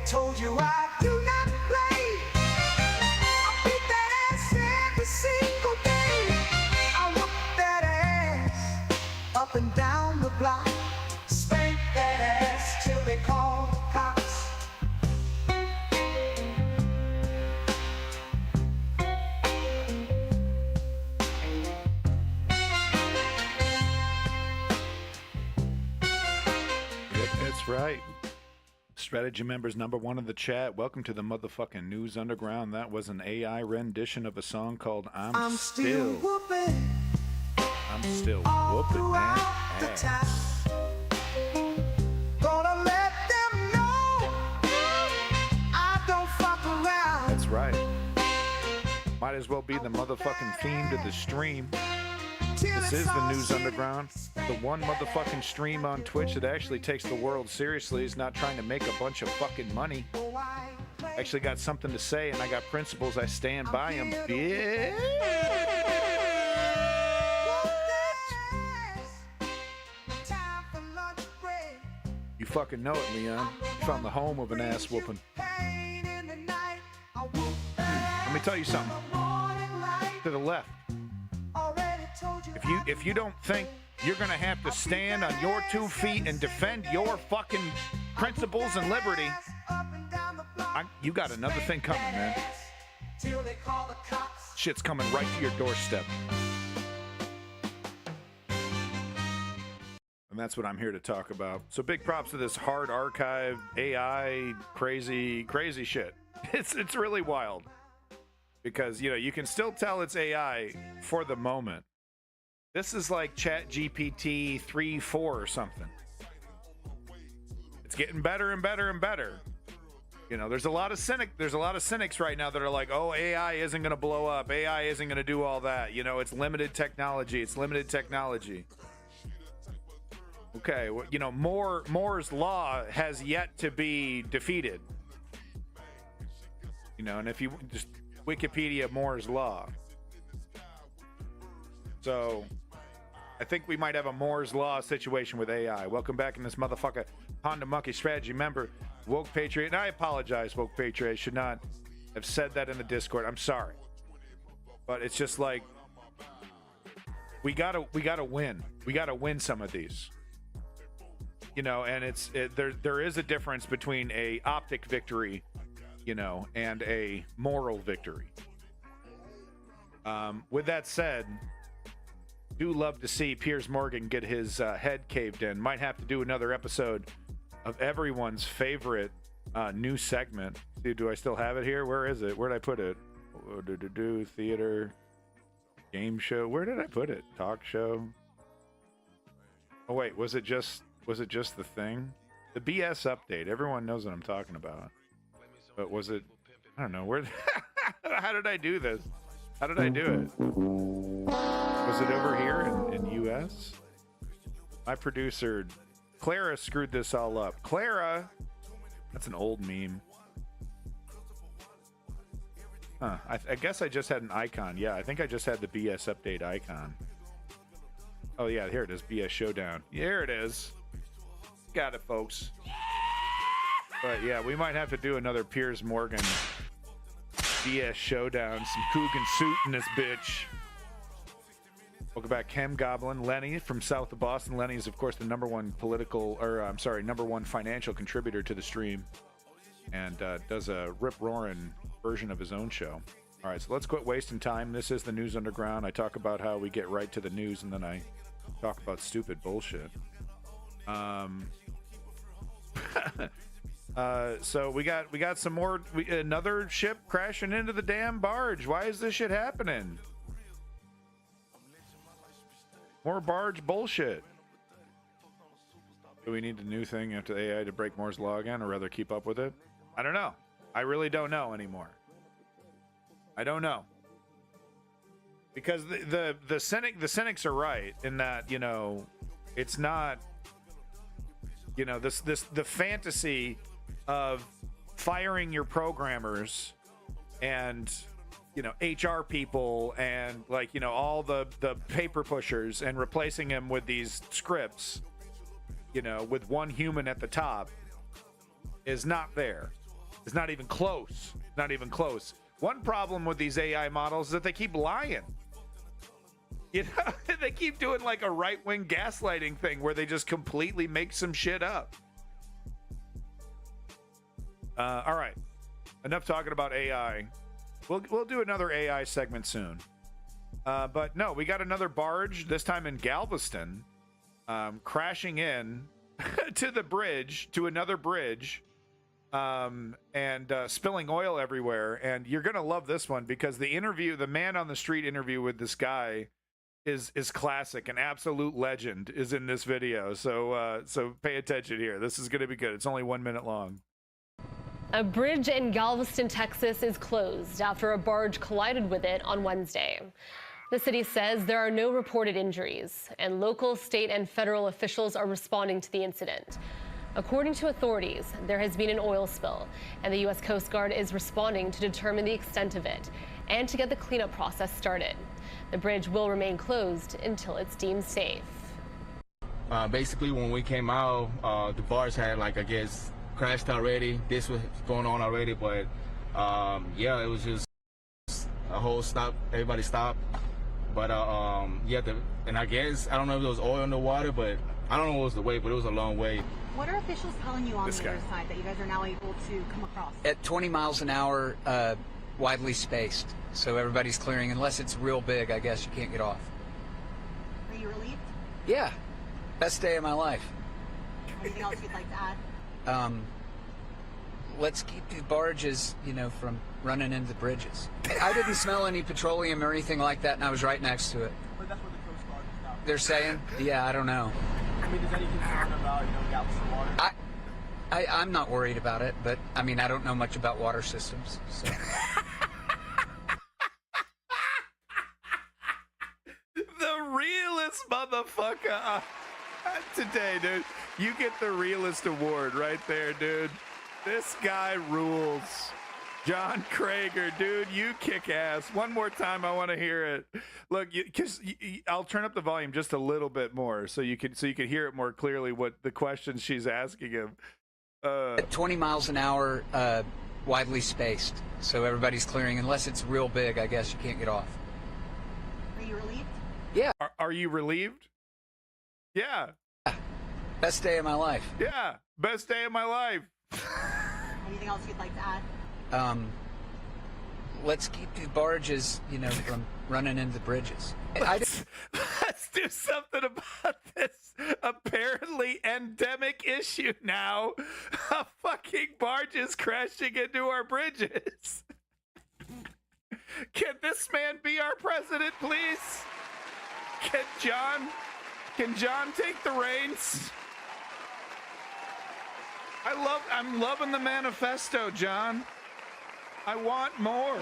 told you I do not play. I beat that ass every single day. I whoop that ass up and down the block. Spank that ass till they call the cops. Yep, that's right. Strategy members #1 in the chat. Welcome to the motherfucking News Underground. That was an AI rendition of a song called I'm Still whooping Whooping That the Ass. time. Gonna let them know I don't fuck around. That's right. Might as well be the motherfucking theme to the stream. This is the News Underground, the one motherfucking stream on Twitch that actually takes the world seriously, is not trying to make a bunch of fucking money. Actually got something to say, and I got principles. I stand by them, bitch. You fucking know it, Leon. You found the home of an ass whooping. Let me tell you something. To the left. If you don't think you're gonna have to stand on your 2 feet and defend your fucking principles and liberty, you got another thing coming, man. Shit's coming right to your doorstep. And that's what I'm here to talk about. So big props to this hard archive AI crazy shit. It's really wild. Because, you know, you can still tell it's AI for the moment. This is like ChatGPT 3.4 or something. It's getting better and better and better. You know, there's a lot of cynics right now that are like, "Oh, AI isn't going to blow up. AI isn't going to do all that. You know, it's limited technology. It's limited technology." Okay, well, you know, Moore's law has yet to be defeated. You know, and if you just Wikipedia Moore's law. So, I think we might have a Moore's Law situation with AI. Welcome back in this motherfucker. Honda Monkey Strategy member, Woke Patriot. And I apologize, Woke Patriot. I should not have said that in the Discord. I'm sorry. But it's just like, we gotta win. We gotta win some of these. You know, and there is a difference between a optic victory, you know, and a moral victory. With that said, do love to see Piers Morgan get his head caved in. Might have to do another episode of everyone's favorite new segment. Dude, do I still have it here? Where is it? Where did I put it? Theater, game show. Where did I put it? Talk show. Oh wait, was it just the thing? The BS update. Everyone knows what I'm talking about. But was it? I don't know. Where? How did I do this? How did I do it? Was it over here in US? My producer, Clara, screwed this all up. Clara, that's an old meme. Huh, I guess I just had an icon. Yeah, I think I just had the BS update icon. Oh yeah, here it is, BS Showdown. Here it is. Got it, folks. But yeah, we might have to do another Piers Morgan BS Showdown. Some Coogan suit in this bitch. Welcome back, Chem Goblin. Lenny from south of Boston. Lenny is, of course, the #1 #1 financial contributor to the stream, and does a rip-roaring version of his own show. All right, so let's quit wasting time. This is the News Underground. I talk about how we get right to the news, and then I talk about stupid bullshit. So we got some more. Another ship crashing into the damn barge. Why is this shit happening? More barge bullshit. Do we need a new thing after AI to break Moore's law again, or rather keep up with it? I don't know. I really don't know anymore. I don't know. Because the cynics are right in that, you know, it's not, you know, the fantasy of firing your programmers and, you know, HR people and, like, you know, all the paper pushers and replacing them with these scripts, you know, with one human at the top is not there. It's not even close. Not even close. One problem with these AI models is that they keep lying. You know, they keep doing like a right-wing gaslighting thing where they just completely make some shit up. All right. Enough talking about AI. We'll do another AI segment soon. But no, we got another barge, this time in Galveston, crashing in to the bridge, to another bridge, and spilling oil everywhere. And you're going to love this one because the man on the street interview with this guy is classic. An absolute legend is in this video. So pay attention here. This is going to be good. It's only 1 minute long. A bridge in Galveston, Texas is closed after a barge collided with it on Wednesday. The city says there are no reported injuries, and local, state, and federal officials are responding to the incident. According to authorities, there has been an oil spill, and the U.S. Coast Guard is responding to determine the extent of it and to get the cleanup process started. The bridge will remain closed until it's deemed safe. Basically, when we came out, the barge had, like, I guess, crashed already. This was going on already, but yeah, it was just a whole stop. Everybody stopped. But yeah, and I guess, I don't know if it was oil in the water, but I don't know what was the way, but it was a long way. What are officials telling you on the other side that you guys are now able to come across? At 20 miles an hour, widely spaced. So everybody's clearing. Unless it's real big, I guess you can't get off. Are you relieved? Yeah. Best day of my life. Anything else you'd like to add? Let's keep these barges, from running into bridges. I didn't smell any petroleum or anything like that, and I was right next to it. But that's what the Coast Guard is now. They're saying? Yeah, I don't know. I mean, is any concern about, Galveston water? I'm not worried about it, but, I don't know much about water systems, so. The realest motherfucker today, dude. You get the realest award right there, dude. This guy rules. John Krager, dude, you kick ass. One more time, I want to hear it. Look, I'll turn up the volume just a little bit more so you can hear it more clearly. What the questions she's asking him. At 20 miles an hour, widely spaced, so everybody's clearing. Unless it's real big, I guess you can't get off. Are you relieved? Yeah. Are you relieved? Yeah. Best day of my life. Yeah. Best day of my life. Anything else you'd like to add? Let's keep these barges, from running into bridges. Let's do something about this apparently endemic issue now of fucking barges crashing into our bridges. Can this man be our president, please? Can John take the reins? I'm loving the manifesto, John. I want more.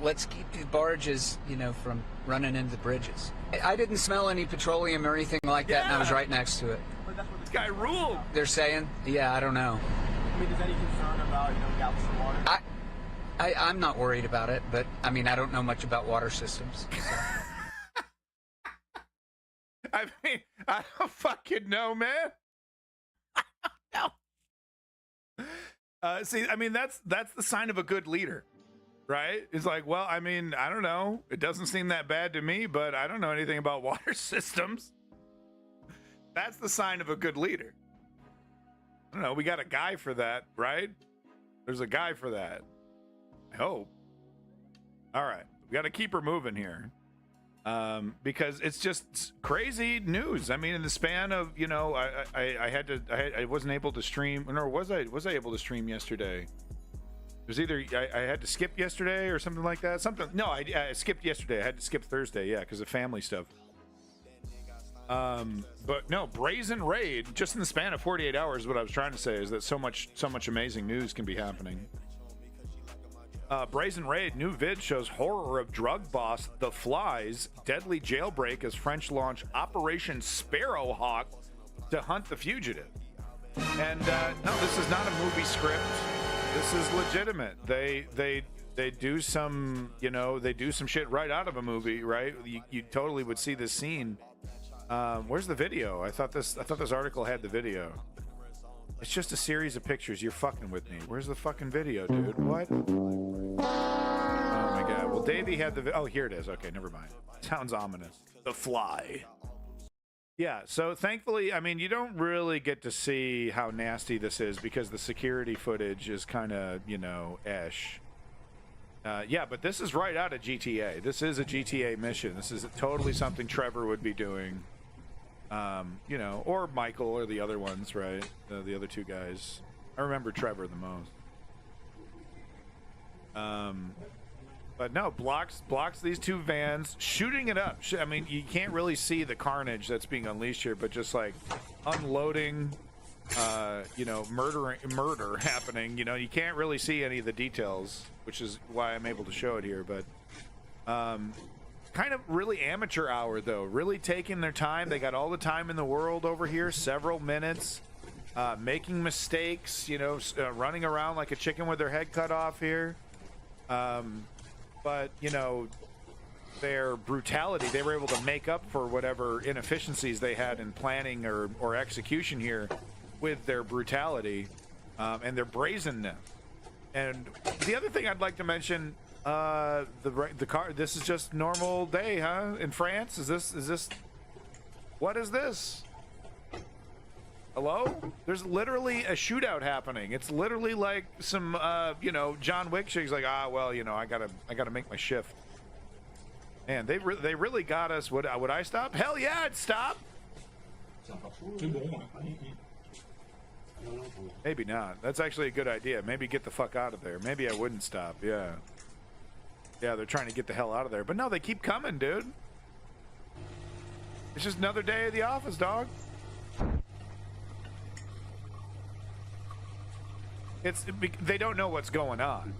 Let's keep these barges, from running into bridges. I didn't smell any petroleum or anything like that, and I was right next to it. But that's what This guy ruled. They're saying? Yeah, I don't know. I mean, is any concern about, Galveston water? I'm not worried about it, but, I don't know much about water systems. So. I don't fucking know, man. See, that's the sign of a good leader, right? It's like, well, I don't know. It doesn't seem that bad to me, but I don't know anything about water systems. That's the sign of a good leader. I don't know. We got a guy for that, right? There's a guy for that. I hope. All right. We got to keep her moving here. Because it's just crazy news. In the span of, I wasn't able to stream, nor was I able to stream yesterday? It was either I had to skip yesterday or something like that. I skipped yesterday. I had to skip Thursday, yeah, because of family stuff. But no, brazen raid just in the span of 48 hours. What I was trying to say is that so much amazing news can be happening. Brazen Raid, new vid shows horror of drug boss The Fly's deadly jailbreak as French launch Operation Sparrowhawk to hunt the fugitive. And no, this is not a movie script. This is legitimate. They do some, they do some shit right out of a movie, right? You totally would see this scene. Where's the video? I thought this article had the video. It's just a series of pictures. You're fucking with me. Where's the fucking video, dude? What? Oh my god. Well, Davey had the. Oh, here it is. Okay, never mind. Sounds ominous. The Fly. Yeah, so thankfully, I mean, you don't really get to see how nasty this is because the security footage is kind of, you know, esh. Yeah, but this is right out of GTA. This is a GTA mission. This is totally something Trevor would be doing. You know, or Michael or the other ones, right? The other two guys. I remember Trevor the most. But no, blocks these two vans, shooting it up. I mean, you can't really see the carnage that's being unleashed here, but just like unloading, you know, murder happening. You know, you can't really see any of the details, which is why I'm able to show it here. But kind of really amateur hour though, really taking their time. They got all the time in the world over here, several minutes, making mistakes, you know, running around like a chicken with their head cut off here. But you know, their brutality, they were able to make up for whatever inefficiencies they had in planning or execution here with their brutality and their brazenness. And the other thing I'd like to mention, the car, this is just normal day, huh? In France, is this what is this? Hello? There's literally a shootout happening. It's literally like some you know, John Wick shit. He's like, well, you know, I gotta make my shift. Man, they really got us. Would I stop? Hell yeah, I'd stop. Maybe not. That's actually a good idea. Maybe get the fuck out of there. Maybe I wouldn't stop. Yeah, they're trying to get the hell out of there, but no, they keep coming, dude. It's just another day at the office, dog. They don't know what's going on.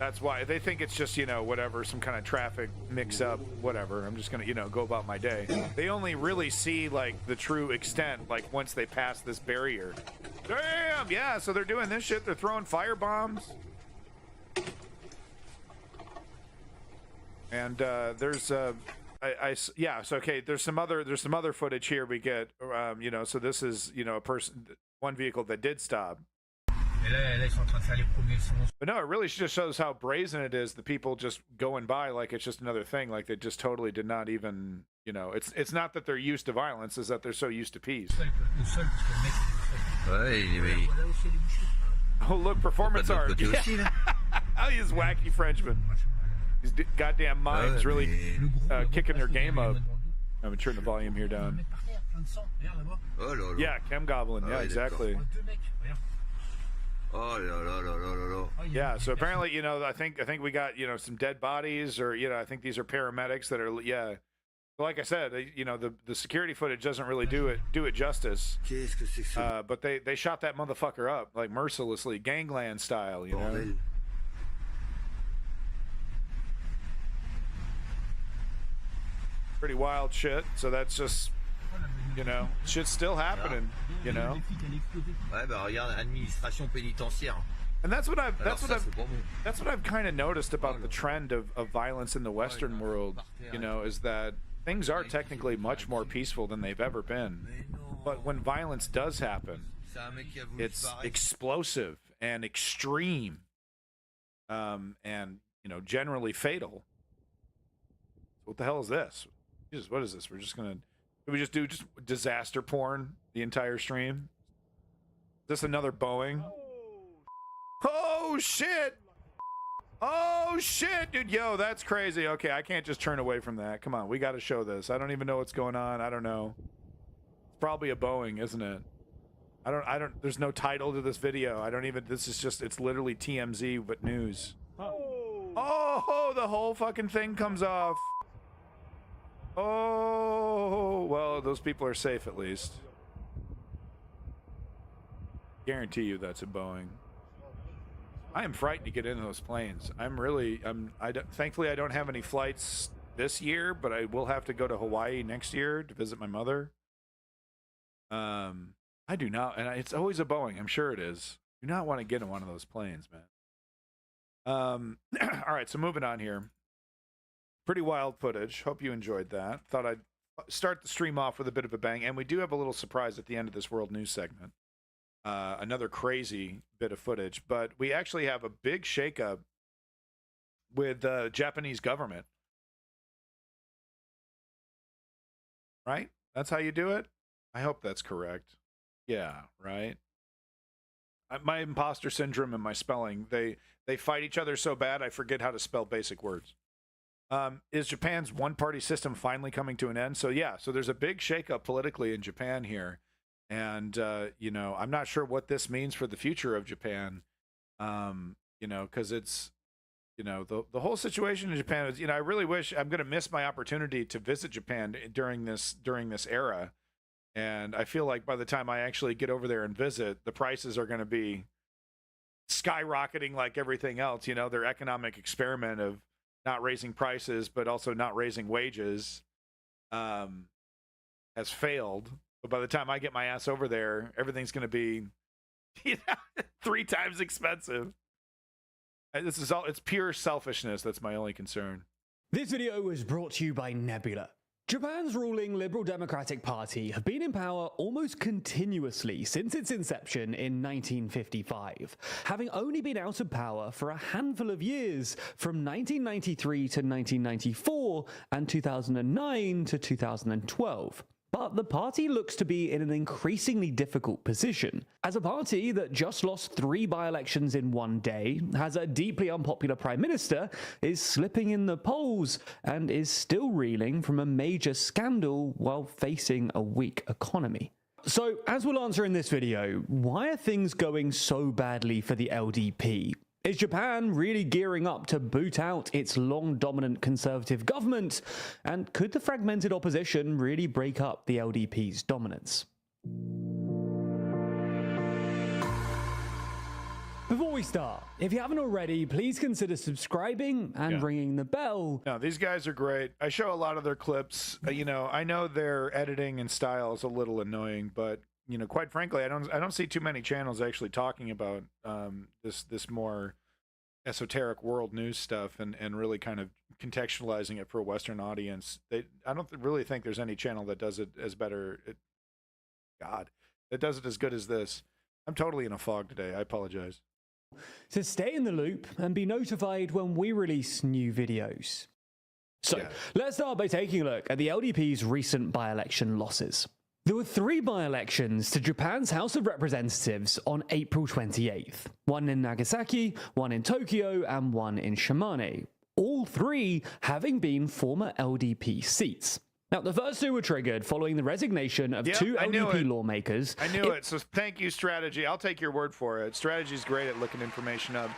That's why they think it's just, you know, whatever, some kind of traffic mix up, whatever. I'm just gonna, you know, go about my day. They only really see like the true extent, like once they pass this barrier. Damn, yeah. So they're doing this shit. They're throwing fire bombs. And there's yeah. So okay, there's some other footage here we get. You know, so this is, you know, one vehicle that did stop. But no, it really just shows how brazen it is. The people just going by like it's just another thing. Like they just totally did not even, you know, it's not that they're used to violence, it's that they're so used to peace. Oh look, performance art. Yeah. Oh, he's wacky Frenchman. These goddamn minds really kicking their game up. I'm gonna turn the volume here down. Yeah, Chem Goblin. Yeah, exactly. Yeah, so apparently, you know, I think we got, you know, some dead bodies, or, you know, I think these are paramedics that are, yeah. Like I said, you know, the security footage doesn't really do it justice. But they shot that motherfucker up like mercilessly, gangland style, you know. Pretty wild shit. So that's just, you know, shit's still happening, you know. And that's what I've kind of noticed about the trend of violence in the Western world, you know, is that things are technically much more peaceful than they've ever been. But when violence does happen, it's explosive and extreme, and, you know, generally fatal. What the hell is this? Jesus, what is this? We're just gonna... Did we just do disaster porn the entire stream? Is this another Boeing? Oh shit! Oh shit, dude! Yo, that's crazy. Okay, I can't just turn away from that. Come on, we got to show this. I don't even know what's going on. I don't know. It's probably a Boeing, isn't it? I don't. There's no title to this video. I don't even. This is just. It's literally TMZ, but news. Oh, the whole fucking thing comes off. Oh, well, those people are safe at least. Guarantee you that's a Boeing. I am frightened to get into those planes. Thankfully I don't have any flights this year, but I will have to go to Hawaii next year to visit my mother. I do not, and it's always a Boeing. I'm sure it is. Do not want to get in one of those planes, man. All right, so moving on here. Pretty wild footage. Hope you enjoyed that. Thought I'd start the stream off with a bit of a bang, and we do have a little surprise at the end of this world news segment. another crazy bit of footage. But we actually have a big shakeup with the Japanese government. Right? That's how you do it? I hope that's correct. Yeah, right? My imposter syndrome and my spelling, they fight each other so bad I forget how to spell basic words. Is Japan's one-party system finally coming to an end? So yeah, so there's a big shakeup politically in Japan here. And, you know, I'm not sure what this means for the future of Japan, you know, because it's, you know, the whole situation in Japan is, you know, I really wish I'm going to miss my opportunity to visit Japan during this era. And I feel like by the time I actually get over there and visit, the prices are going to be skyrocketing like everything else. You know, their economic experiment of not raising prices, but also not raising wages has failed. But by the time I get my ass over there, everything's going to be, you know, 3 times expensive. And this is all, it's pure selfishness. That's my only concern. This video was brought to you by Nebula. Japan's ruling Liberal Democratic Party have been in power almost continuously since its inception in 1955, having only been out of power for a handful of years from 1993 to 1994 and 2009 to 2012. But the party looks to be in an increasingly difficult position, as a party that just lost 3 by-elections in one day, has a deeply unpopular prime minister, is slipping in the polls, and is still reeling from a major scandal while facing a weak economy. So, as we'll answer in this video, why are things going so badly for the LDP? Is Japan really gearing up to boot out its long-dominant conservative government? And could the fragmented opposition really break up the LDP's dominance? Before we start, if you haven't already, please consider subscribing and ringing the bell. No, these guys are great. I show a lot of their clips. You know, I know their editing and style is a little annoying, but you know, quite frankly, I don't see too many channels actually talking about this more esoteric world news stuff and really kind of contextualizing it for a Western audience. I don't really think there's any channel that does it as better. That does it as good as this. I'm totally in a fog today. I apologize. So stay in the loop and be notified when we release new videos. So let's start by taking a look at the LDP's recent by-election losses. There were 3 by-elections to Japan's House of Representatives on April 28th, one in Nagasaki, one in Tokyo, and one in Shimane, all 3 having been former LDP seats. Now, the first 2 were triggered following the resignation of 2 LDP lawmakers. I knew it, so thank you, Strategy. I'll take your word for it. Strategy's great at looking information up.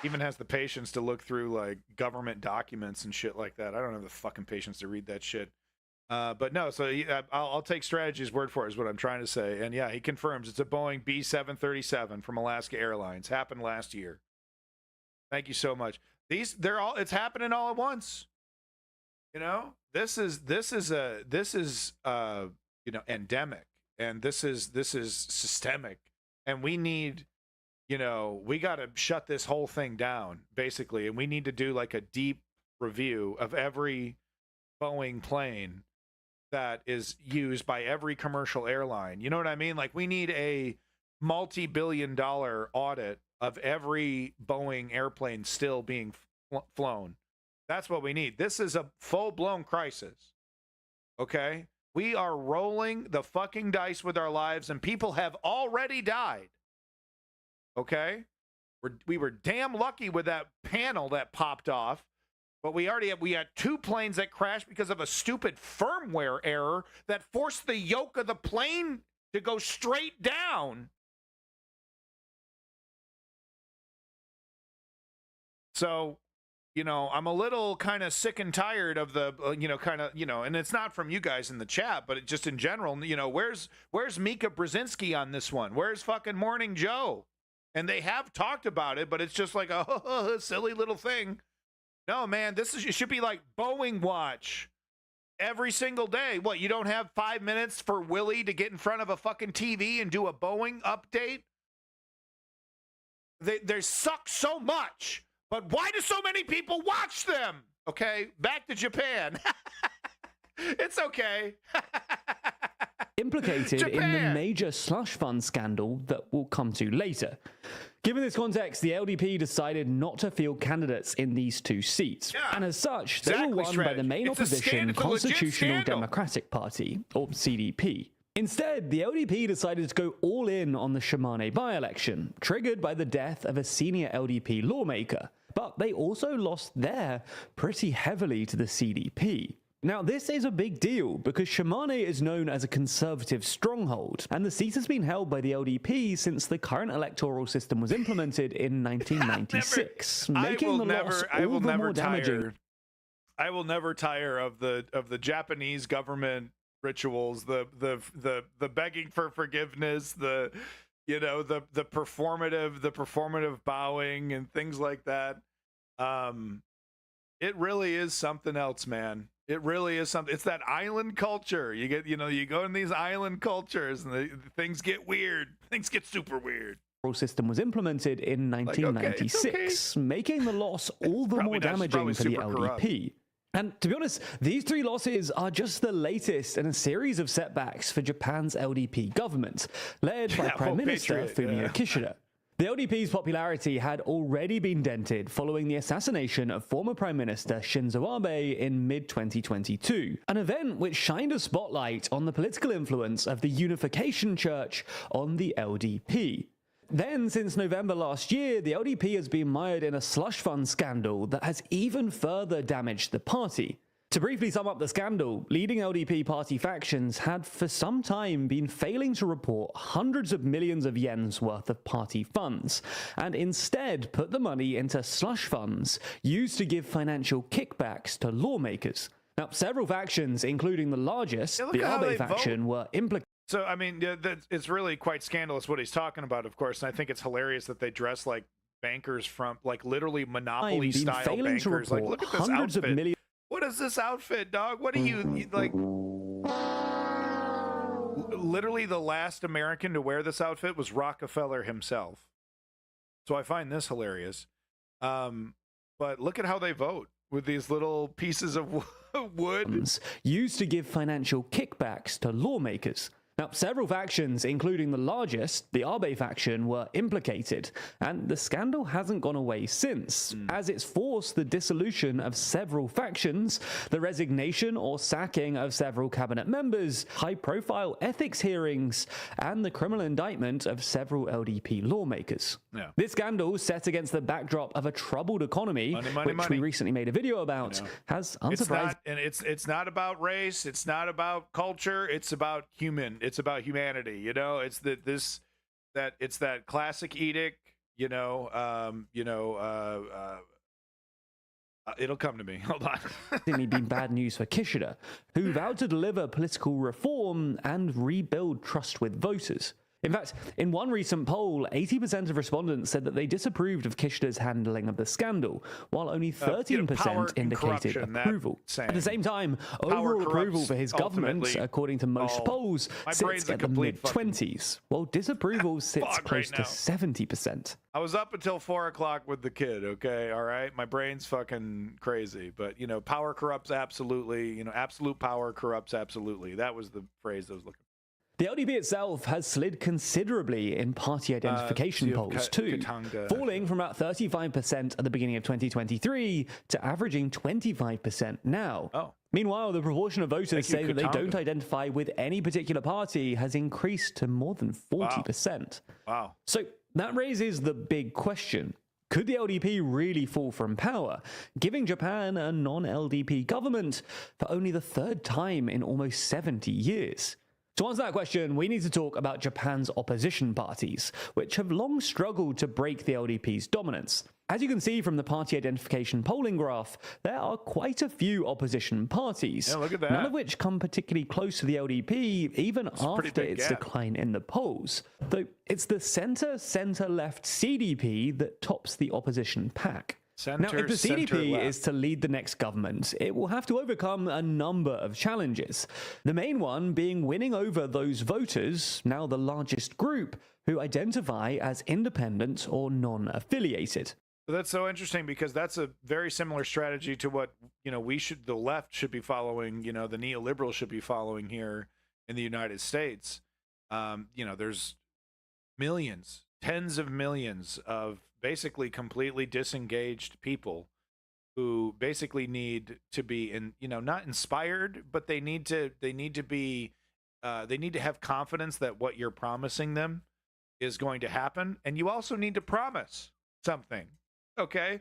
Even has the patience to look through, like, government documents and shit like that. I don't have the fucking patience to read that shit. But no, so I'll take Strategy's word for it is what I'm trying to say. And yeah, he confirms it's a Boeing B737 from Alaska Airlines. Happened last year. Thank you so much. It's happening all at once. You know, this is you know, endemic, and this is systemic, and we need, you know, we got to shut this whole thing down basically, and we need to do like a deep review of every Boeing plane that is used by every commercial airline. You know what I mean? Like, we need a multi-billion-dollar audit of every Boeing airplane still being flown. That's what we need. This is a full-blown crisis. Okay? We are rolling the fucking dice with our lives, and people have already died. Okay? We were damn lucky with that panel that popped off. But we had 2 planes that crashed because of a stupid firmware error that forced the yoke of the plane to go straight down. So, you know, I'm a little kind of sick and tired of the, you know, kind of, you know, and it's not from you guys in the chat, but it just in general, you know, where's Mika Brzezinski on this one? Where's fucking Morning Joe? And they have talked about it, but it's just like a silly little thing. No, man, it should be like Boeing Watch every single day. What, you don't have 5 minutes for Willie to get in front of a fucking TV and do a Boeing update? They suck so much, but why do so many people watch them? Okay, back to Japan. It's okay. implicated in the major slush fund scandal that we'll come to later. Given this context, the LDP decided not to field candidates in these two seats. And as such, they were won by the main opposition Constitutional Democratic Party, or CDP. Instead, the LDP decided to go all in on the Shimane by-election, triggered by the death of a senior LDP lawmaker. But they also lost there pretty heavily to the CDP. Now, this is a big deal because Shimane is known as a conservative stronghold, and the seat has been held by the LDP since the current electoral system was implemented in 1996, making the loss all the more damaging. I will never tire of the Japanese government rituals, the begging for forgiveness, the performative bowing and things like that. It really is something else, man. It really is something. It's that island culture. You get, you go in these island cultures and things get weird. Things get super weird. System was implemented in 1996, making the loss all the more damaging for the LDP. Corrupt. And to be honest, these three losses are just the latest in a series of setbacks for Japan's LDP government, led by Prime Minister Fumio Kishida. The LDP's popularity had already been dented following the assassination of former Prime Minister Shinzo Abe in mid-2022, an event which shined a spotlight on the political influence of the Unification Church on the LDP. Then, since November last year, the LDP has been mired in a slush fund scandal that has even further damaged the party. To briefly sum up the scandal, leading LDP party factions had for some time been failing to report hundreds of millions of yens worth of party funds, and instead put the money into slush funds used to give financial kickbacks to lawmakers. Now, several factions, including the largest, the Abe faction, were implicated. So, I mean, it's really quite scandalous what he's talking about, of course, and I think it's hilarious that they dress like bankers from, like, literally Monopoly-style bankers. Like, look at this outfit. What is this outfit, dog? What are you, like... Literally the last American to wear this outfit was Rockefeller himself. So I find this hilarious. But look at how they vote with these little pieces of wood. Used to give financial kickbacks to lawmakers. Now, several factions, including the largest, the Abe faction, were implicated, and the scandal hasn't gone away since, as it's forced the dissolution of several factions, the resignation or sacking of several cabinet members, high-profile ethics hearings, and the criminal indictment of several LDP lawmakers. Yeah. This scandal, set against the backdrop of a troubled economy, which we recently made a video about, has unsurprisingly... It's not about race, it's not about culture, it's about it's about humanity, it's it's that classic edict, it'll come to me. Hold on. It's been bad news for Kishida, who vowed to deliver political reform and rebuild trust with voters. In fact, in one recent poll, 80% of respondents said that they disapproved of Kishida's handling of the scandal, while only 13% indicated approval. At the same time, overall approval for his government, according to most polls, sits at the mid-20s, while disapproval sits close to 70%. I was up until 4 o'clock with the kid, okay? All right? My brain's fucking crazy. But, power corrupts absolutely. Absolute power corrupts absolutely. That was the phrase I was looking for. The LDP itself has slid considerably in party identification polls too, falling from about 35% at the beginning of 2023 to averaging 25% now. Meanwhile, the proportion of voters saying that they don't identify with any particular party has increased to more than 40%. Wow. So that raises the big question. Could the LDP really fall from power, giving Japan a non-LDP government for only the third time in almost 70 years? To answer that question, we need to talk about Japan's opposition parties, which have long struggled to break the LDP's dominance. As you can see from the party identification polling graph, there are quite a few opposition parties, none of which come particularly close to the LDP even after its decline in the polls. Though it's the center-left CDP that tops the opposition pack. Now, if the CDP is to lead the next government, it will have to overcome a number of challenges. The main one being winning over those voters, now the largest group, who identify as independent or non-affiliated. That's so interesting because that's a very similar strategy to what, the left should be following, the neoliberals should be following here in the United States, there's millions, tens of millions of basically completely disengaged people who basically need to be not inspired, but they need to have confidence that what you're promising them is going to happen. And you also need to promise something. Okay.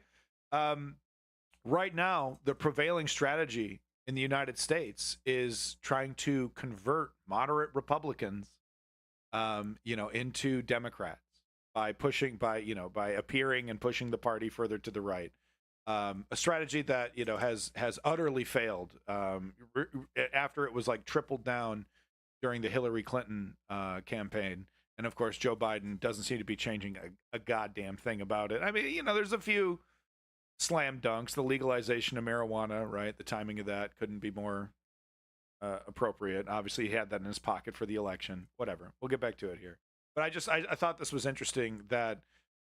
Right now, the prevailing strategy in the United States is trying to convert moderate Republicans, into Democrats by appearing and pushing the party further to the right. A strategy that has utterly failed after it was like tripled down during the Hillary Clinton campaign, and of course Joe Biden doesn't seem to be changing a goddamn thing about it. I mean, there's a few slam dunks, the legalization of marijuana, right? The timing of that couldn't be more appropriate. Obviously, he had that in his pocket for the election. Whatever. We'll get back to it here. But I thought this was interesting that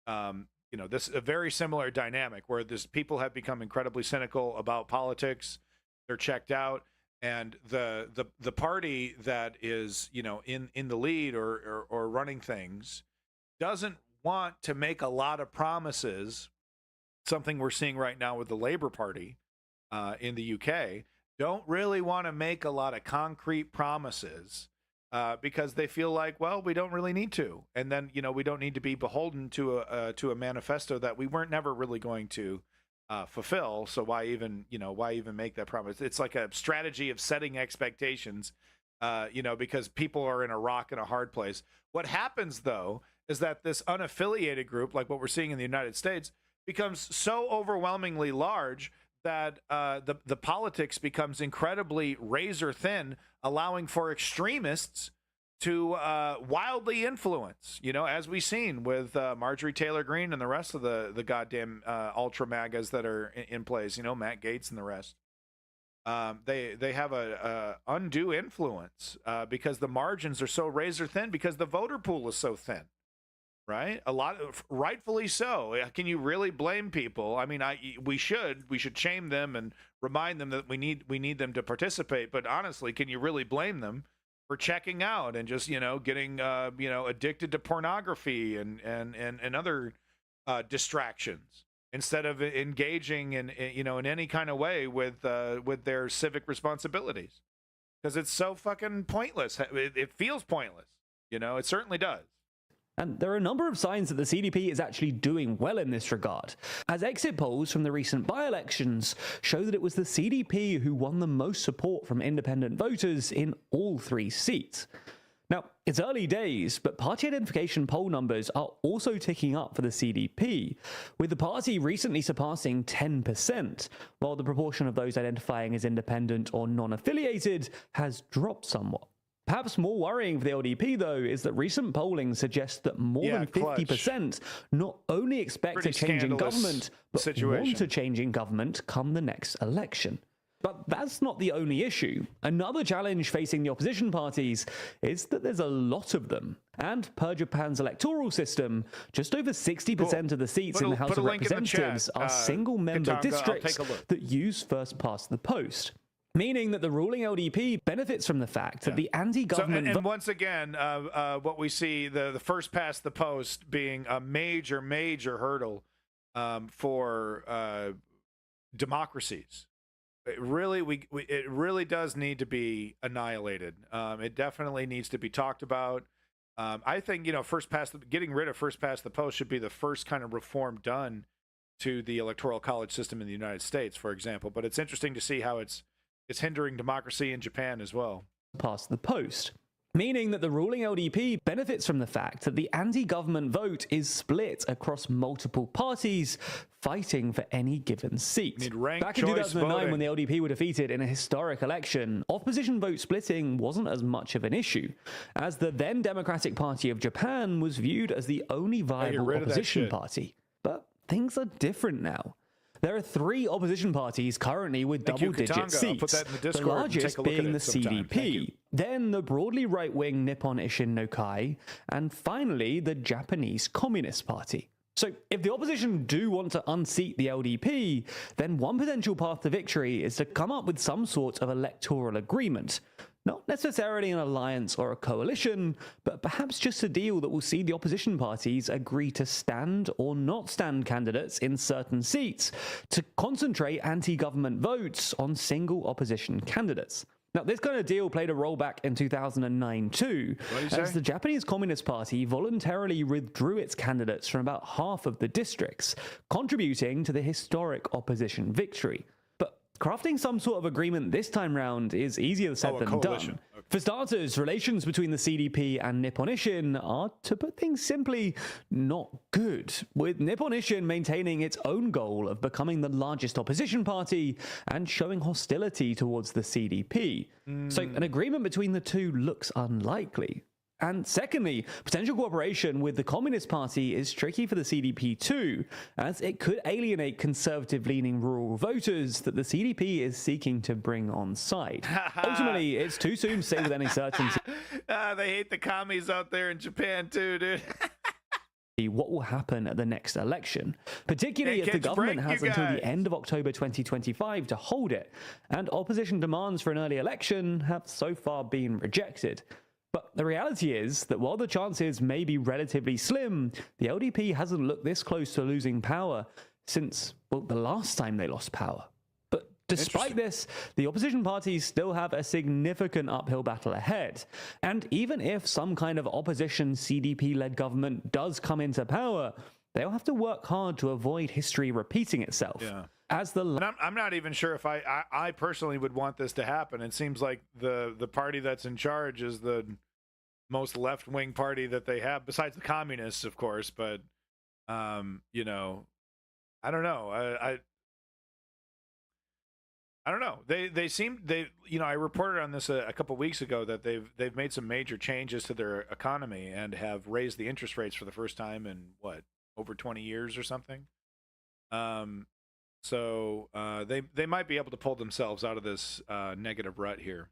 this a very similar dynamic where people have become incredibly cynical about politics. They're checked out, and the party that is in the lead or running things doesn't want to make a lot of promises. Something we're seeing right now with the Labour Party in the UK, don't really want to make a lot of concrete promises because they feel like, well, we don't really need to, and then we don't need to be beholden to a manifesto that we weren't never really going to fulfill. So why even make that promise? It's like a strategy of setting expectations, because people are in a rock and a hard place. What happens though is that this unaffiliated group, like what we're seeing in the United States, becomes so overwhelmingly large that the politics becomes incredibly razor thin, allowing for extremists to wildly influence, as we've seen with Marjorie Taylor Greene and the rest of the goddamn ultra MAGAs that are in place, Matt Gaetz and the rest. They have a undue influence because the margins are so razor thin, because the voter pool is so thin. Right, rightfully so. Can you really blame people? I mean, we should shame them and remind them that we need them to participate. But honestly, can you really blame them for checking out and just getting addicted to pornography and other distractions instead of engaging in any kind of way with their civic responsibilities? Because it's so fucking pointless. It feels pointless. It certainly does. And there are a number of signs that the CDP is actually doing well in this regard, as exit polls from the recent by-elections show that it was the CDP who won the most support from independent voters in all 3 seats. Now, it's early days, but party identification poll numbers are also ticking up for the CDP, with the party recently surpassing 10%, while the proportion of those identifying as independent or non-affiliated has dropped somewhat. Perhaps more worrying for the LDP, though, is that recent polling suggests that more than 50% not only expect a change in government, but want a change in government come the next election. But that's not the only issue. Another challenge facing the opposition parties is that there's a lot of them. And per Japan's electoral system, just over 60% of the seats in the House of Representatives are single-member districts that use first past the post. Meaning that the ruling LDP benefits from the fact that the anti-government... and once again, what we see, the first past the post being a major, major hurdle for democracies. It really does need to be annihilated. It definitely needs to be talked about. I think, getting rid of first past the post should be the first kind of reform done to the electoral college system in the United States, for example. But it's interesting to see how it's hindering democracy in Japan as well. Past the post. Meaning that the ruling LDP benefits from the fact that the anti-government vote is split across multiple parties fighting for any given seat. Back in 2009, when the LDP were defeated in a historic election, opposition vote splitting wasn't as much of an issue, as the then Democratic Party of Japan was viewed as the only viable opposition party. But things are different now. There are 3 opposition parties currently with double-digit seats, the largest being the CDP, then the broadly right-wing Nippon Ishin no Kai, and finally the Japanese Communist Party. So if the opposition do want to unseat the LDP, then one potential path to victory is to come up with some sort of electoral agreement. Not necessarily an alliance or a coalition, but perhaps just a deal that will see the opposition parties agree to stand or not stand candidates in certain seats to concentrate anti-government votes on single opposition candidates. Now, this kind of deal played a role back in 2009 too, as the Japanese Communist Party voluntarily withdrew its candidates from about half of the districts, contributing to the historic opposition victory. Crafting some sort of agreement this time round is easier said than done. Okay. For starters, relations between the CDP and Nippon Ishin are, to put things simply, not good, with Nippon Ishin maintaining its own goal of becoming the largest opposition party and showing hostility towards the CDP. So an agreement between the two looks unlikely. And secondly, potential cooperation with the Communist Party is tricky for the CDP too, as it could alienate conservative-leaning rural voters that the CDP is seeking to bring on side. Ultimately, it's too soon to say with any certainty. They hate the commies out there in Japan too, dude. What will happen at the next election, particularly if the government has until the end of October 2025 to hold it, and opposition demands for an early election have so far been rejected. But the reality is that while the chances may be relatively slim, the LDP hasn't looked this close to losing power since, well, the last time they lost power. But despite this, the opposition parties still have a significant uphill battle ahead. And even if some kind of opposition CDP-led government does come into power, they'll have to work hard to avoid history repeating itself. Yeah. And I'm not even sure if I personally would want this to happen. It seems like the party that's in charge is the most left-wing party that they have, besides the communists, of course. But you know, I don't know. I don't know. I reported on this a couple weeks ago that they've made some major changes to their economy and have raised the interest rates for the first time in over 20 years or something. So they might be able to pull themselves out of this negative rut here.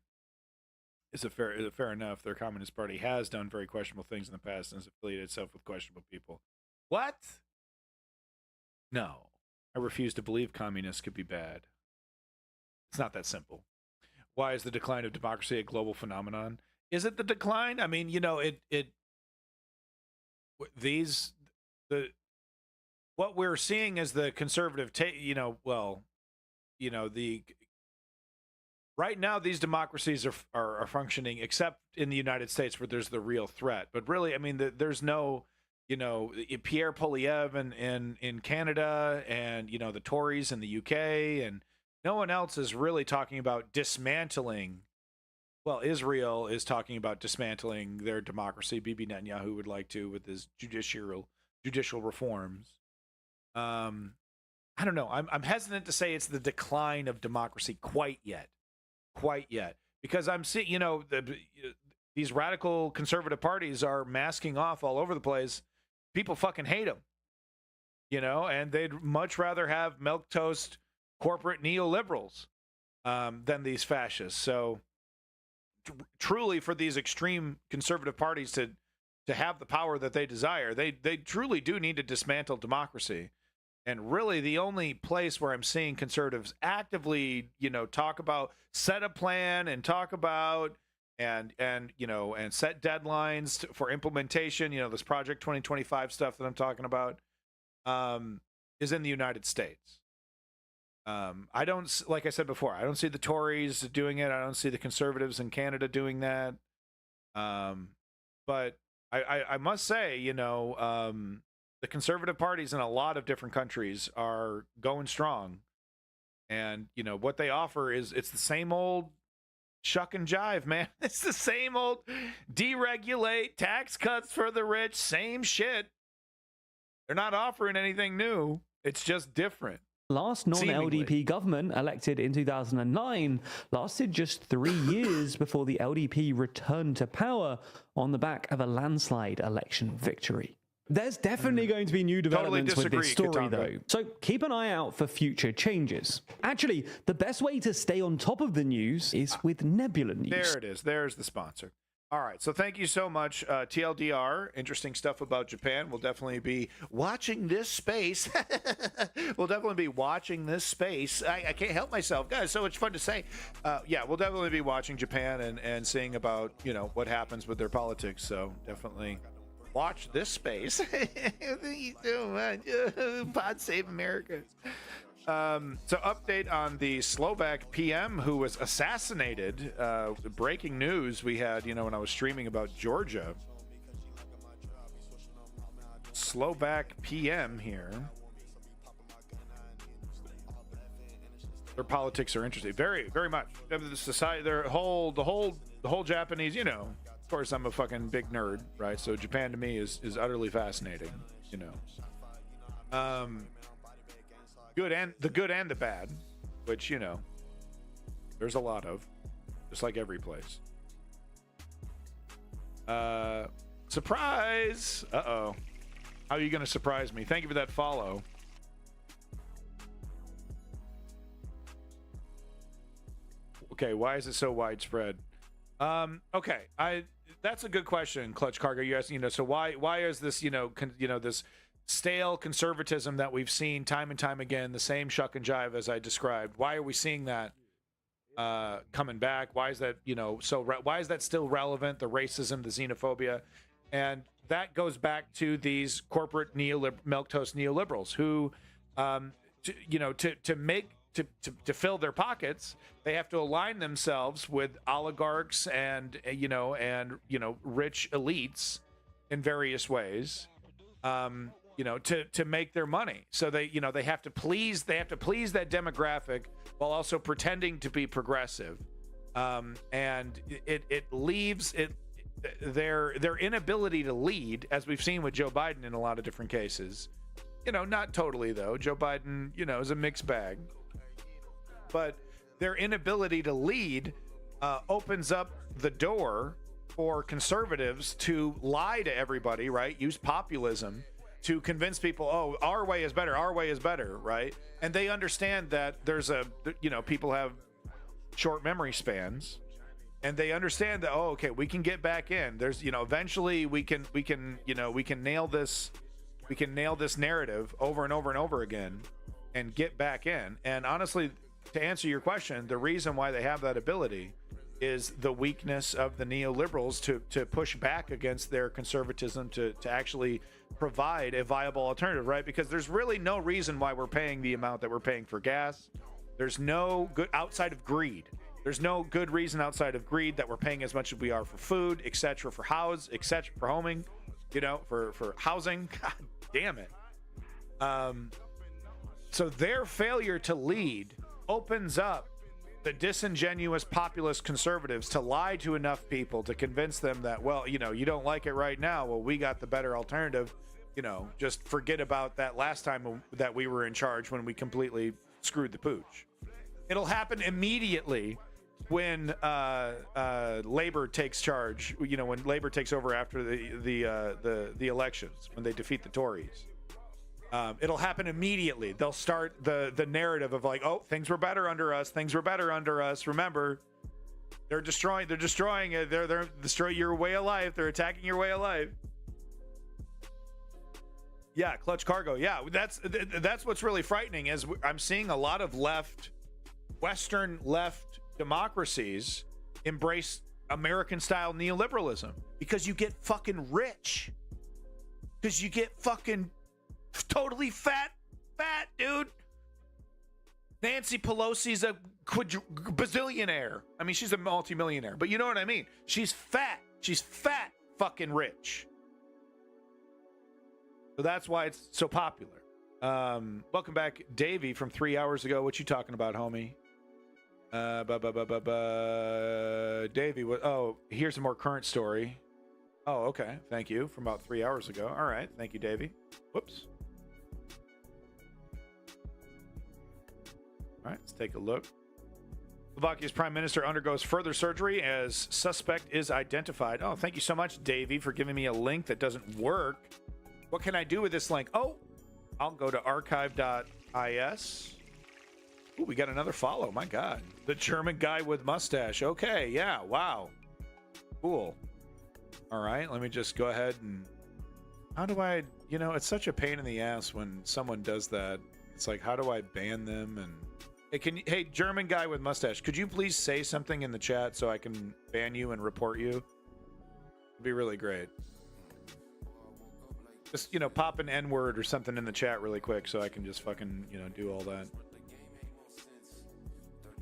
Is it fair enough? Their Communist Party has done very questionable things in the past and has affiliated itself with questionable people. What? No. I refuse to believe communists could be bad. It's not that simple. Why is the decline of democracy a global phenomenon? Is it the decline? I mean, you know, what we're seeing is the conservative right now these democracies are functioning, except in the United States where there's the real threat. But really, I mean, there's no, Pierre Poilievre in Canada, and the Tories in the UK, and no one else is really talking about dismantling. Well, Israel is talking about dismantling their democracy. Bibi Netanyahu would like to with his judicial reforms. I don't know. I'm hesitant to say it's the decline of democracy quite yet, because I'm seeing, these radical conservative parties are masking off all over the place. People fucking hate them, and they'd much rather have milquetoast corporate neoliberals than these fascists. So truly, for these extreme conservative parties to have the power that they desire, they truly do need to dismantle democracy. And really, the only place where I'm seeing conservatives actively, talk about, set a plan and talk about, and set deadlines for implementation, this Project 2025 stuff that I'm talking about, is in the United States. I don't, like I said before, I don't see the Tories doing it. I don't see the conservatives in Canada doing that. But I must say, the conservative parties in a lot of different countries are going strong. And, what they offer it's the same old shuck and jive, man. It's the same old deregulate, tax cuts for the rich, same shit. They're not offering anything new. It's just different. Last non-LDP government, elected in 2009, lasted just 3 years before the LDP returned to power on the back of a landslide election victory. There's definitely going to be new developments with this story, though, so keep an eye out for future changes. Actually, the best way to stay on top of the news is with Nebula News. There it is. There's the sponsor. All right, so thank you so much, TLDR. Interesting stuff about Japan. We'll definitely be watching this space. We'll definitely be watching this space. I can't help myself, guys. So much fun to say. Yeah, we'll definitely be watching Japan and seeing about what happens with their politics. So definitely watch this space. Thank you so much. Pod save America. So update on the Slovak PM who was assassinated. Breaking news we had, when I was streaming about Georgia. Slovak PM here. Their politics are interesting. Very, very much. The society, the whole Japanese, of course I'm a fucking big nerd, right? So Japan to me is utterly fascinating, the good and the bad, which there's a lot of, just like every place. Surprise. How are you gonna surprise me? Thank you for that follow. Okay, why is it so widespread? Okay, that's a good question, Clutch Cargo. You asking, so why is this this stale conservatism that we've seen time and time again, the same shuck and jive as I described? Why are we seeing that coming back? Why is that why is that still relevant? The racism, the xenophobia, and that goes back to these corporate milquetoast neoliberals who, to fill their pockets, they have to align themselves with oligarchs and rich elites in various ways. To make their money. So they have to please that demographic while also pretending to be progressive. And it leaves their inability to lead, as we've seen with Joe Biden in a lot of different cases. Not totally though. Joe Biden, is a mixed bag. But their inability to lead opens up the door for conservatives to lie to everybody, right? Use populism to convince people, oh, our way is better, right? And they understand that there's people have short memory spans, and they understand that, oh, okay, we can get back in. There's, eventually we can nail this narrative over and over and over again and get back in. And honestly, to answer your question, the reason why they have that ability is the weakness of the neoliberals to push back against their conservatism, to actually provide a viable alternative, right? Because there's really no reason why we're paying the amount that we're paying for gas. There's no good outside of greed. There's no good reason outside of greed that we're paying as much as we are for food, etc., for etc., for homing, for housing. God damn it. So their failure to lead opens up the disingenuous populist conservatives to lie to enough people to convince them that, well, you don't like it right now. Well, we got the better alternative. Just forget about that last time that we were in charge when we completely screwed the pooch. It'll happen immediately when Labor takes charge. When Labor takes over after the elections, when they defeat the Tories. It'll happen immediately. They'll start the narrative of like, oh, things were better under us. Remember, they're destroying it. They're destroying your way of life. They're attacking your way of life. Yeah, Clutch Cargo. Yeah, that's what's really frightening is I'm seeing a lot of Western left democracies embrace American-style neoliberalism because you get fucking rich. Because you get fucking totally fat, dude. Nancy Pelosi's a bazillionaire. I mean, she's a multimillionaire, but you know what I mean. She's fat. She's fat fucking rich. So that's why it's so popular. Welcome back, Davey from 3 hours ago. What you talking about, homie? Davey, what? Oh, here's a more current story. Oh, okay. Thank you. From about 3 hours ago. All right. Thank you, Davey. Whoops. All right. Let's take a look. Slovakia's prime minister undergoes further surgery as suspect is identified. Oh, thank you so much, Davey, for giving me a link that doesn't work. What can I do with this link? Oh, I'll go to archive.is. Ooh, we got another follow. My God. The German guy with mustache. Okay. Yeah. Wow. Cool. All right, let me just go ahead and how do I, it's such a pain in the ass when someone does that. It's like, how do I ban them? And hey, German guy with mustache, could you please say something in the chat so I can ban you and report you? It'd be really great. Just, pop an N-word or something in the chat really quick so I can just fucking, do all that.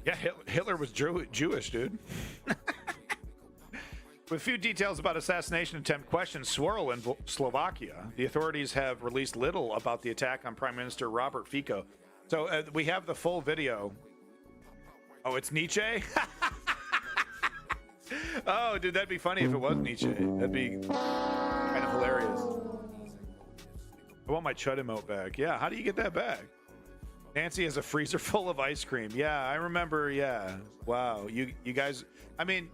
Yeah, Hitler was Jewish, dude. With few details about assassination attempt, questions swirl in Slovakia. The authorities have released little about the attack on Prime Minister Robert Fico. So we have the full video. Oh, it's Nietzsche? Oh, dude, that'd be funny if it was Nietzsche. That'd be kind of hilarious. I want my Chud emote back. Yeah, how do you get that back? Nancy has a freezer full of ice cream. Yeah, I remember. Yeah. Wow. You guys, I mean,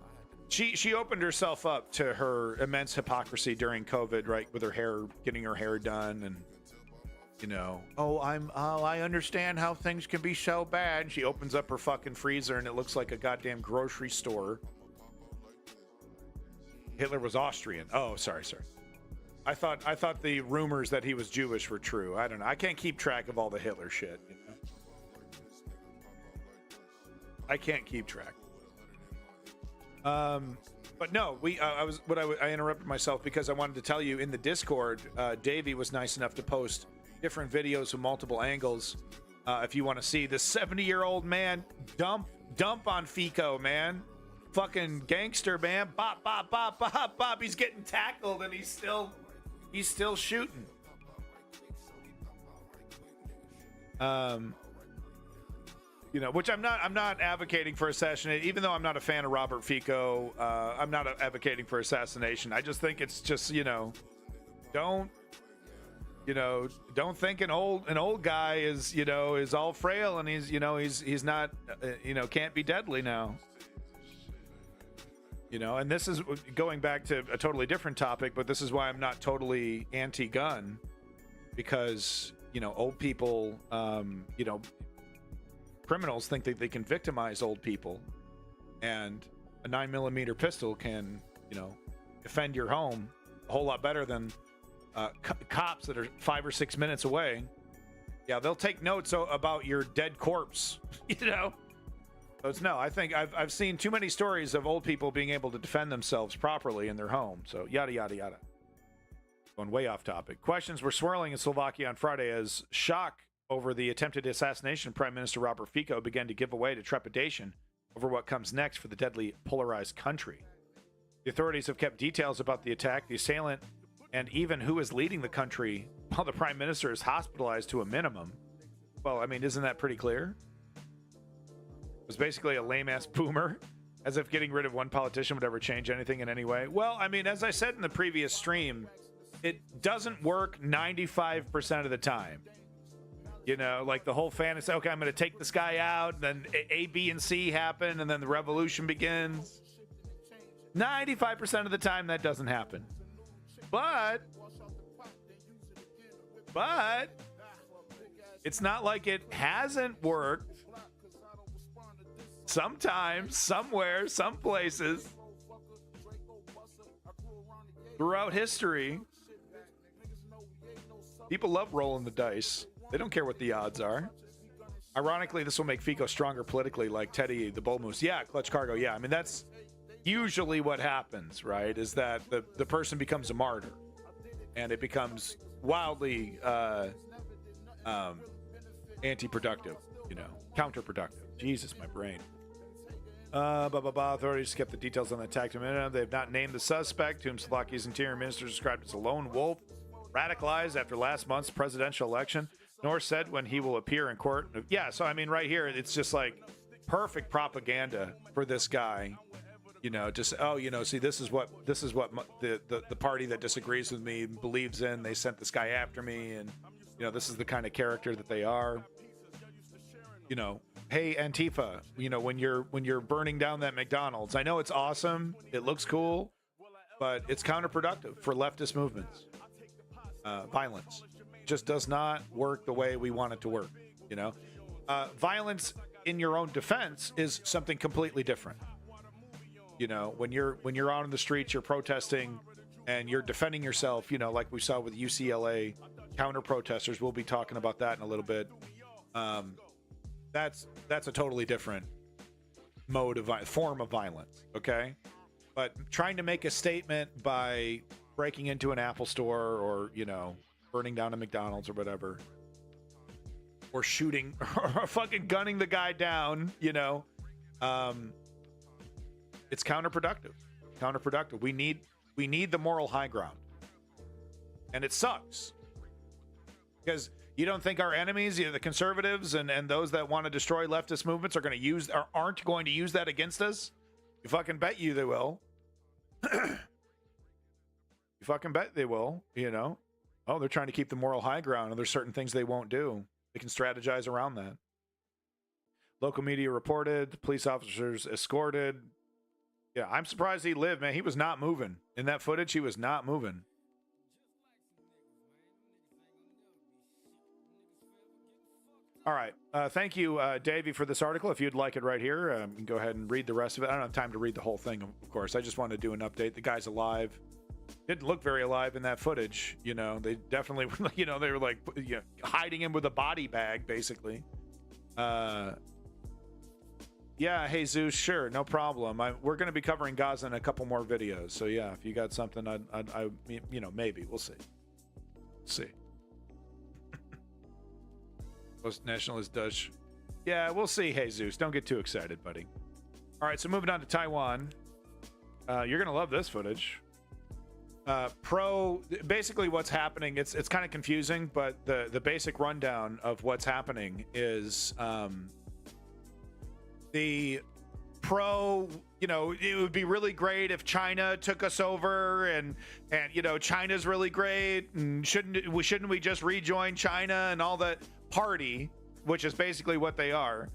she opened herself up to her immense hypocrisy during COVID, right? With her hair, getting her hair done, and I understand how things can be so bad. She opens up her fucking freezer and it looks like a goddamn grocery store. Hitler was Austrian. Oh, sorry. I thought the rumors that he was Jewish were true. I don't know. I can't keep track of all the Hitler shit. I can't keep track. But no, I interrupted myself because I wanted to tell you in the Discord, Davey was nice enough to post different videos from multiple angles. If you want to see the 70-year-old man dump on Fico, man. Fucking gangster, man. Bop, bop, bop, bop, bop. He's getting tackled and he's still shooting. Which I'm not advocating for assassination, even though I'm not a fan of Robert Fico. I'm not advocating for assassination. I just think it's just, don't think an old guy is all frail and he's not, can't be deadly now. And this is going back to a totally different topic, but this is why I'm not totally anti-gun, because, old people, criminals think that they can victimize old people, and a 9mm pistol can, defend your home a whole lot better than cops that are 5 or 6 minutes away. Yeah, they'll take notes about your dead corpse, So I think I've seen too many stories of old people being able to defend themselves properly in their home. So yada, yada, yada. Going way off topic. Questions were swirling in Slovakia on Friday as shock over the attempted assassination of Prime Minister Robert Fico began to give way to trepidation over what comes next for the deadly polarized country. The authorities have kept details about the attack, the assailant, and even who is leading the country while the Prime Minister is hospitalized to a minimum. Well, I mean, isn't that pretty clear? It was basically a lame-ass boomer, as if getting rid of one politician would ever change anything in any way. Well, I mean, as I said in the previous stream, it doesn't work 95% of the time. Like the whole fantasy, okay, I'm going to take this guy out, then A, B, and C happen, and then the revolution begins. 95% of the time, that doesn't happen. But it's not like it hasn't worked. Sometimes, somewhere, some places, throughout history, people love rolling the dice. They don't care what the odds are. Ironically, this will make Fico stronger politically, like Teddy the Bull Moose. Yeah, Clutch Cargo. Yeah, I mean, that's usually what happens, right? Is that the person becomes a martyr, and it becomes wildly anti-productive, counterproductive. Jesus, my brain. Authorities kept the details on the attack to a minute. They have not named the suspect, whom Slovakia's interior minister described as a lone wolf, radicalized after last month's presidential election, nor said when he will appear in court. Yeah, so I mean, right here, it's just like perfect propaganda for this guy. See, this is what the party that disagrees with me believes in. They sent this guy after me, and this is the kind of character that they are. Hey Antifa, when you're burning down that McDonald's, I know it's awesome, it looks cool, but it's counterproductive for leftist movements. Violence just does not work the way we want it to work. Violence in your own defense is something completely different. When you're out on the streets, you're protesting and you're defending yourself, you know, like we saw with UCLA counter protesters. We'll be talking about that in a little bit. That's a totally different form of violence, okay? But trying to make a statement by breaking into an Apple store or, you know, burning down a McDonald's or whatever, or shooting or fucking gunning the guy down, you know, it's counterproductive. We need the moral high ground. And it sucks. Because you don't think our enemies, you know, the conservatives and those that want to destroy leftist movements aren't going to use that against us? You fucking bet you they will. You fucking bet they will, you know. Oh, they're trying to keep the moral high ground, and there's certain things they won't do. They can strategize around that. Local media reported the police officers escorted. Yeah, I'm surprised he lived, man. He was not moving. In that footage, he was not moving. All right. Thank you, Davey, for this article. If you'd like it right here, you can go ahead and read the rest of it. I don't have time to read the whole thing, of course. I just wanted to do an update. The guy's alive. Didn't look very alive in that footage. You know, they definitely, you know, they were like, you know, hiding him with a body bag, basically. Yeah, hey, Zeus, sure, no problem. We're going to be covering Gaza in a couple more videos. So, yeah, if you got something, I you know, maybe. We'll see. See. Post-nationalist Dutch. Yeah, we'll see, Jesus. Don't get too excited, buddy. All right, so moving on to Taiwan. You're going to love this footage. Basically what's happening, it's kind of confusing, but the basic rundown of what's happening is the pro, you know, it would be really great if China took us over, and you know, China's really great, and shouldn't we just rejoin China and all that party, which is basically what they are.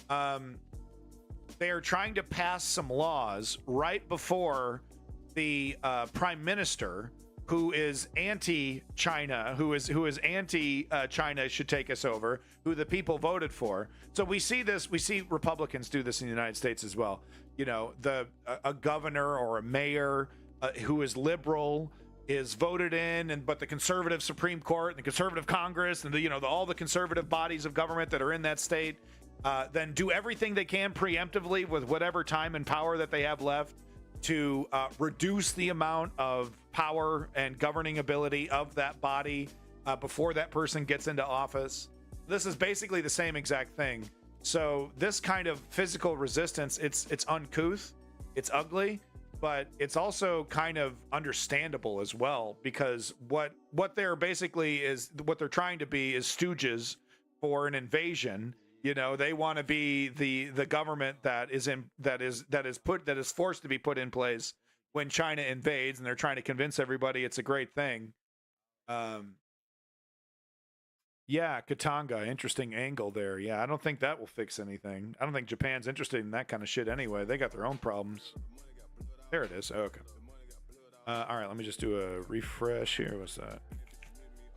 They are trying to pass some laws right before the prime minister, who is anti-China, who is anti-China should take us over, who the people voted for. So we see this, we see Republicans do this in the United States as well. You know, a governor or a mayor who is liberal is voted in, but the conservative Supreme Court and the conservative Congress and all the conservative bodies of government that are in that state then do everything they can preemptively with whatever time and power that they have left to reduce the amount of power and governing ability of that body before that person gets into office. This is basically the same exact thing. So this kind of physical resistance, it's uncouth, it's ugly, but it's also kind of understandable as well, because what they're basically is, what they're trying to be is stooges for an invasion. You know, they want to be the government that is forced to be put in place when China invades, and they're trying to convince everybody it's a great thing. Yeah, Katanga, interesting angle there. Yeah, I don't think that will fix anything. I don't think Japan's interested in that kind of shit anyway. They got their own problems. There it is. Oh, okay. All right, let me just do a refresh here. What's that?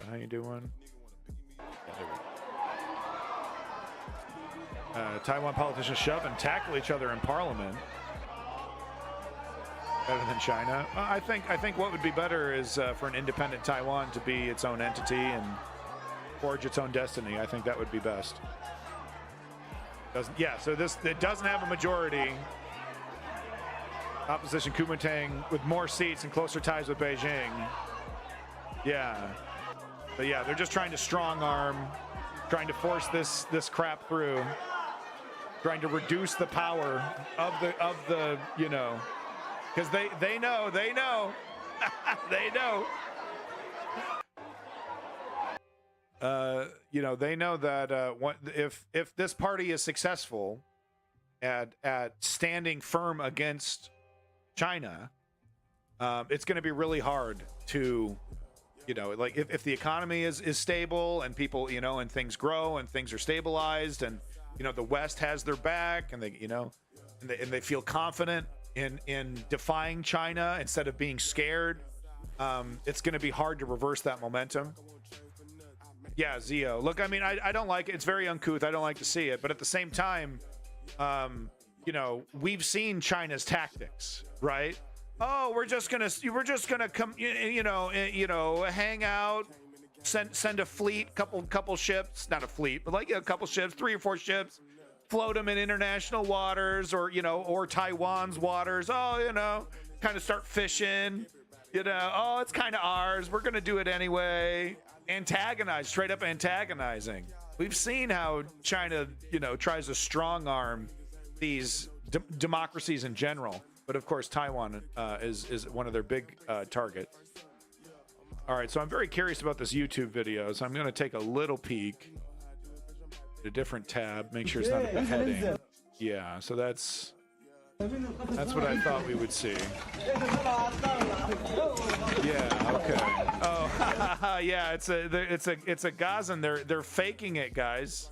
How you doing? Yeah, there we go. Taiwan politicians shove and tackle each other in parliament. Better than China. I think what would be better is for an independent Taiwan to be its own entity and forge its own destiny. I think that would be best. So it doesn't have a majority. Opposition Kuomintang with more seats and closer ties with Beijing. Yeah. But yeah, they're just trying to strong arm, trying to force this crap through, trying to reduce the power of the because they know they know. They know that if this party is successful at standing firm against China, it's going to be really hard to, like if the economy is stable and people, and things grow and things are stabilized and, the West has their back and they feel confident in defying China instead of being scared. It's going to be hard to reverse that momentum. Yeah, Zio. Look, I mean, I don't like it. It's very uncouth. I don't like to see it. But at the same time, we've seen China's tactics, right? oh, we're just gonna come, hang out, send a fleet, couple ships, not a fleet, but like a couple ships, 3 or 4 ships, float them in international waters, or Taiwan's waters. Oh, kind of start fishing. Oh, it's kind of ours. We're gonna do it anyway. Antagonize, straight up antagonizing. We've seen how China, tries to strong arm these democracies in general. But of course, Taiwan is one of their big targets. All right, so I'm very curious about this YouTube video. So I'm going to take a little peek at a different tab, make sure it's not a beheading. Yeah, so that's what I thought we would see. Yeah. Okay. Oh, yeah. It's a Gazan. They're faking it, guys.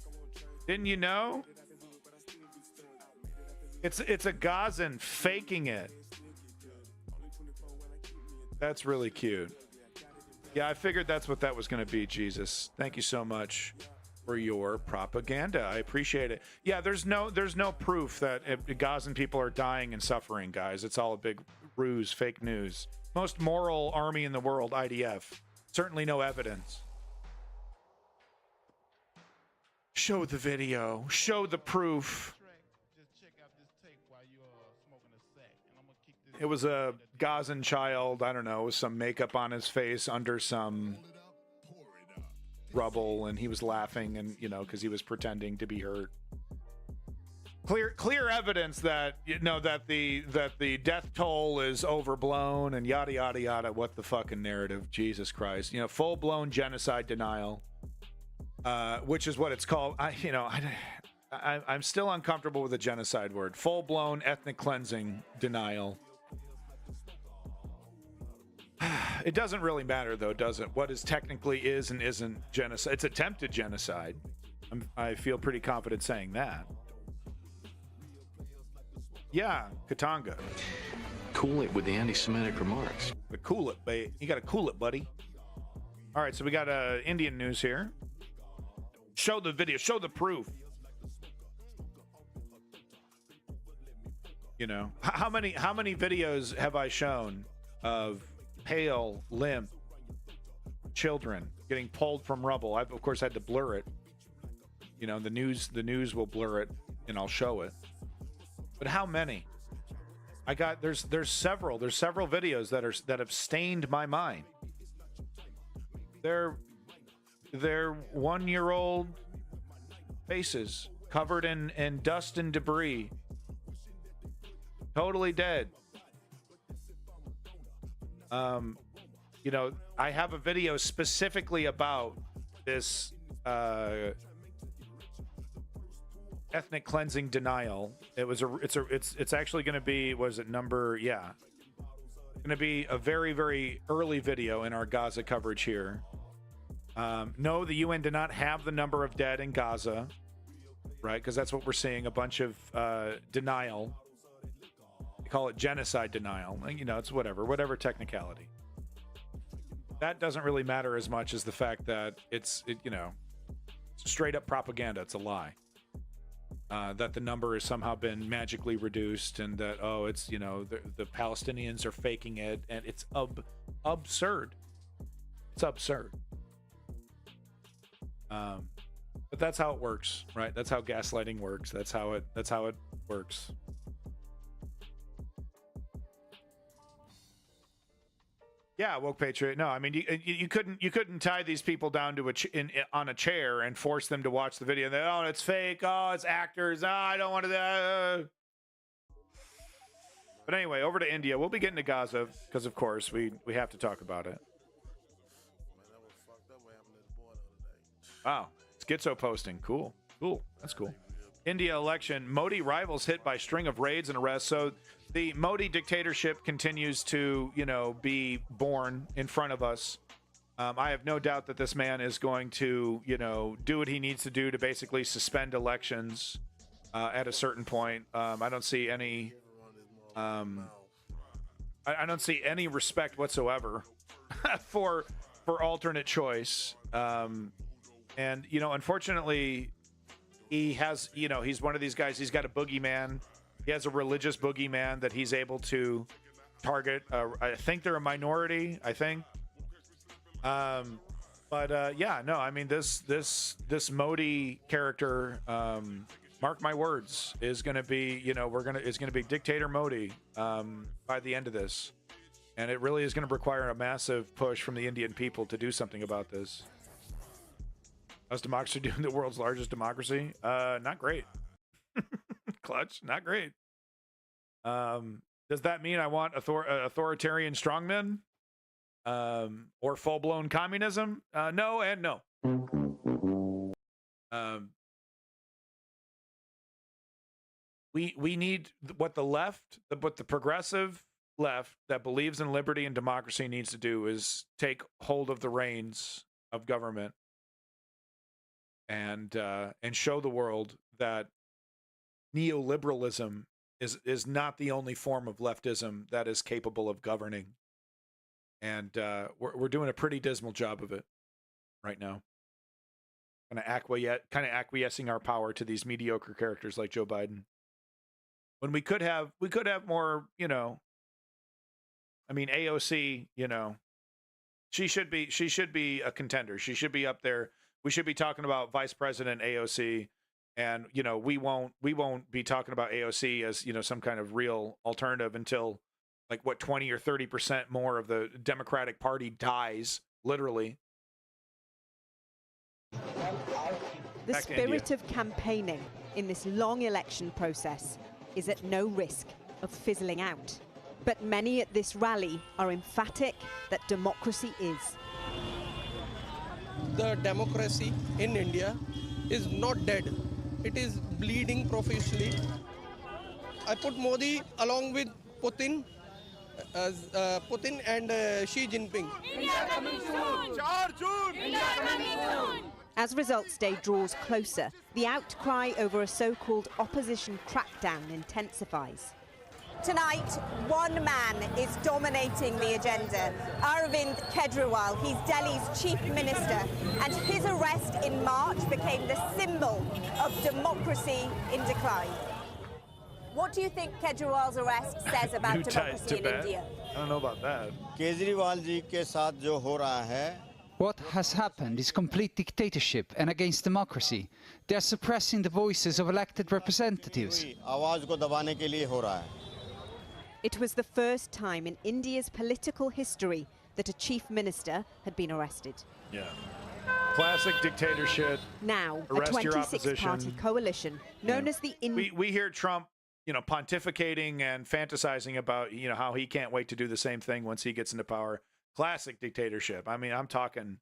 Didn't you know? It's a Gazan faking it. That's really cute. Yeah, I figured that's what that was going to be. Jesus, thank you so much for your propaganda. I appreciate it. Yeah, there's no proof that Gazan people are dying and suffering, guys. It's all a big ruse, fake news. Most moral army in the world, IDF. Certainly no evidence. Show the video. Show the proof. It was a Gazan child, I don't know, with some makeup on his face under some rubble, and he was laughing, and because he was pretending to be hurt. Clear evidence that that the death toll is overblown and yada yada yada. What the fucking narrative? Jesus Christ! Full blown genocide denial, which is what it's called. I'm still uncomfortable with the genocide word. Full blown ethnic cleansing denial. It doesn't really matter, though, does it? What is technically is and isn't genocide? It's attempted genocide. I feel pretty confident saying that. Yeah, Katanga. Cool it with the anti-Semitic remarks. But cool it, babe. You got to cool it, buddy. All right, so we got Indian news here. Show the video. Show the proof. How many videos have I shown of pale, limp children getting pulled from rubble? I've of course had to blur it. The news will blur it, and I'll show it. But how many? There's several videos that have stained my mind. They're 1-year-old faces covered in dust and debris, totally dead. I have a video specifically about this ethnic cleansing denial. It's actually going to be, was it number? Yeah, going to be a very, very early video in our Gaza coverage here. No, the UN did not have the number of dead in Gaza, right? Because that's what we're seeing, a bunch of denial. They call it genocide denial. It's whatever technicality. That doesn't really matter as much as the fact that it's straight up propaganda. It's a lie. That the number has somehow been magically reduced, and that it's the Palestinians are faking it, and it's absurd. It's absurd. But that's how it works, right? That's how gaslighting works. That's how it works. Yeah, woke patriot. No, I mean you couldn't tie these people down to on a chair and force them to watch the video. Oh, it's fake. Oh, it's actors. Oh, I don't want to. But anyway, over to India. We'll be getting to Gaza because, of course, we have to talk about it. Wow, schizo posting. Cool. That's cool. India election. Modi rivals hit by string of raids and arrests. So the Modi dictatorship continues to, be born in front of us. I have no doubt that this man is going to, do what he needs to do to basically suspend elections at a certain point. I don't see any. I don't see any respect whatsoever for alternate choice. And unfortunately, he has, he's one of these guys. He's got a boogeyman. He has a religious boogeyman that he's able to target. I think they're a minority. I think. Yeah, no. I mean, this Modi character, mark my words, is going to be, you know, it's going to be dictator Modi by the end of this, and it really is going to require a massive push from the Indian people to do something about this. How's democracy doing? The world's largest democracy? Not great. Clutch, not great. Does that mean I want authoritarian strongmen? Or full-blown communism? No and no. We need what the left, what the progressive left that believes in liberty and democracy needs to do is take hold of the reins of government and show the world that neoliberalism is not the only form of leftism that is capable of governing. And we're doing a pretty dismal job of it right now. Kind of acquiescing our power to these mediocre characters like Joe Biden. When we could have more, you know. I mean, AOC, you know, she should be a contender. She should be up there. We should be talking about Vice President AOC, and you know, we won't be talking about AOC as, you know, some kind of real alternative until, like, what, 20 or 30% more of the Democratic Party dies, literally. The spirit of campaigning in this long election process is at no risk of fizzling out. But many at this rally are emphatic that democracy is. The democracy in India is not dead. It is bleeding profusely. I put Modi along with Putin and Xi Jinping. India coming soon! India coming soon! As results day draws closer, the outcry over a so-called opposition crackdown intensifies. Tonight, one man is dominating the agenda. Arvind Kejriwal, he's Delhi's chief minister, and his arrest in March became the symbol of democracy in decline. What do you think Kejriwal's arrest says about democracy in India? I don't know about that. Kejriwal ji के साथ जो हो रहा है, what has happened is complete dictatorship and against democracy. They are suppressing the voices of elected representatives. आवाज को दबाने के लिए हो रहा है. It was the first time in India's political history that a chief minister had been arrested. Yeah. Classic dictatorship. Now, a Arrest your 26-party coalition known as the We hear Trump, you know, pontificating and fantasizing about, you know, how he can't wait to do the same thing once he gets into power. Classic dictatorship. I mean, I'm talking,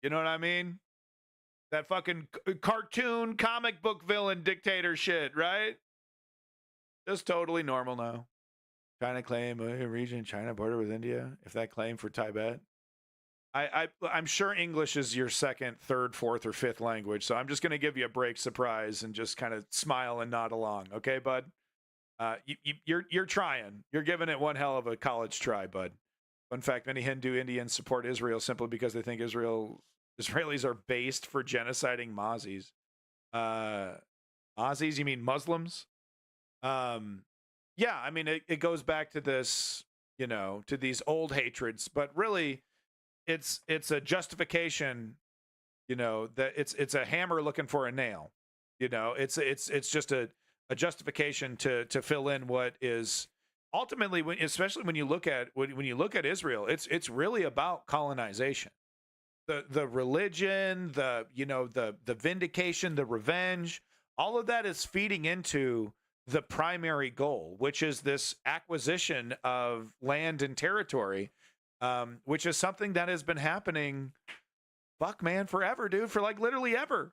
you know what I mean? That fucking cartoon comic book villain dictator shit, right? Just totally normal now. China claim a region, China border with India. If that claim for Tibet. I'm sure English is your second, third, fourth, or fifth language. So I'm just going to give you a break surprise and just kind of smile and nod along. Okay, bud? You're trying. You're giving it one hell of a college try, bud. In fact, many Hindu Indians support Israel simply because they think Israelis are based for genociding Mozzies. Mozzies, you mean Muslims? Yeah, I mean, it goes back to this, you know, to these old hatreds, but really it's a justification, you know, that it's a hammer looking for a nail. You know, it's just a justification to fill in what is ultimately, especially when you look at Israel, it's really about colonization. The religion, the vindication, the revenge, all of that is feeding into the primary goal, which is this acquisition of land and territory, which is something that has been happening, fuck man, forever, dude, for like literally ever.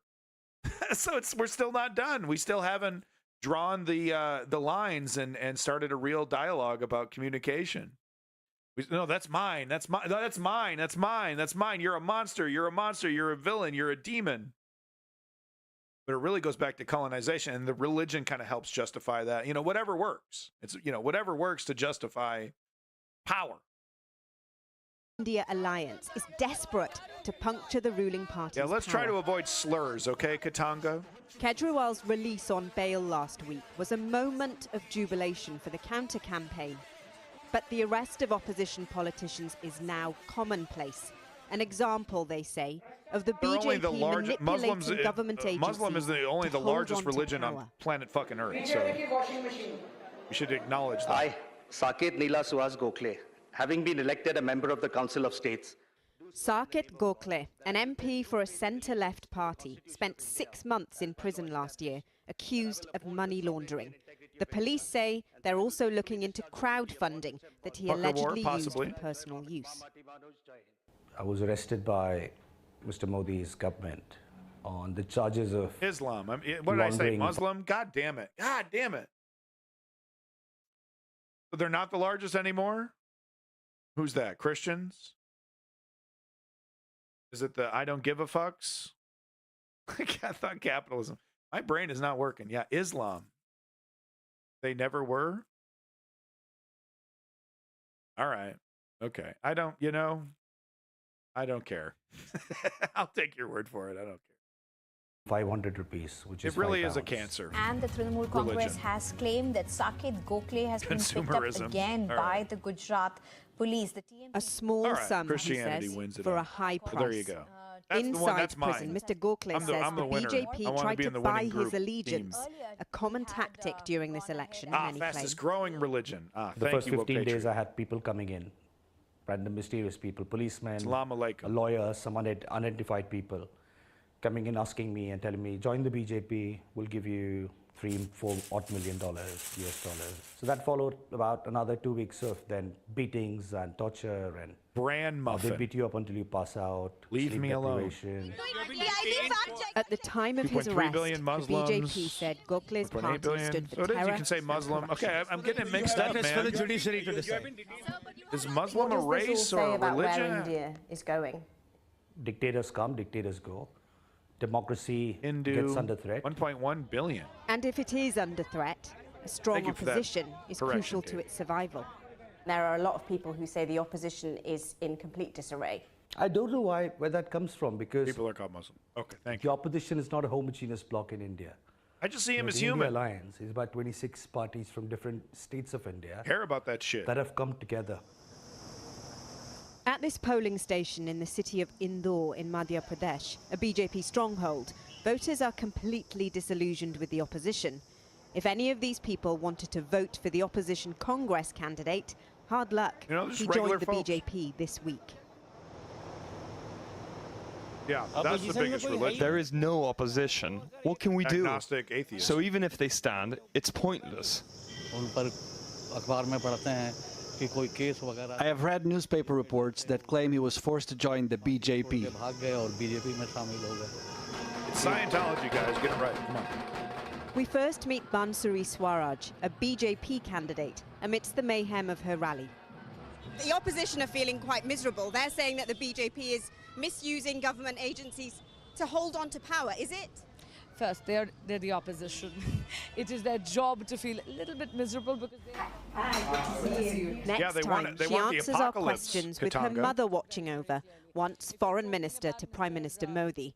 So we're still not done. We still haven't drawn the lines and started a real dialogue about communication. No, that's mine. That's mine. No, that's mine. That's mine. That's mine. You're a monster. You're a monster. You're a villain. You're a demon. But it really goes back to colonization, and the religion kind of helps justify that. You know, whatever works. It's, you know, whatever works to justify power. India alliance is desperate to puncture the ruling party's Yeah, let's try power. to avoid slurs, okay, Katanga? Kejriwal's release on bail last week was a moment of jubilation for the counter-campaign. But the arrest of opposition politicians is now commonplace. An example, they say, of the BJP manipulating government agencies. Muslim is only the largest religion on planet fucking Earth. So we should acknowledge that. I, Saket Neela Suhas Gokhale, having been elected a member of the Council of States. Saket Gokhale, an MP for a centre-left party, spent 6 months in prison last year, accused of money laundering. The police say they're also looking into crowdfunding that he allegedly used for personal use. I was arrested by Mr. Modi's government on the charges of Islam. What did I say? Muslim? God damn it. God damn it. So they're not the largest anymore? Who's that? Christians? Is it the I don't give a fucks? I thought capitalism. My brain is not working. Yeah, Islam. They never were? All right. Okay. I don't care. I'll take your word for it. I don't care. 500 rupees, which is it really £5. is a cancer. And the Trinamool Congress has claimed that Saket Gokhale has been picked up again by the Gujarat police. The TMC a small sum, he says, for a high price. Well, there you go. Inside prison, Mr. Gokhale says the BJP tried to buy his allegiance, a common tactic during this election. Fastest growing religion. The first 15 days, I had people coming in, random mysterious people, policemen, lawyers, some unidentified people, coming in asking me and telling me, join the BJP, we'll give you $3-4 million US dollars. So that followed about another 2 weeks of then beatings and torture and brand muffin. They beat you up until you pass out. Leave me alone. At the time of his arrest, the BJP said Gokhale's party stood for terror. You can say Muslim. Okay, I'm getting it mixed up, man. for the judiciary to decide. Is Muslim a race or a religion? Where India is going? Dictators come, dictators go. Democracy gets under threat. 1.1 billion. And if it is under threat, a strong opposition is crucial to its survival. There are a lot of people who say the opposition is in complete disarray. I don't know where that comes from, because people are called Muslim. Okay, thank you. The opposition is not a homogeneous bloc in India. I just see him as the human. India Alliance is about 26 parties from different states of India. Care about that shit. That have come together. At this polling station in the city of Indore in Madhya Pradesh, a BJP stronghold, voters are completely disillusioned with the opposition. If any of these people wanted to vote for the opposition Congress candidate, hard luck. He joined the BJP this week. Yeah, that's the biggest religion. There is no opposition. What can we do? Agnostic, atheist. So even if they stand, it's pointless. I have read newspaper reports that claim he was forced to join the BJP. It's Scientology, guys. Get it right. Come on. We first meet Bansuri Swaraj, a BJP candidate, amidst the mayhem of her rally. The opposition are feeling quite miserable. They're saying that the BJP is misusing government agencies to hold on to power. Is it? First, they're the opposition. It is their job to feel a little bit miserable because they... Next time, she answers our questions with her mother watching over, once Foreign Minister to Prime Minister Modi.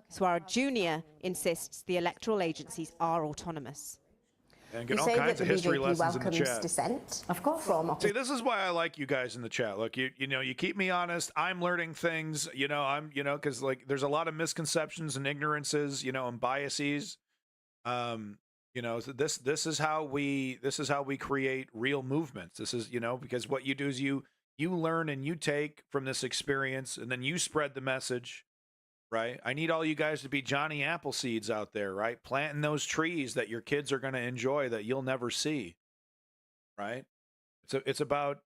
Swaraj Jr. insists the electoral agencies are autonomous. And get all kinds of history lessons in the chat. Dissent, of course. See, this is why I like you guys in the chat. Look, you keep me honest. I'm learning things. Because like there's a lot of misconceptions and ignorances, and biases. So this is how we create real movements. This is because what you do is you learn and you take from this experience, and then you spread the message. Right? I need all you guys to be Johnny Appleseeds out there, right? Planting those trees that your kids are going to enjoy that you'll never see. Right? It's about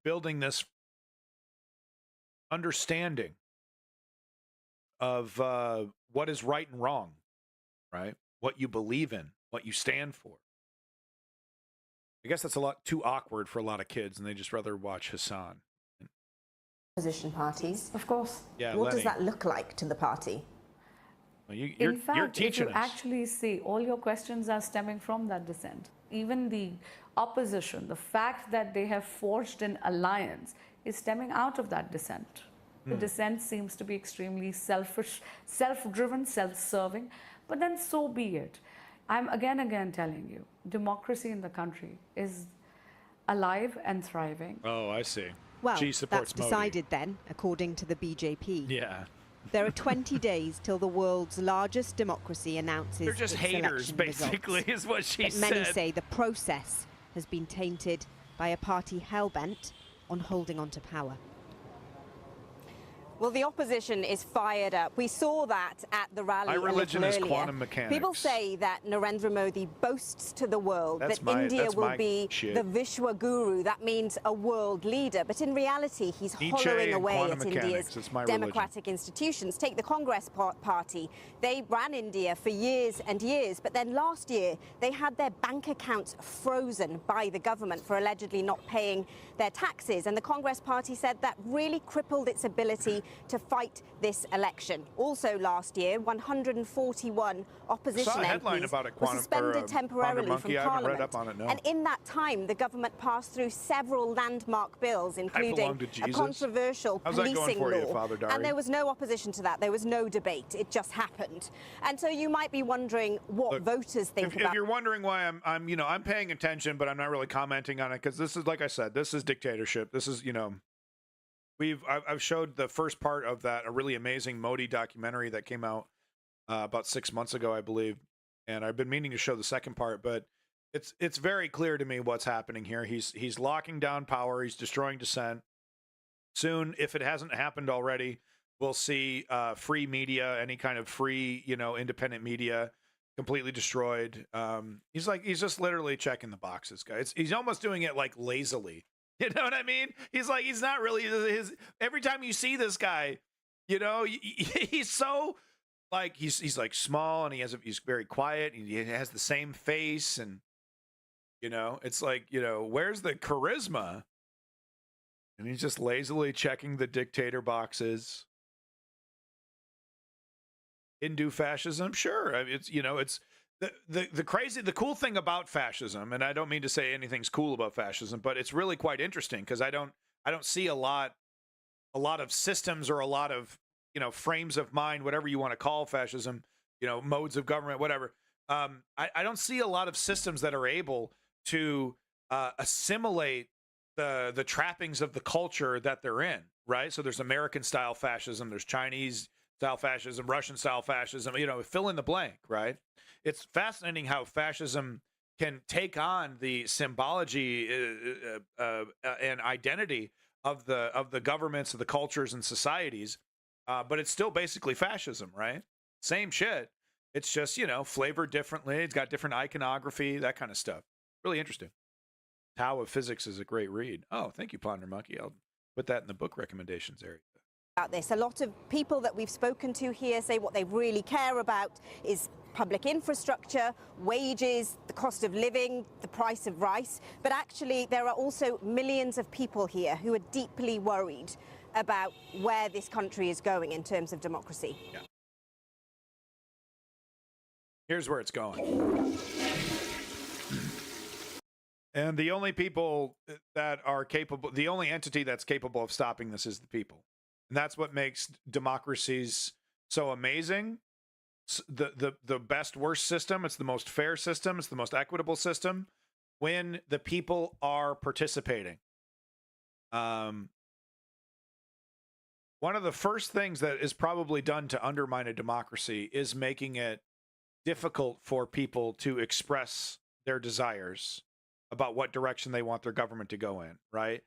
building this understanding of what is right and wrong, right? What you believe in, what you stand for. I guess that's a lot too awkward for a lot of kids, and they just rather watch Hassan. Opposition parties, of course. Yeah, what does that look like to the party? Well, In fact, you're teaching if you actually see, all your questions are stemming from that dissent. Even the opposition, the fact that they have forged an alliance is stemming out of that dissent. The dissent seems to be extremely selfish, self-driven, self-serving, but then so be it. I'm again telling you, democracy in the country is alive and thriving. Oh, I see. Well, she supports that's decided then, according to the BJP. Yeah. There are 20 days till the world's largest democracy announces They're just its haters, election basically, results. is what she But said. many say the process has been tainted by a party hell-bent on holding on to power. Well, the opposition is fired up. We saw that at the rally My religion a is little earlier. quantum mechanics. People say that Narendra Modi boasts to the world That's that India that's will my be shit. the Vishwa Guru. That means a world leader. But in reality, he's Nietzsche hollowing and away quantum at mechanics. India's It's my democratic institutions. Take the Congress party. They ran India for years and years. But then last year, they had their bank accounts frozen by the government for allegedly not paying their taxes. And the Congress party said that really crippled its ability to fight this election. Also last year, 141 opposition MPs were suspended temporarily from Parliament. And in that time, the government passed through several landmark bills, including a controversial policing law. And there was no opposition to that. There was no debate. It just happened. And so you might be wondering what voters think about. If you're wondering why I'm paying attention, but I'm not really commenting on it, because this is, like I said, this is dictatorship. This is, I've showed the first part of that, a really amazing Modi documentary that came out about 6 months ago, I believe, and I've been meaning to show the second part, but it's very clear to me what's happening here. He's locking down power. He's destroying dissent. Soon, if it hasn't happened already, we'll see free media, any kind of free, independent media, completely destroyed. He's just literally checking the boxes, guys. He's almost doing it like lazily. You know what I mean? He's not really every time you see this guy, he's so like, he's like small, and he's very quiet, and he has the same face, and it's like, where's the charisma? And he's just lazily checking the dictator boxes. Hindu fascism, sure. I mean, it's the cool thing about fascism, and I don't mean to say anything's cool about fascism, but it's really quite interesting, because I don't see a lot of systems, or a lot of frames of mind, whatever you want to call fascism, modes of government, whatever. I don't see a lot of systems that are able to assimilate the trappings of the culture that they're in, right? So there's American style fascism, there's Chinese style fascism, Russian style fascism, fill in the blank, right? It's fascinating how fascism can take on the symbology and identity of the governments, of the cultures and societies, but it's still basically fascism, right? Same shit. It's just, flavored differently. It's got different iconography, that kind of stuff. Really interesting. Tao of Physics is a great read. Oh, thank you, Ponder Monkey. I'll put that in the book recommendations area. About this, a lot of people that we've spoken to here say what they really care about is public infrastructure, wages, the cost of living, the price of rice. But actually, there are also millions of people here who are deeply worried about where this country is going in terms of democracy. Yeah. Here's where it's going. And the only people that are capable, the only entity that's capable of stopping this is the people. And that's what makes democracies so amazing. The best, worst system, it's the most fair system, it's the most equitable system when the people are participating. One of the first things that is probably done to undermine a democracy is making it difficult for people to express their desires about what direction they want their government to go in, right?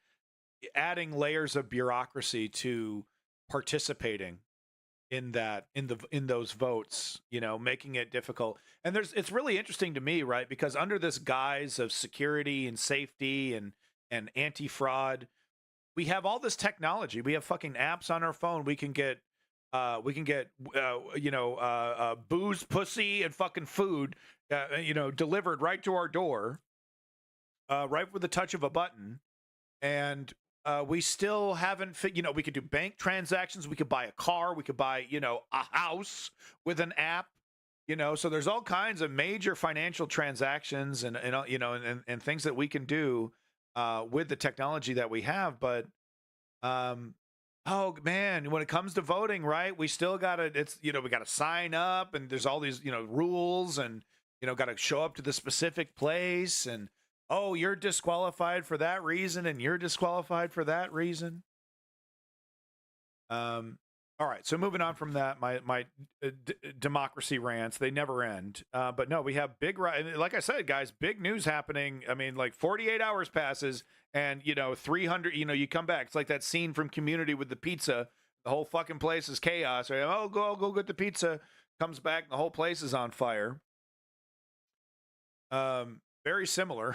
Adding layers of bureaucracy to participating in that, in those votes, making it difficult. And it's really interesting to me, right? Because under this guise of security and safety and anti-fraud, we have all this technology. We have fucking apps on our phone. We can get booze, pussy, and fucking food, delivered right to our door, right with the touch of a button. And we still haven't, we could do bank transactions. We could buy a car. We could buy, a house with an app, so there's all kinds of major financial transactions and things that we can do with the technology that we have. But, oh man, when it comes to voting, right, we still gotta, we gotta sign up, and there's all these, rules, and, gotta show up to the specific place, and Oh, you're disqualified for that reason, and you're disqualified for that reason. All right, so moving on from that, my democracy rants, they never end. But no, we have like I said, guys, big news happening. I mean, like 48 hours passes and, 300, you come back. It's like that scene from Community with the pizza. The whole fucking place is chaos. Right? Oh, go get the pizza. Comes back, and the whole place is on fire. Very similar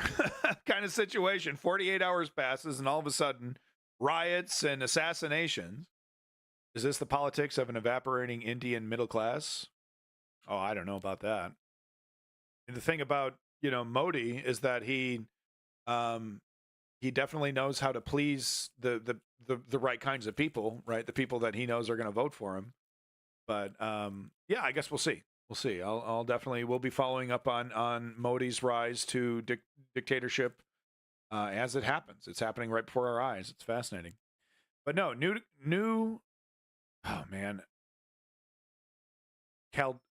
kind of situation. 48 hours passes, and all of a sudden, riots and assassinations. Is this the politics of an evaporating Indian middle class? Oh, I don't know about that. And the thing about, Modi is that he definitely knows how to please the right kinds of people, right? The people that he knows are going to vote for him. But yeah, I guess we'll see. We'll see. We'll be following up on Modi's rise to dictatorship as it happens. It's happening right before our eyes. It's fascinating. But no, new. Oh man,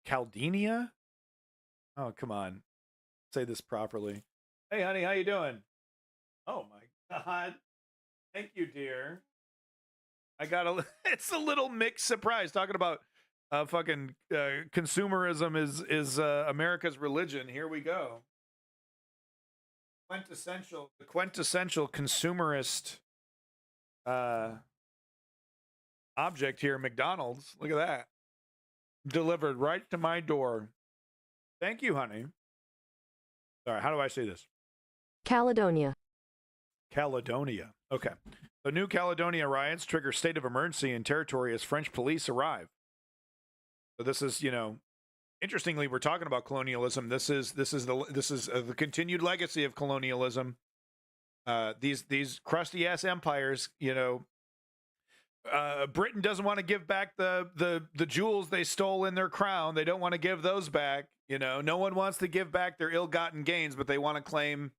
Caledonia. Oh come on, say this properly. Hey honey, how you doing? Oh my god, thank you, dear. I got it's a little mixed surprise talking about fucking consumerism is America's religion. Here we go. The quintessential consumerist object here, McDonald's. Look at that. Delivered right to my door. Thank you, honey. Sorry, how do I say this? Caledonia. Caledonia. Okay. The New Caledonia riots trigger state of emergency in territory as French police arrive. So this is, interestingly, we're talking about colonialism. This is the continued legacy of colonialism. These crusty ass empires, Britain doesn't want to give back the jewels they stole in their crown. They don't want to give those back. No one wants to give back their ill-gotten gains, but they want to claim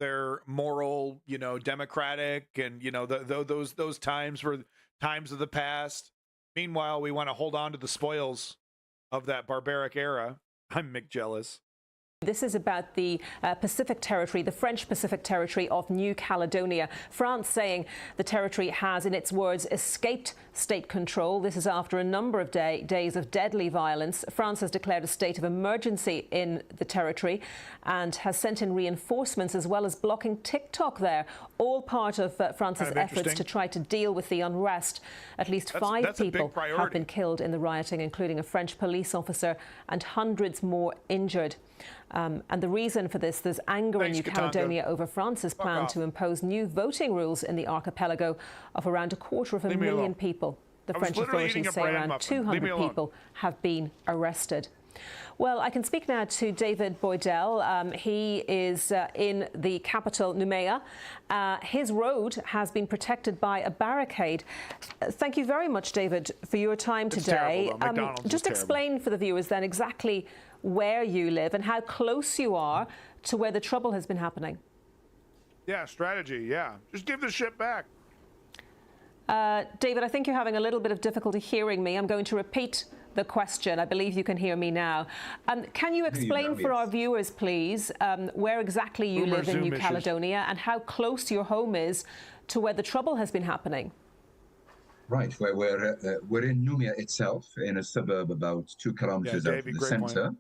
their moral, democratic, and those times were times of the past. Meanwhile, we want to hold on to the spoils of that barbaric era. I'm Mick jealous. This is about the Pacific territory, the French Pacific territory of New Caledonia. France saying the territory has, in its words, escaped state control. This is after a number of days of deadly violence. France has declared a state of emergency in the territory and has sent in reinforcements as well as blocking TikTok there, all part of France's efforts to try to deal with the unrest. At least five people have been killed in the rioting, including a French police officer, and hundreds more injured. And the reason for this, there's anger in New Caledonia over France's plan to impose new voting rules in the archipelago of around 250,000 people. The French authorities say around 200 people have been arrested. Well, I can speak now to David Boydell. He is in the capital, Noumea. His road has been protected by a barricade. Thank you very much, David, for your time today. Just explain for the viewers then exactly where you live and how close you are to where the trouble has been happening. Yeah, strategy, yeah. Just give the shit back. David, I think you're having a little bit of difficulty hearing me. I'm going to repeat the question. I believe you can hear me now. Can you explain for our viewers, please, where exactly you live in New Caledonia and how close your home is to where the trouble has been happening? Right, we're in Noumea itself, in a suburb about 2 kilometers out of the center.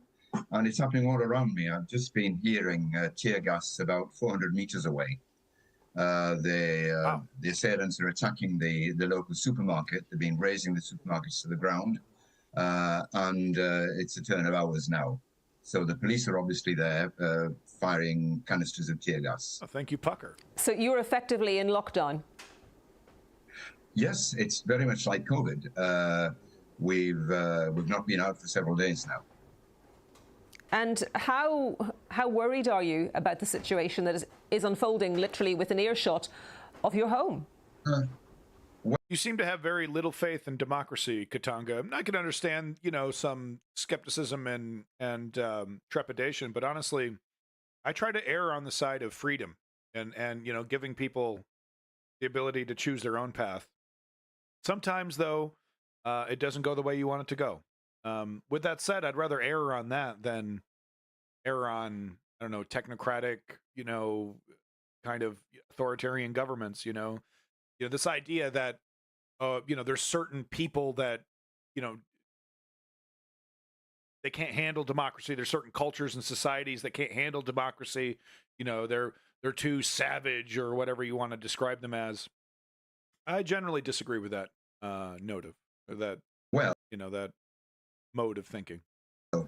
And it's happening all around me. I've just been hearing tear gas about 400 meters away. The assailants are attacking the local supermarket. They've been razing the supermarkets to the ground. And it's a turn of hours now. So the police are obviously there firing canisters of tear gas. Oh, thank you, Pucker. So you're effectively in lockdown? Yes, it's very much like COVID. We've not been out for several days now. And how worried are you about the situation that is unfolding literally within earshot of your home? You seem to have very little faith in democracy, Katanga. I can understand, some skepticism and trepidation, but honestly, I try to err on the side of freedom and giving people the ability to choose their own path. Sometimes, though, it doesn't go the way you want it to go. With that said, I'd rather err on that than err on I don't know, technocratic, kind of authoritarian governments, this idea that, there's certain people that, they can't handle democracy. There's certain cultures and societies that can't handle democracy. They're too savage or whatever you want to describe them as. I generally disagree with that that mode of thinking.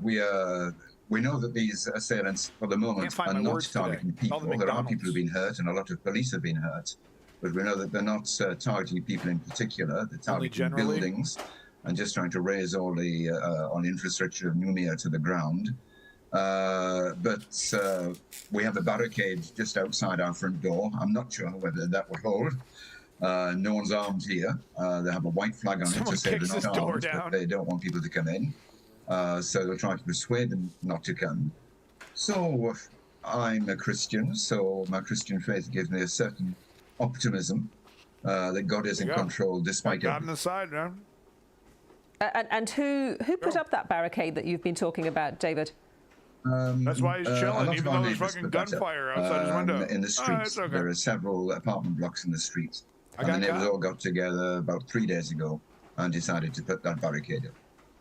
We know that these assailants, for the moment, are not targeting people. There are people who've been hurt, and a lot of police have been hurt. But we know that they're not targeting people in particular. They're targeting buildings and just trying to raise all the infrastructure of Numia to the ground. But we have a barricade just outside our front door. I'm not sure whether that would hold. No one's armed here. They have a white flag on it to say they're not armed, but they don't want people to come in. So they're trying to persuade them not to come. So I'm a Christian, so my Christian faith gives me a certain optimism that God is in control despite God on the side, man. And who put up that barricade that you've been talking about, David? That's why he's chilling, even though there's fucking gunfire outside his window. In the streets, there are several apartment blocks in the streets. And the neighbors all got together about 3 days ago and decided to put that barricade up.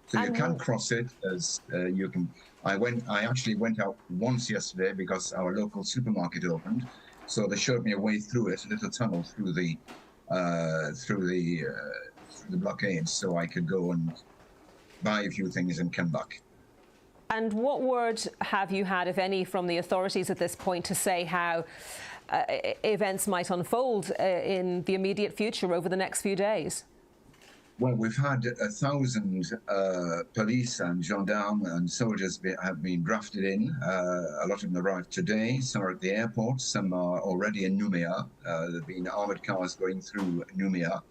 So you can cross it as you can. I actually went out once yesterday because our local supermarket opened. So they showed me a way through it, a little tunnel through the blockade, so I could go and buy a few things and come back. And what word have you had, if any, from the authorities at this point to say how events might unfold in the immediate future over the next few days? Well, we've had 1,000 police and gendarmes and soldiers have been drafted in. A lot of them arrived today. Some are at the airport. Some are already in Numia. There have been armored cars going through Numia.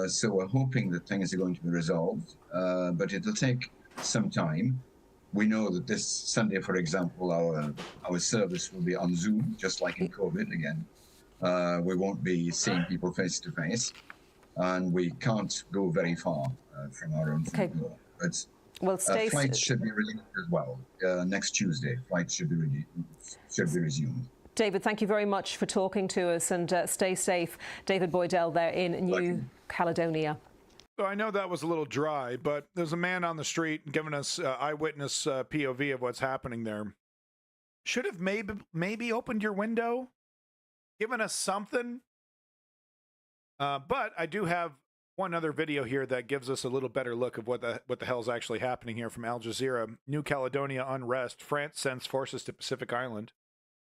So we're hoping that things are going to be resolved, but it'll take some time. We know that this Sunday, for example, our service will be on Zoom, just like in COVID again. We won't be seeing people face to face. And we can't go very far from our own front door. But flights should be released as well. Next Tuesday, flights should be resumed. David, thank you very much for talking to us, and stay safe. David Boydell there in New Caledonia. So I know that was a little dry, but there's a man on the street giving us eyewitness POV of what's happening there. Should have maybe opened your window, given us something. But I do have one other video here that gives us a little better look of what the hell is actually happening here from Al Jazeera. New Caledonia unrest. France sends forces to Pacific Island.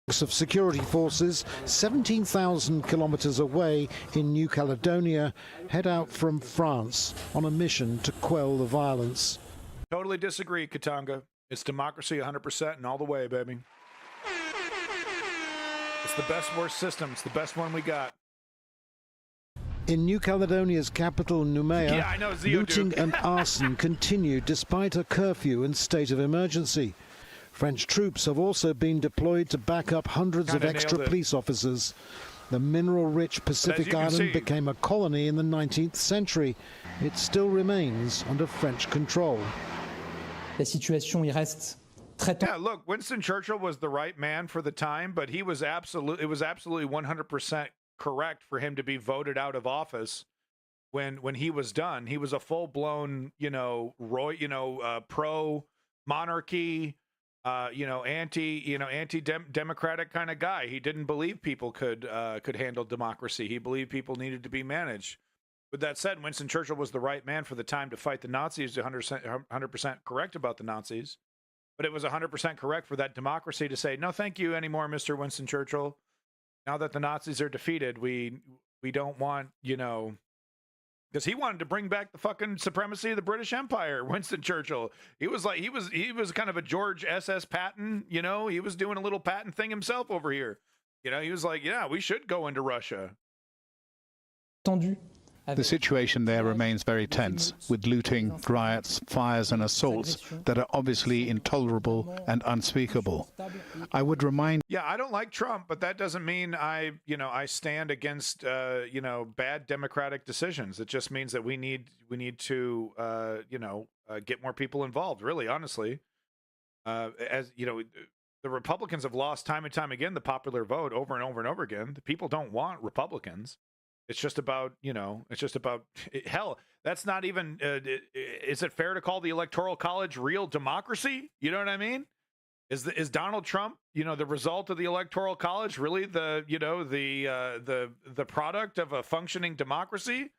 Of security forces 17,000 kilometers away in New Caledonia head out from France on a mission to quell the violence. Totally disagree, Katanga. It's democracy 100% and all the way, baby. It's the best worst system. It's the best one we got. In New Caledonia's capital, Nouméa, looting and arson continue despite a curfew and state of emergency. French troops have also been deployed to back up hundreds of extra police officers. The mineral-rich Pacific Island became a colony in the 19th century. It still remains under French control. La situation y reste très yeah, look, Winston Churchill was the right man for the time, but it was absolutely 100% correct for him to be voted out of office when he was done. He was a full-blown, pro-monarchy, anti-democratic kind of guy. He didn't believe people could handle democracy. He believed people needed to be managed. With that said, Winston Churchill was the right man for the time to fight the Nazis. 100% correct about the Nazis, but it was 100% correct for that democracy to say no, thank you anymore, Mr. Winston Churchill. Now that the Nazis are defeated, we don't want because he wanted to bring back the fucking supremacy of the British Empire. Winston Churchill, he was kind of a George S.S. Patton, he was doing a little Patton thing himself over here. He was like, yeah, we should go into Russia. The situation there remains very tense, with looting, riots, fires and assaults that are obviously intolerable and unspeakable. I would remind... Yeah, I don't like Trump, but that doesn't mean I stand against, bad democratic decisions. It just means that we need to, get more people involved, really, honestly. the Republicans have lost time and time again the popular vote over and over and over again. The people don't want Republicans. It's just about, hell, that's not even, is it fair to call the Electoral College real democracy? You know what I mean? Is Donald Trump, the result of the Electoral College really the product of a functioning democracy?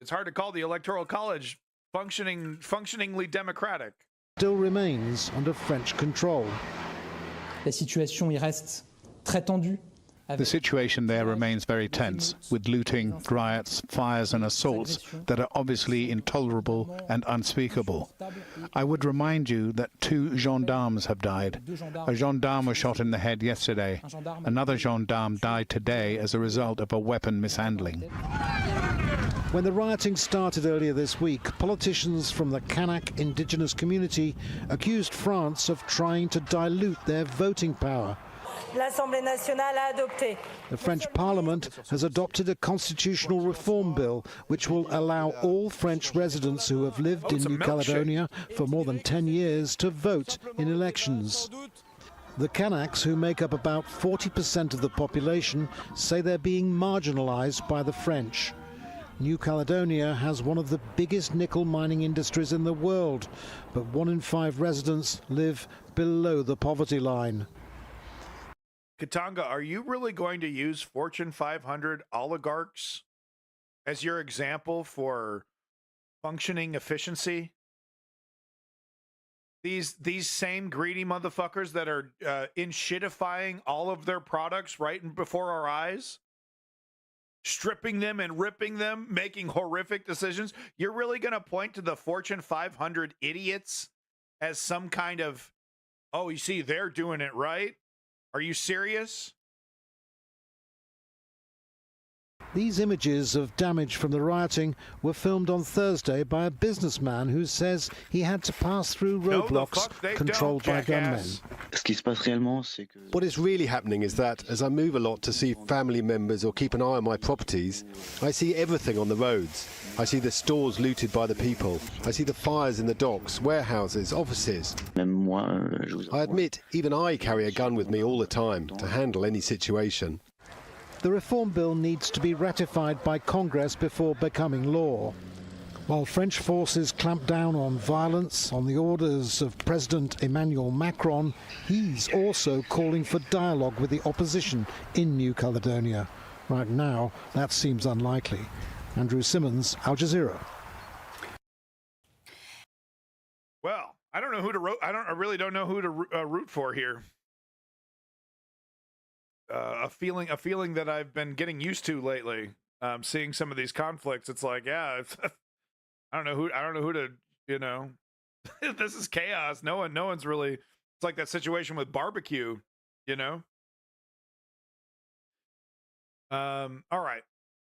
It's hard to call the Electoral College functioningly democratic. Still remains under French control. La situation y reste très tendue. The situation there remains very tense, with looting, riots, fires and assaults that are obviously intolerable and unspeakable. I would remind you that 2 gendarmes have died. A gendarme was shot in the head yesterday. Another gendarme died today as a result of a weapon mishandling. When the rioting started earlier this week, politicians from the Kanak indigenous community accused France of trying to dilute their voting power. L'Assemblée nationale a adopté. The French Parliament has adopted a constitutional reform bill which will allow all French residents who have lived in New Caledonia for more than 10 years to vote in elections. The Kanaks, who make up about 40% of the population, say they're being marginalized by the French. New Caledonia has one of the biggest nickel mining industries in the world, but 1 in 5 residents live below the poverty line. Katanga, are you really going to use Fortune 500 oligarchs as your example for functioning efficiency? These same greedy motherfuckers that are in-shitifying all of their products right before our eyes, stripping them and ripping them, making horrific decisions. You're really going to point to the Fortune 500 idiots as some kind of, oh, you see, they're doing it right? Are you serious? These images of damage from the rioting were filmed on Thursday by a businessman who says he had to pass through roadblocks controlled by gunmen. What is really happening is that as I move a lot to see family members or keep an eye on my properties, I see everything on the roads. I see the stores looted by the people. I see the fires in the docks, warehouses, offices. I admit, even I carry a gun with me all the time to handle any situation. The reform bill needs to be ratified by Congress before becoming law. While French forces clamp down on violence on the orders of President Emmanuel Macron, he's also calling for dialogue with the opposition in New Caledonia. Right now, that seems unlikely. Andrew Simmons, Al Jazeera. Well, I don't know who to root. I really don't know who to root for here. A feeling that I've been getting used to lately. Seeing some of these conflicts, it's like, yeah, I don't know who to, this is chaos. No one's really. It's like that situation with barbecue, All right,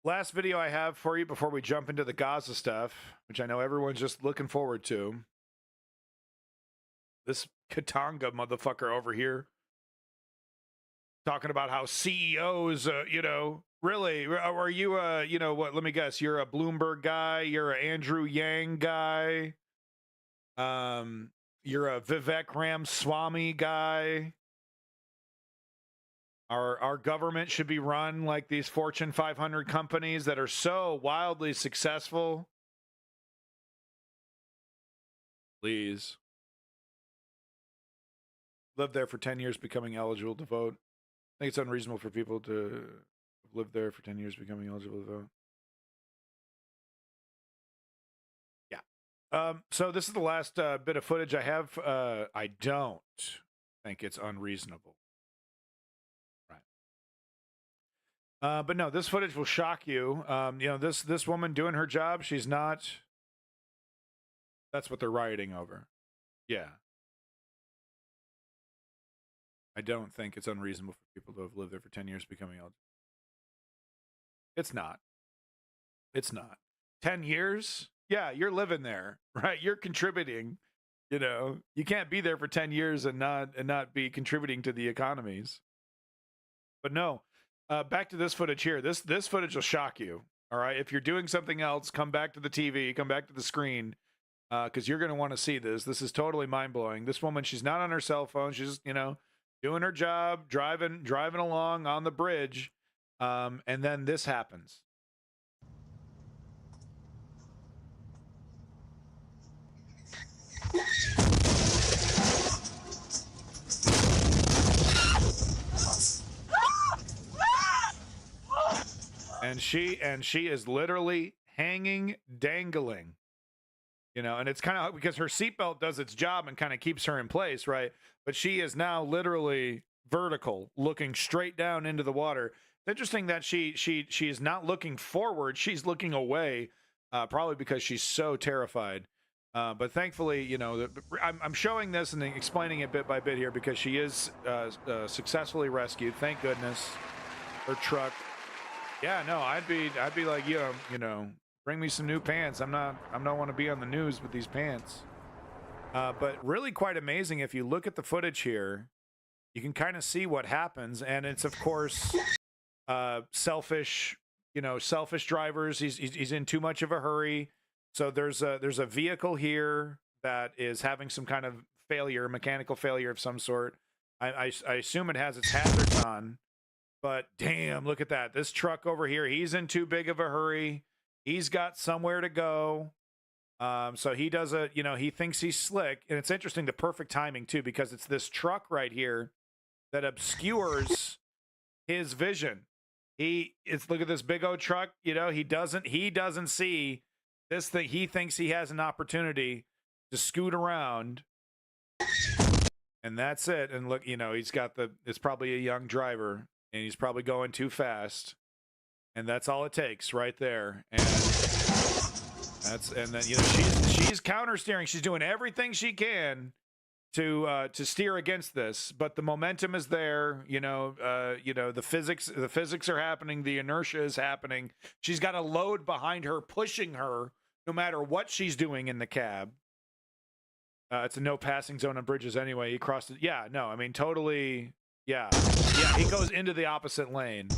last video I have for you before we jump into the Gaza stuff, which I know everyone's just looking forward to. This Katanga motherfucker over here. Talking about how CEOs, really, are you what, let me guess, you're a Bloomberg guy, you're an Andrew Yang guy, you're a Vivek Ramaswamy guy. Our government should be run like these Fortune 500 companies that are so wildly successful. Please. Lived there for 10 years becoming eligible to vote. I think it's unreasonable for people to live there for 10 years becoming eligible to vote. Yeah. So this is the last bit of footage I have. I don't think it's unreasonable. Right. But no, this footage will shock you. This woman doing her job, she's not. That's what they're rioting over. Yeah. I don't think it's unreasonable for people to have lived there for 10 years becoming eligible. It's not. It's not. 10 years? Yeah, you're living there, right? You're contributing. You can't be there for 10 years and not be contributing to the economies. But no, back to this footage here. This footage will shock you. All right, if you're doing something else, come back to the TV, come back to the screen, because you're going to want to see this. This is totally mind blowing. This woman, she's not on her cell phone. She's doing her job, driving along on the bridge, and then this happens. And she is literally hanging, dangling, you know, and it's kind of because her seatbelt does its job and kind of keeps her in place, right? But she is now literally vertical, looking straight down into the water. It's interesting that she is not looking forward; she's looking away, probably because she's so terrified. But thankfully, you know, I'm showing this and explaining it bit by bit here because she is successfully rescued. Thank goodness. Her truck. Yeah, no, I'd be like, you know, bring me some new pants. I don't want to be on the news with these pants. But really quite amazing. If you look at the footage here, you can kind of see what happens. And it's, of course, selfish drivers. He's in too much of a hurry. So there's a vehicle here that is having some kind of failure, mechanical failure of some sort. I assume it has its hazards on. But damn, look at that. This truck over here, he's in too big of a hurry. He's got somewhere to go. So he does he thinks he's slick. And it's interesting, the perfect timing too, because it's this truck right here that obscures his vision. Look at this big old truck, you know, he doesn't see this thing. He thinks he has an opportunity to scoot around. And that's it. And look, you know, it's probably a young driver. And he's probably going too fast, and that's all it takes right there. And then you know she's counter steering. She's doing everything she can to steer against this, but the momentum is there. You know, the physics are happening. The inertia is happening. She's got a load behind her pushing her, no matter what she's doing in the cab. It's a no passing zone on bridges anyway. He crossed it. Yeah, no, I mean totally. Yeah, he goes into the opposite lane.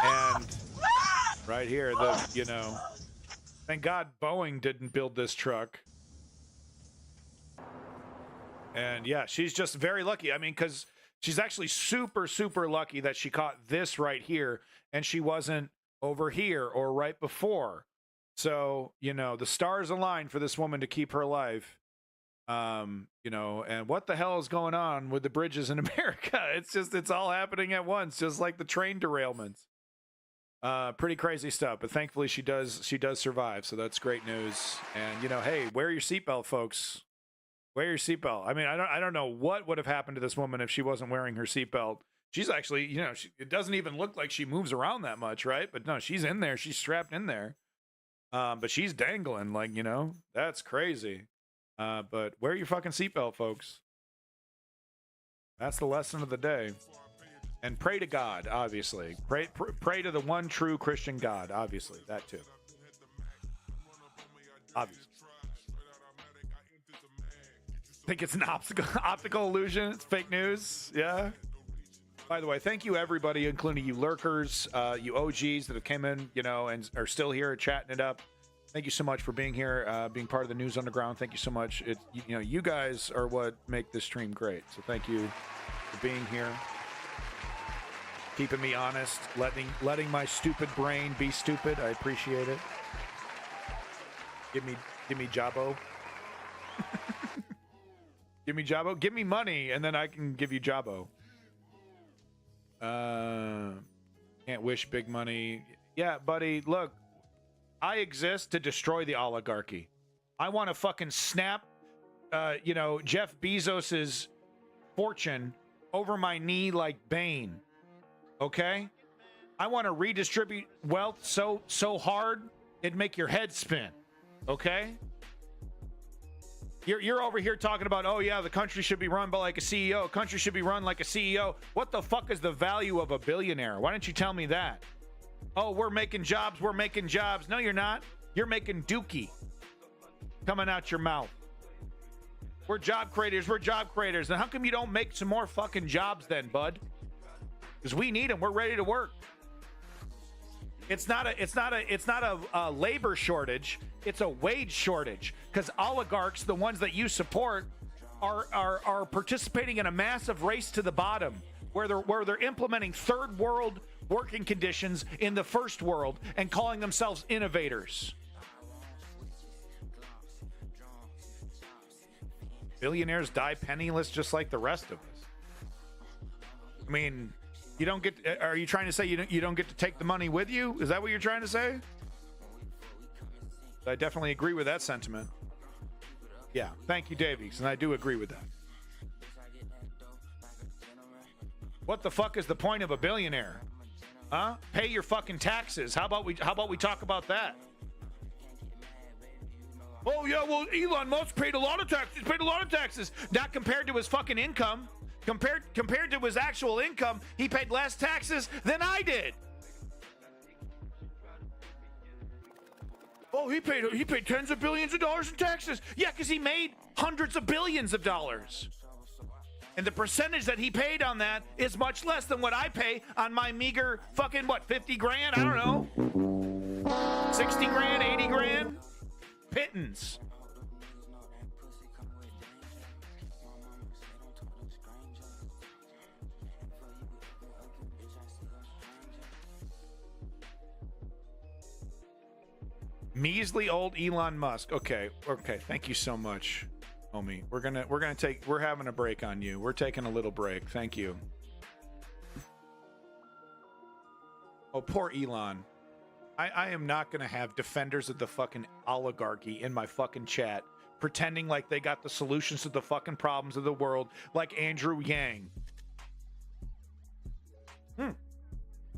And right here, thank God Boeing didn't build this truck. And yeah, she's just very lucky. I mean, because she's actually super, super lucky that she caught this right here and she wasn't over here or right before. So, you know, the stars aligned for this woman to keep her life. You know, and what the hell is going on with the bridges in America? It's all happening at once, just like the train derailments. Pretty crazy stuff, but thankfully she does survive, so that's great news. And you know, hey, wear your seatbelt, folks. Wear your seatbelt. I mean, I don't know what would have happened to this woman if she wasn't wearing her seatbelt. She's actually, you know, it doesn't even look like she moves around that much, right? But no, she's in there. She's strapped in there. But she's dangling, like, you know, that's crazy. But wear your fucking seatbelt, folks. That's the lesson of the day. And pray to God, obviously. Pray to the one true Christian God, obviously. That too. Obviously. Think it's an optical illusion? It's fake news? Yeah? By the way, thank you, everybody, including you lurkers, you OGs that have came in, you know, and are still here chatting it up. Thank you so much for being here, being part of the News Underground. Thank you so much. You know, you guys are what make this stream great. So thank you for being here, keeping me honest, letting my stupid brain be stupid. I appreciate it. Give me Jabbo. Give me Jabbo. Give me money, and then I can give you Jabbo. Can't wish big money. Yeah, buddy. Look. I exist to destroy the oligarchy. I want to fucking snap, you know, Jeff Bezos's fortune over my knee like Bane. Okay? I want to redistribute wealth so hard it'd make your head spin. Okay? You're over here talking about, oh yeah, the country should be run by like a CEO. Country should be run like a CEO. What the fuck is the value of a billionaire? Why don't you tell me that? Oh, we're making jobs. We're making jobs. No, you're not. You're making dookie coming out your mouth. We're job creators. We're job creators. Then how come you don't make some more fucking jobs then, bud? Because we need them. We're ready to work. It's not a labor shortage. It's a wage shortage. Because oligarchs, the ones that you support, are participating in a massive race to the bottom where they're implementing third world working conditions in the first world and calling themselves innovators. Billionaires die penniless just like the rest of us. I mean, you don't get. Are you trying to say you don't get to take the money with you? Is that what you're trying to say? I definitely agree with that sentiment. Yeah, thank you, Davies, and I do agree with that. What the fuck is the point of a billionaire? Huh? Pay your fucking taxes. How about we talk about that? Oh yeah, well Elon Musk paid a lot of taxes. Paid a lot of taxes. Not compared to his fucking income. Compared to his actual income, he paid less taxes than I did. Oh, he paid tens of billions of dollars in taxes. Yeah, because he made hundreds of billions of dollars. And the percentage that he paid on that is much less than what I pay on my meager fucking, what, 50 grand? I don't know. 60 grand, 80 grand? Pittance. Measly old Elon Musk. Okay. Thank you so much, homie. We're having a break on you. We're taking a little break. Thank you. Oh, poor Elon. I am not gonna have defenders of the fucking oligarchy in my fucking chat pretending like they got the solutions to the fucking problems of the world, like Andrew Yang.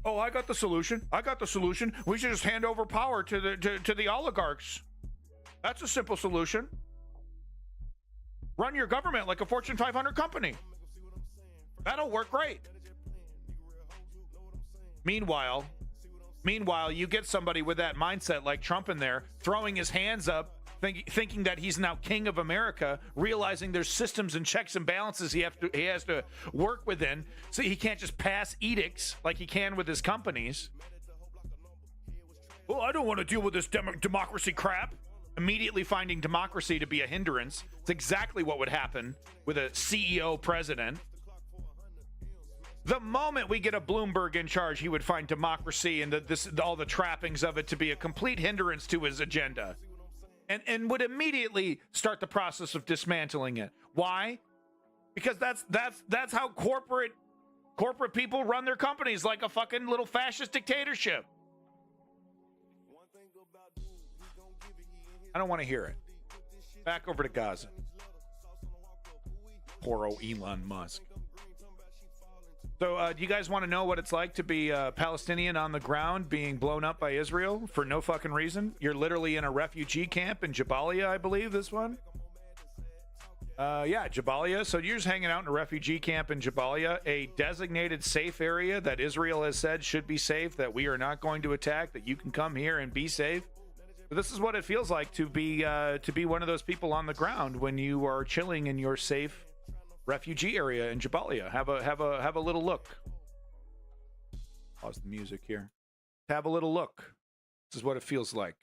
Oh, I got the solution. We should just hand over power to the oligarchs. That's a simple solution. Run your government like a Fortune 500 company. That'll work great. Meanwhile, you get somebody with that mindset like Trump in there, throwing his hands up, thinking that he's now king of America, realizing there's systems and checks and balances he has to work within, so he can't just pass edicts like he can with his companies. Well, I don't want to deal with this democracy crap. Immediately finding democracy to be a hindrance. It's exactly what would happen with a CEO president. The moment we get a Bloomberg in charge, he would find democracy and all the trappings of it to be a complete hindrance to his agenda. And would immediately start the process of dismantling it. Why? Because that's how corporate people run their companies, like a fucking little fascist dictatorship. I don't want to hear it. Back over to Gaza. Poor old Elon Musk. So, do you guys want to know what it's like to be a Palestinian on the ground being blown up by Israel for no fucking reason? You're literally in a refugee camp in Jabalia, I believe, this one. Yeah, Jabalia. So you're just hanging out in a refugee camp in Jabalia, a designated safe area that Israel has said should be safe, that we are not going to attack, that you can come here and be safe. But this is what it feels like to be one of those people on the ground when you are chilling in your safe refugee area in Jabalia. Have a little look. Pause the music here. Have a little look. This is what it feels like.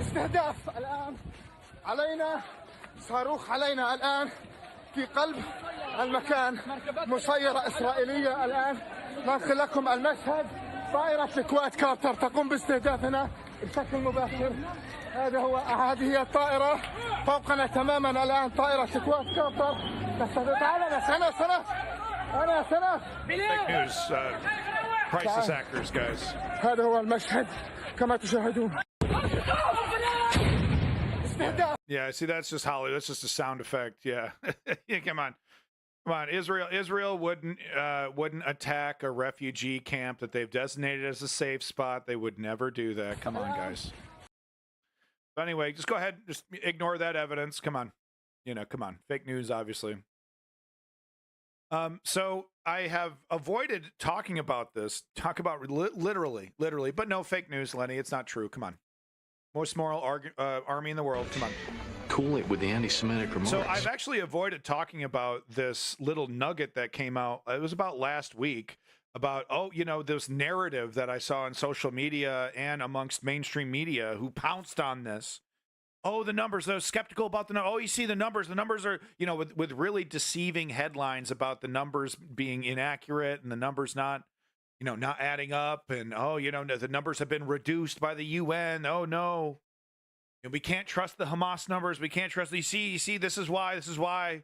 استهداف الآن علينا صاروخ علينا الآن في قلب المكان مسيرة إسرائيلية الآن ننقل لكم المشهد طائرة الكويت كارتر تقوم باستهدافنا بشكل مباشر هذه هي الطائرة فوقنا تماما الآن طائرة الكويت كارتر تستهدف تعالى سنة Fake news, crisis actors, guys. هذا هو المشهد كما تشاهدون. Yeah, see, that's just Hollywood. That's just a sound effect. Yeah, yeah. Come on. Israel wouldn't attack a refugee camp that they've designated as a safe spot. They would never do that. Come on, guys. But anyway, just go ahead. Just ignore that evidence. Come on. Come on. Fake news, obviously. So I have avoided talking about this. Talk about literally, but no, fake news, Lenny. It's not true. Come on. Most moral army in the world. Come on. Cool it with the anti-Semitic remarks. So I've actually avoided talking about this little nugget that came out. It was about last week about, this narrative that I saw on social media and amongst mainstream media who pounced on this. Oh, the numbers. They're skeptical about the numbers. Oh, you see the numbers. The numbers are, with really deceiving headlines about the numbers being inaccurate and the numbers not adding up. And, the numbers have been reduced by the UN. Oh, no. And we can't trust the Hamas numbers. We can't trust. You see, this is why.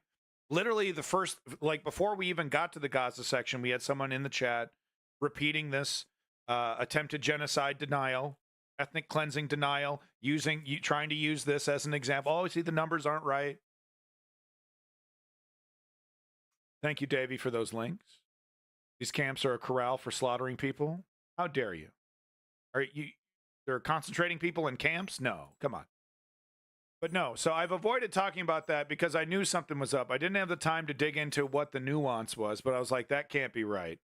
Literally the first, before we even got to the Gaza section, we had someone in the chat repeating this attempted genocide denial, ethnic cleansing denial, trying to use this as an example. Oh, see, the numbers aren't right. Thank you, Davey, for those links. These camps are a corral for slaughtering people. How dare you? They're concentrating people in camps? No, come on. But no, so I've avoided talking about that because I knew something was up. I didn't have the time to dig into what the nuance was, but I was like, that can't be right.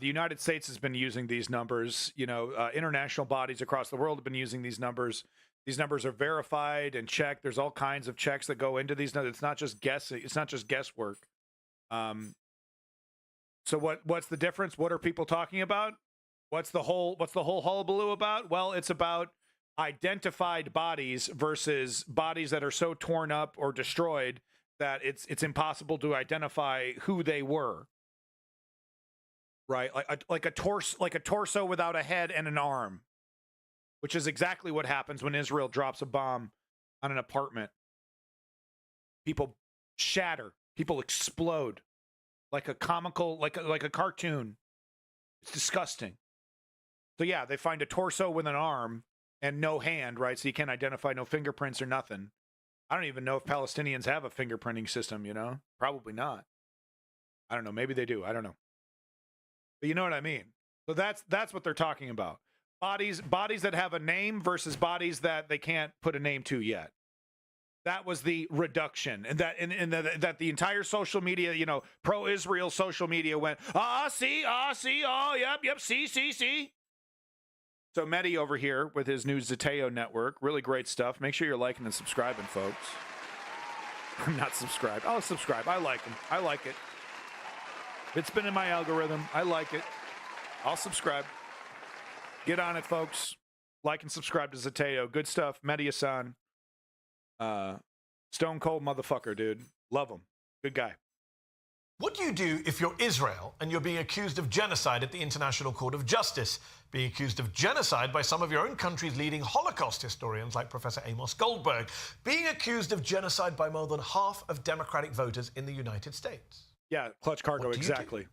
The United States has been using these numbers. International bodies across the world have been using these numbers. These numbers are verified and checked. There's all kinds of checks that go into these numbers. It's not just guessing. It's not just guesswork. So what's the difference? What are people talking about? What's the whole hullabaloo about? Well, it's about identified bodies versus bodies that are so torn up or destroyed that it's impossible to identify who they were. Right, like a torso without a head and an arm, which is exactly what happens when Israel drops a bomb on an apartment. People shatter, people explode, like a comical, like a cartoon. It's disgusting. So yeah, they find a torso with an arm and no hand, right? So you can't identify, no fingerprints or nothing. I don't even know if Palestinians have a fingerprinting system, Probably not. I don't know. Maybe they do. I don't know. But you know what I mean? So that's what they're talking about. Bodies that have a name versus bodies that they can't put a name to yet. That was the reduction. And that the entire social media, pro-Israel social media went, see, yep, see. So Mehdi over here with his new Zateo network, really great stuff. Make sure you're liking and subscribing, folks. I'm not subscribed. I'll subscribe. I like them. I like it. It's been in my algorithm. I like it. I'll subscribe. Get on it, folks. Like and subscribe to Zateo. Good stuff. Mehdi Hassan. Stone cold motherfucker, dude. Love him. Good guy. What do you do if you're Israel and you're being accused of genocide at the International Court of Justice? Being accused of genocide by some of your own country's leading Holocaust historians like Professor Amos Goldberg. Being accused of genocide by more than half of Democratic voters in the United States. Yeah, clutch cargo, exactly.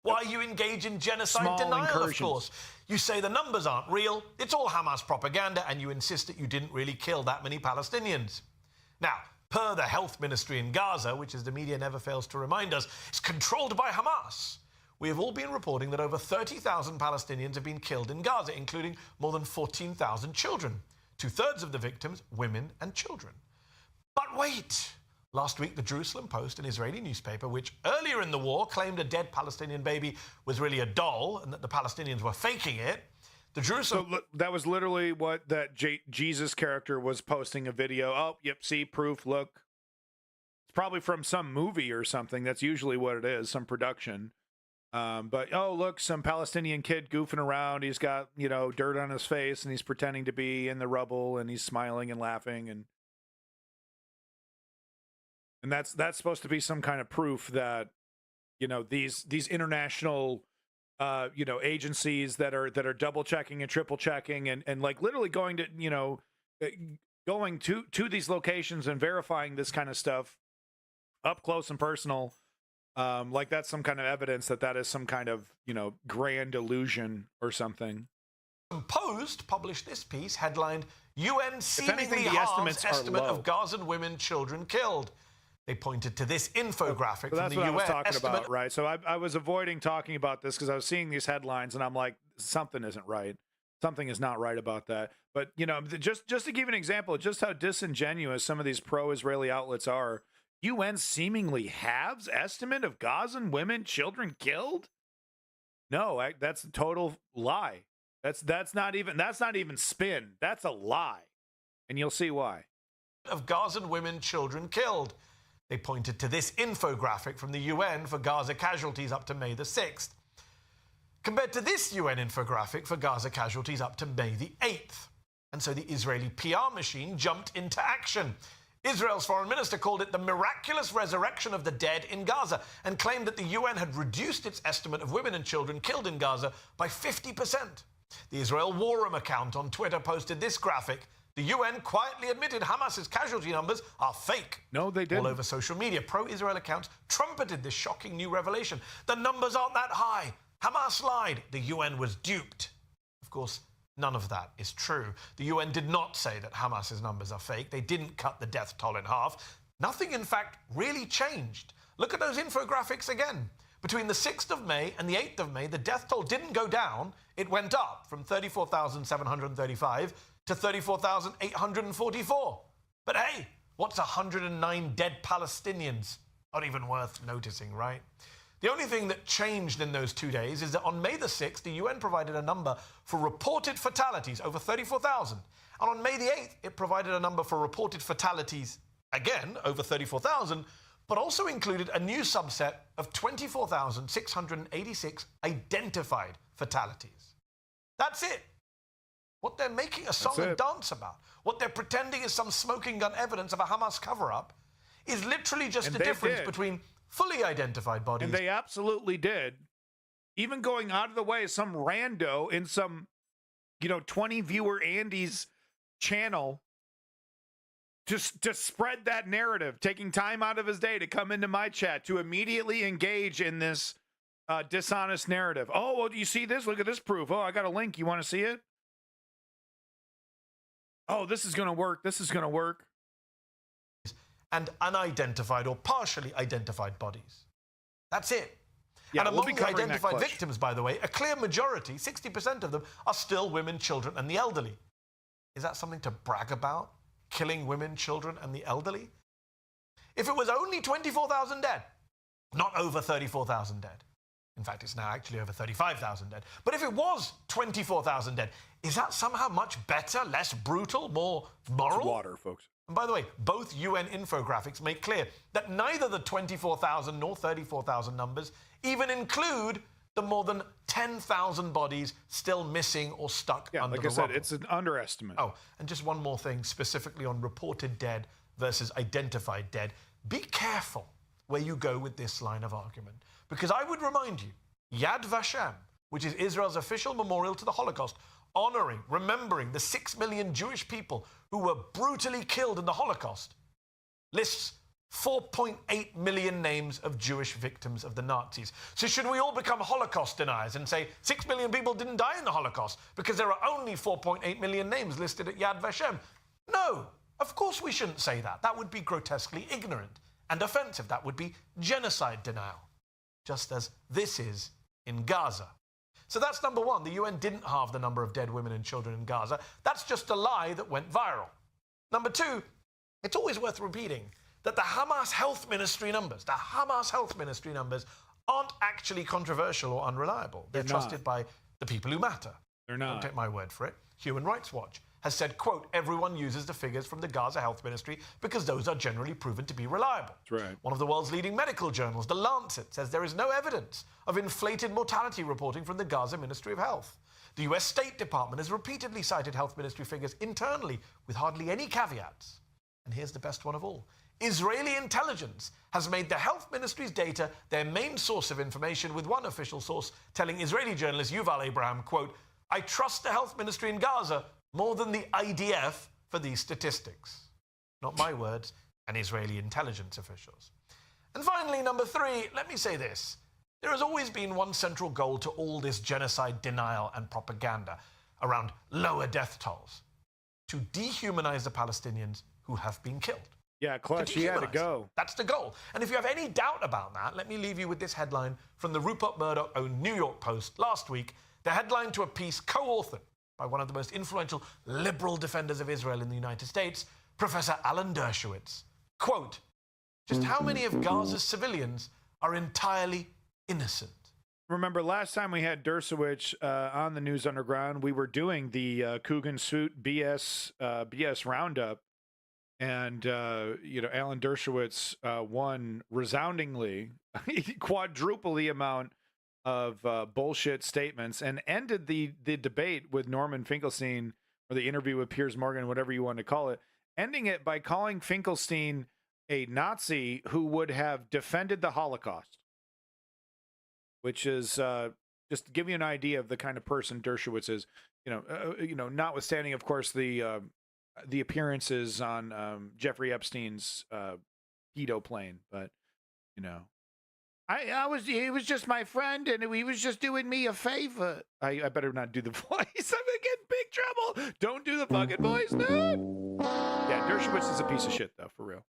Why you engage in genocide denial, of course. You say the numbers aren't real, it's all Hamas propaganda, and you insist that you didn't really kill that many Palestinians. Now, per the health ministry in Gaza, which as the media never fails to remind us, is controlled by Hamas, we have all been reporting that over 30,000 Palestinians have been killed in Gaza, including more than 14,000 children. 2/3 of the victims, women and children. But wait! Last week, the Jerusalem Post, an Israeli newspaper, which earlier in the war claimed a dead Palestinian baby was really a doll and that the Palestinians were faking it, the Jerusalem... So that was literally what that Jesus character was posting a video. Oh, yep, see, proof, look. It's probably from some movie or something. That's usually what it is, some production. But, oh, look, some Palestinian kid goofing around. He's got, dirt on his face, and he's pretending to be in the rubble, and he's smiling and laughing, and that's supposed to be some kind of proof that, these international, agencies that are double checking and triple checking and like literally going to, going to these locations and verifying this kind of stuff up close and personal. Like that's some kind of evidence that is some kind of, grand illusion or something. Post published this piece headlined, UN seemingly halves estimate of Gazan women, children killed. They pointed to this infographic from the UN. That's what I was talking about, right? So I was avoiding talking about this because I was seeing these headlines and I'm like, something isn't right. Something is not right about that. But, just to give an example, just how disingenuous some of these pro-Israeli outlets are, UN seemingly halves estimate of Gazan women, children killed? No, that's a total lie. That's not even spin. That's a lie. And you'll see why. Of Gazan women, children killed. They pointed to this infographic from the UN for Gaza casualties up to May the 6th, compared to this UN infographic for Gaza casualties up to May the 8th. And so the Israeli PR machine jumped into action. Israel's foreign minister called it the miraculous resurrection of the dead in Gaza and claimed that the UN had reduced its estimate of women and children killed in Gaza by 50%. The Israel War Room account on Twitter posted this graphic. The UN quietly admitted Hamas's casualty numbers are fake. No, they didn't. All over social media, pro-Israel accounts trumpeted this shocking new revelation. The numbers aren't that high. Hamas lied. The UN was duped. Of course, none of that is true. The UN did not say that Hamas's numbers are fake. They didn't cut the death toll in half. Nothing, in fact, really changed. Look at those infographics again. Between the 6th of May and the 8th of May, the death toll didn't go down. It went up from 34,735 to 34,844. But hey, what's 109 dead Palestinians? Not even worth noticing, right? The only thing that changed in those 2 days is that on May the 6th, the UN provided a number for reported fatalities, over 34,000. And on May the 8th, it provided a number for reported fatalities, again, over 34,000, but also included a new subset of 24,686 identified fatalities. That's it. What they're making a song and dance about, what they're pretending is some smoking gun evidence of a Hamas cover-up, is literally just the difference between fully identified bodies. And they absolutely did. Even going out of the way, some rando in some, 20-viewer Andy's channel just to spread that narrative, taking time out of his day to come into my chat to immediately engage in this dishonest narrative. Oh, well, do you see this? Look at this proof. Oh, I got a link. You want to see it? Oh, this is going to work. This is going to work. And unidentified or partially identified bodies. That's it. Yeah, and among the identified victims, by the way, a clear majority, 60% of them, are still women, children, and the elderly. Is that something to brag about? Killing women, children, and the elderly? If it was only 24,000 dead, not over 34,000 dead. In fact, it's now actually over 35,000 dead. But if it was 24,000 dead, is that somehow much better, less brutal, more moral? It's water, folks. And by the way, both UN infographics make clear that neither the 24,000 nor 34,000 numbers even include the more than 10,000 bodies still missing or stuck under the rubble. Like I said, it's an underestimate. Oh, and just one more thing, specifically on reported dead versus identified dead. Be careful where you go with this line of argument. Because I would remind you, Yad Vashem, which is Israel's official memorial to the Holocaust, honoring, remembering the 6 million Jewish people who were brutally killed in the Holocaust, lists 4.8 million names of Jewish victims of the Nazis. So should we all become Holocaust deniers and say 6 million people didn't die in the Holocaust because there are only 4.8 million names listed at Yad Vashem? No, of course we shouldn't say that. That would be grotesquely ignorant and offensive. That would be genocide denial, just as this is in Gaza. So that's number one. The UN didn't halve the number of dead women and children in Gaza. That's just a lie that went viral. Number two, it's always worth repeating that the Hamas Health Ministry numbers, aren't actually controversial or unreliable. They're trusted by the people who matter. They're not. Don't take my word for it. Human Rights Watch has said, quote, everyone uses the figures from the Gaza Health Ministry because those are generally proven to be reliable. That's right. One of the world's leading medical journals, The Lancet, says there is no evidence of inflated mortality reporting from the Gaza Ministry of Health. The US State Department has repeatedly cited health ministry figures internally with hardly any caveats. And here's the best one of all. Israeli intelligence has made the health ministry's data their main source of information, with one official source telling Israeli journalist Yuval Abraham, quote, I trust the health ministry in Gaza more than the IDF for these statistics. Not my words, and Israeli intelligence officials. And finally, number three, let me say this. There has always been one central goal to all this genocide denial and propaganda around lower death tolls: to dehumanize the Palestinians who have been killed. Yeah, Clutch, he had to go. That's the goal. And if you have any doubt about that, let me leave you with this headline from the Rupert Murdoch-owned New York Post last week, the headline to a piece co-authored by one of the most influential liberal defenders of Israel in the United States, Professor Alan Dershowitz. Quote, just how many of Gaza's civilians are entirely innocent? Remember, last time we had Dershowitz on the News Underground, we were doing the Coogan Suit BS Roundup. And, Alan Dershowitz won resoundingly, quadruple the amount of bullshit statements, and ended the debate with Norman Finkelstein or the interview with Piers Morgan, whatever you want to call it, ending it by calling Finkelstein a Nazi who would have defended the Holocaust, which is just to give you an idea of the kind of person Dershowitz is. Notwithstanding, of course, the appearances on Jeffrey Epstein's pedo plane, but he was just my friend, and he was just doing me a favor. I better not do the voice. I'm gonna get in big trouble. Don't do the fucking voice, dude. Yeah, Dershowitz is a piece of shit, though, for real.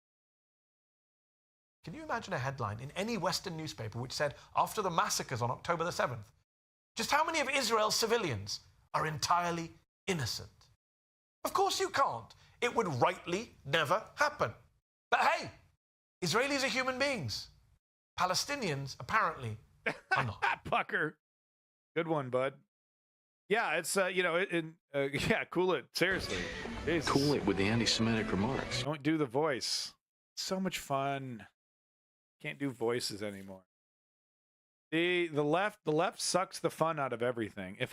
Can you imagine a headline in any Western newspaper which said, after the massacres on October the 7th, just how many of Israel's civilians are entirely innocent? Of course you can't. It would rightly never happen. But hey, Israelis are human beings. Palestinians, apparently, are not. Pucker. Good one, bud. Yeah, it's, yeah, cool it. Seriously. Jesus. Cool it with the anti-Semitic remarks. Don't do the voice. So much fun. Can't do voices anymore. The left sucks the fun out of everything. If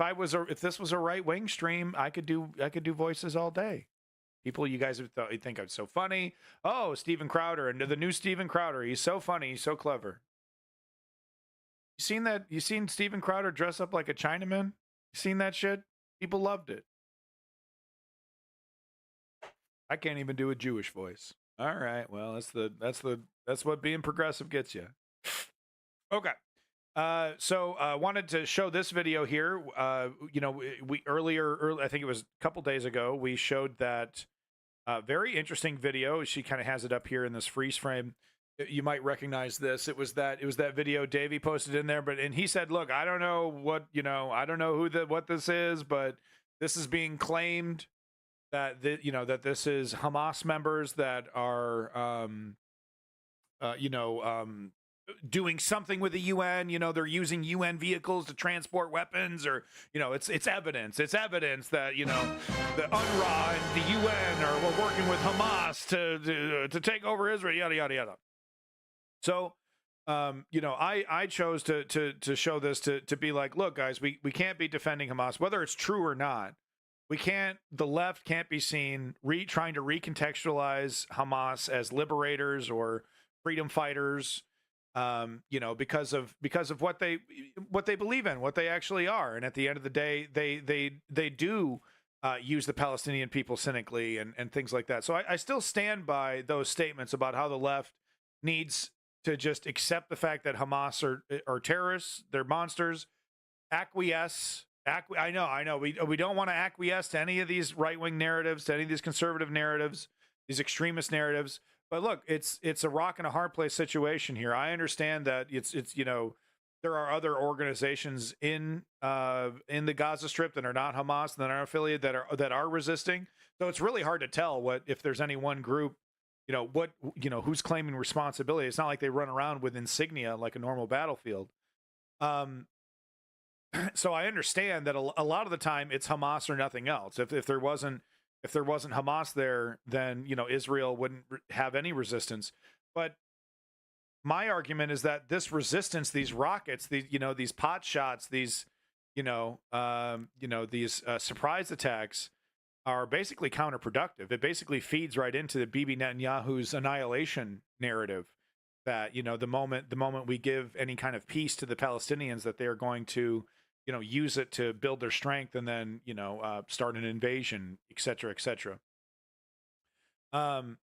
this was a right-wing stream, I could do voices all day. People, you guys would think I'm so funny. Oh, Steven Crowder, and the new Steven Crowder. He's so funny. He's so clever. You seen that? You seen Steven Crowder dress up like a Chinaman? You seen that shit? People loved it. I can't even do a Jewish voice. All right. Well, that's what being progressive gets you. Okay. So wanted to show this video here. We earlier, I think it was a couple days ago, we showed that very interesting video. She kind of has it up here in this freeze frame. You might recognize this. It was that video Davey posted in there, and he said, "Look, I don't know what I don't know what this is, but this is being claimed that that this is Hamas members that are doing something with the UN. They're using UN vehicles to transport weapons, or it's evidence. It's evidence that the UNRWA and the UN are working with Hamas to take over Israel. Yada yada yada." So, I chose to show this to be like, look, guys, we can't be defending Hamas, whether it's true or not. The left can't be seen trying to recontextualize Hamas as liberators or freedom fighters, because of what they believe in, what they actually are. And at the end of the day, they do use the Palestinian people cynically and things like that. So I still stand by those statements about how the left needs to just accept the fact that Hamas are terrorists, they're monsters, acquiesce. I know. We don't want to acquiesce to any of these right-wing narratives, to any of these conservative narratives, these extremist narratives. But look, it's a rock and a hard place situation here. I understand that it's there are other organizations in the Gaza Strip that are not Hamas, that are affiliated, that are resisting. So it's really hard to tell if there's any one group, who's claiming responsibility. It's not like they run around with insignia like a normal battlefield. So I understand that a lot of the time it's Hamas or nothing else. If there wasn't Hamas there, then Israel wouldn't have any resistance. But my argument is that this resistance, these rockets, these pot shots, these surprise attacks are basically counterproductive. It basically feeds right into the Bibi Netanyahu's annihilation narrative that the moment we give any kind of peace to the Palestinians, that they are going to use it to build their strength and then start an invasion, etc., etc. I'm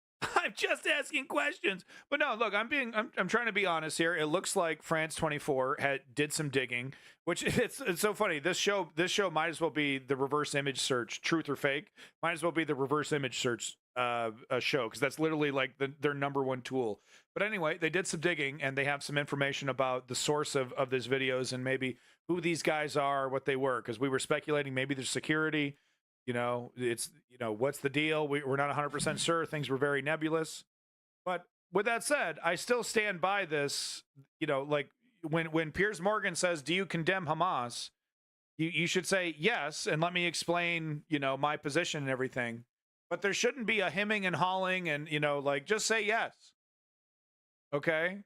just asking questions, but no, look, I'm trying to be honest here. It looks like France 24 did some digging, which it's so funny. This show might as well be the reverse image search, truth or fake. Might as well be the reverse image search show, because that's literally like their number one tool. But anyway, they did some digging and they have some information about the source of these videos and maybe who these guys are, what they were, because we were speculating maybe there's security. It's what's the deal? We're not 100% sure. Things were very nebulous. But with that said, I still stand by this. Like when Piers Morgan says, "Do you condemn Hamas?" You should say yes, and let me explain, my position and everything. But there shouldn't be a hemming and hawing, and just say yes. Okay.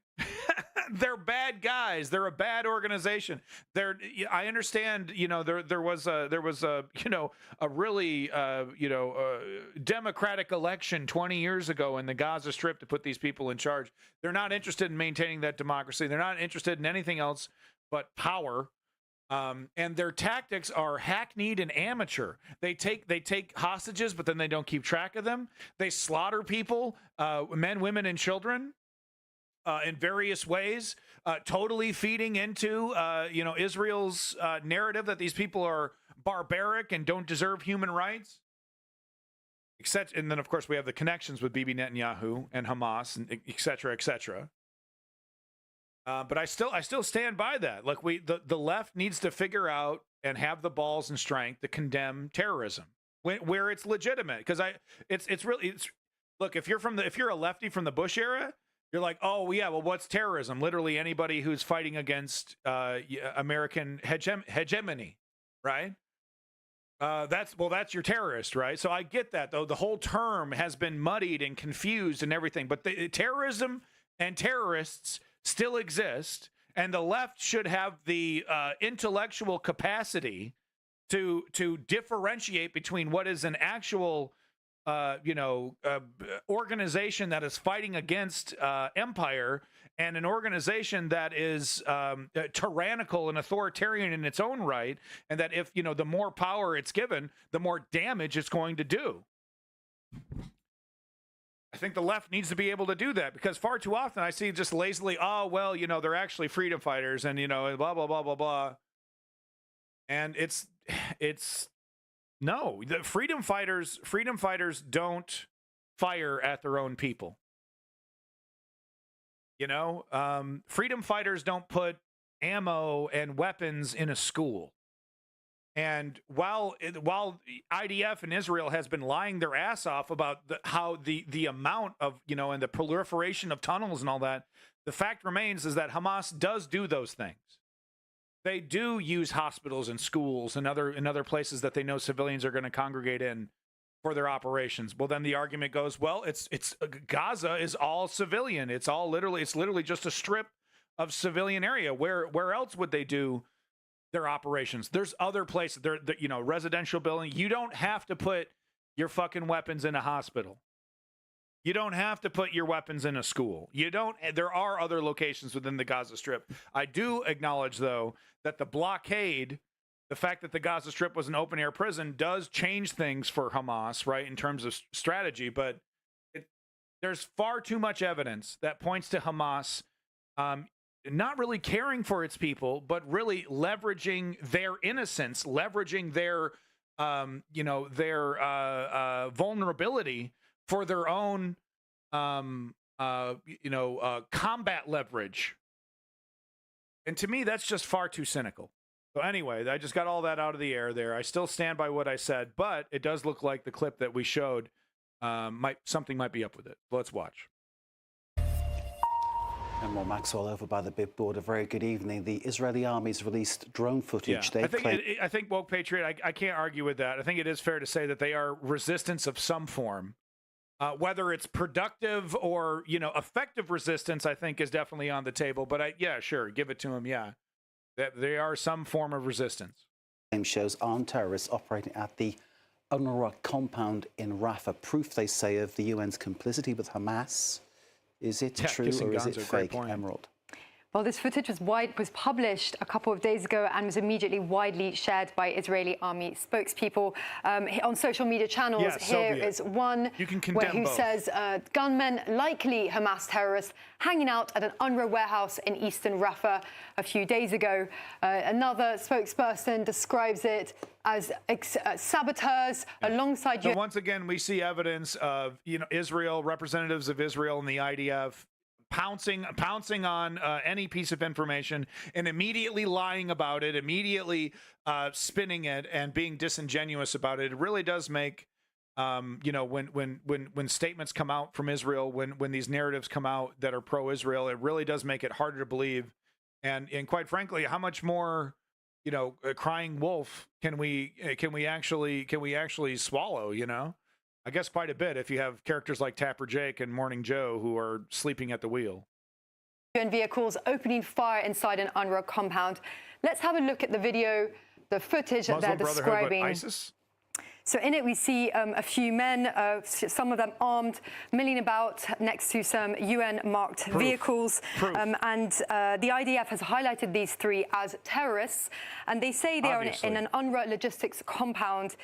They're bad guys. They're a bad organization. I understand, there was a really democratic election 20 years ago in the Gaza Strip to put these people in charge. They're not interested in maintaining that democracy. They're not interested in anything else but power. And their tactics are hackneyed and amateur. They take hostages, but then they don't keep track of them. They slaughter people, men, women, and children, in various ways, totally feeding into Israel's narrative that these people are barbaric and don't deserve human rights. And then, of course, we have the connections with Bibi Netanyahu and Hamas, and et cetera, et cetera. But I still stand by that. Like the left needs to figure out and have the balls and strength to condemn terrorism where it's legitimate. Because look, if you're a lefty from the Bush era, you're like, oh yeah, well, what's terrorism? Literally anybody who's fighting against American hegemony, right? That's your terrorist, right? So I get that, though. The whole term has been muddied and confused and everything, but terrorism and terrorists still exist, and the left should have the intellectual capacity to differentiate between what is an actual organization that is fighting against empire and an organization that is tyrannical and authoritarian in its own right, and that if the more power it's given, the more damage it's going to do. I think the left needs to be able to do that, because far too often I see just lazily, oh, well, they're actually freedom fighters and, blah, blah, blah, blah, blah. And no, the freedom fighters don't fire at their own people. Freedom fighters don't put ammo and weapons in a school. And while IDF in Israel has been lying their ass off about how the amount of, and the proliferation of tunnels and all that, the fact remains is that Hamas does do those things. They do use hospitals and schools and other places that they know civilians are going to congregate in for their operations. Well, then the argument goes, well, it's Gaza is all civilian. It's literally just a strip of civilian area. Where else would they do their operations? There's other places. Residential building. You don't have to put your fucking weapons in a hospital. You don't have to put your weapons in a school. There are other locations within the Gaza Strip. I do acknowledge, though, that the blockade, the fact that the Gaza Strip was an open air prison, does change things for Hamas, right, in terms of strategy. But there's far too much evidence that points to Hamas not really caring for its people, but really leveraging their innocence, leveraging their vulnerability for their own, combat leverage. And to me, that's just far too cynical. So anyway, I just got all that out of the air there. I still stand by what I said, but it does look like the clip that we showed, something might be up with it. Let's watch. And more Maxwell over by the big board. A very good evening. The Israeli army's released drone footage. Yeah. I think Woke Patriot, I can't argue with that. I think it is fair to say that they are resistance of some form. Whether it's productive or, effective resistance, I think is definitely on the table. But sure, give it to them. Yeah, they are some form of resistance. Shows armed terrorists operating at the UNRWA compound in Rafah. Proof, they say, of the UN's complicity with Hamas. Is it true or is it fake, Emerald? Well, this footage was published a couple of days ago and was immediately widely shared by Israeli army spokespeople on social media channels. Yes, Here is one who says gunmen, likely Hamas terrorists, hanging out at an UNRWA warehouse in eastern Rafah a few days ago. Another spokesperson describes it as saboteurs alongside. So once again, we see evidence of Israel, representatives of Israel and the IDF pouncing on any piece of information and immediately lying about it, immediately spinning it and being disingenuous about it. It really does make when statements come out from Israel, when these narratives come out that are pro-Israel, it really does make it harder to believe. And quite frankly, how much more a crying wolf can we actually swallow? I guess quite a bit if you have characters like Tapper Jake and Morning Joe who are sleeping at the wheel. UN vehicles opening fire inside an UNRWA compound. Let's have a look at the video, the footage that they're describing. ISIS? So in it, we see a few men, some of them armed, milling about next to some UN-marked vehicles. And the IDF has highlighted these three as terrorists, and they say they are in an UNRWA logistics compound.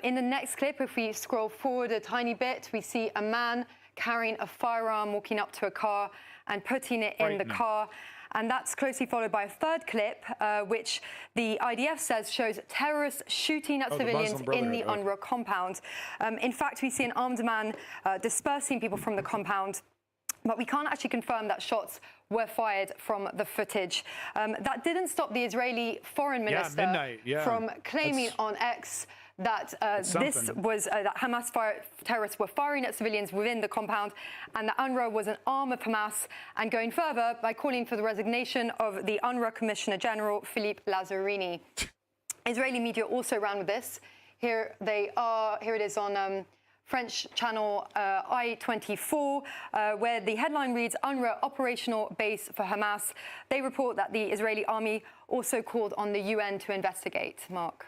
In the next clip, if we scroll forward a tiny bit, we see a man carrying a firearm, walking up to a car and putting it in the car. And that's closely followed by a third clip, which the IDF says shows terrorists shooting at civilians in the UNRWA compound. In fact, we see an armed man dispersing people from the compound, but we can't actually confirm that shots were fired from the footage. That didn't stop the Israeli foreign minister from claiming on X that that Hamas terrorists were firing at civilians within the compound, and that UNRWA was an arm of Hamas, and going further by calling for the resignation of the UNRWA Commissioner General Philippe Lazzarini. Israeli media also ran with this. Here it is on French channel I-24, where the headline reads, UNRWA operational base for Hamas. They report that the Israeli army also called on the UN to investigate. Mark.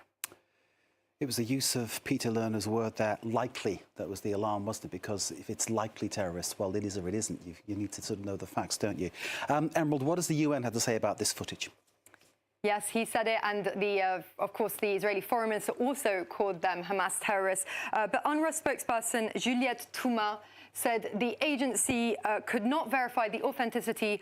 It was the use of Peter Lerner's word there, likely, that was the alarm, wasn't it? Because if it's likely terrorists, well, it is or it isn't. You need to sort of know the facts, don't you? Emerald, what does the UN have to say about this footage? Yes, he said it, and of course, the Israeli foreign minister also called them Hamas terrorists. But UNRWA spokesperson Juliette Touma said the agency could not verify the authenticity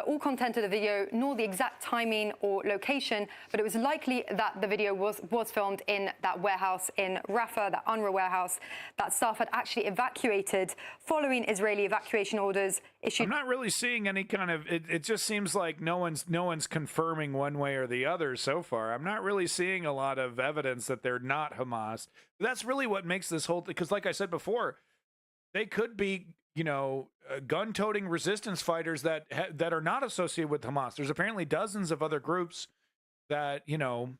or content of the video, nor the exact timing or location, but it was likely that the video was filmed in that warehouse in Rafah, that UNRWA warehouse, that staff had actually evacuated following Israeli evacuation orders issued. I'm not really seeing any kind of, it just seems like no one's confirming one way or the other so far. I'm not really seeing a lot of evidence that they're not Hamas. That's really what makes this whole thing, because like I said before, they could be, you know, gun-toting resistance fighters that are not associated with Hamas. There's apparently dozens of other groups that, you know,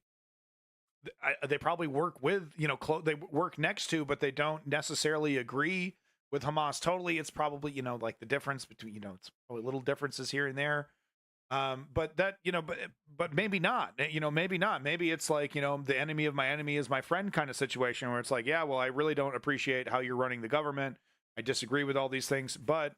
they probably work with, you know, they work next to, but they don't necessarily agree with Hamas totally. It's probably, you know, like the difference between, you know, it's probably little differences here and there. But that, you know, but maybe not, you know, maybe not. Maybe it's like, you know, the enemy of my enemy is my friend kind of situation where it's like, yeah, well, I really don't appreciate how you're running the government. I disagree with all these things, but,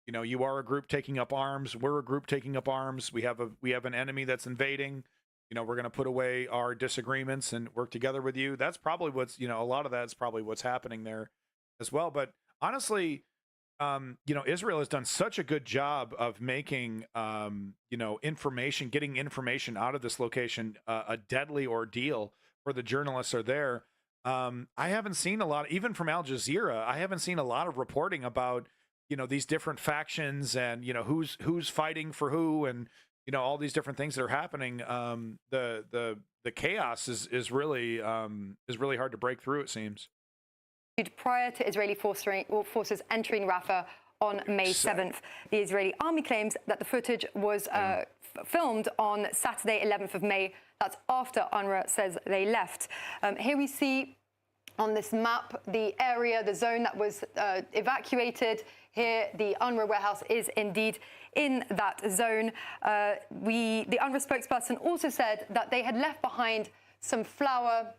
you know, you are a group taking up arms. We're a group taking up arms. We have an enemy that's invading. You know, we're going to put away our disagreements and work together with you. That's probably what's, you know, a lot of that's probably what's happening there as well. But honestly, you know, Israel has done such a good job of making, you know, getting information out of this location a deadly ordeal for the journalists are there. I haven't seen a lot, even from Al Jazeera, I haven't seen a lot of reporting about, you know, these different factions and, you know, who's fighting for who and, you know, all these different things that are happening. The chaos is really hard to break through, it seems. Prior to Israeli forces entering Rafah on May 7th, the Israeli army claims that the footage was filmed on Saturday, 11th of May. That's after UNRWA says they left. Here we see on this map the area, the zone that was evacuated. Here, the UNRWA warehouse is indeed in that zone. The UNRWA spokesperson also said that they had left behind some flour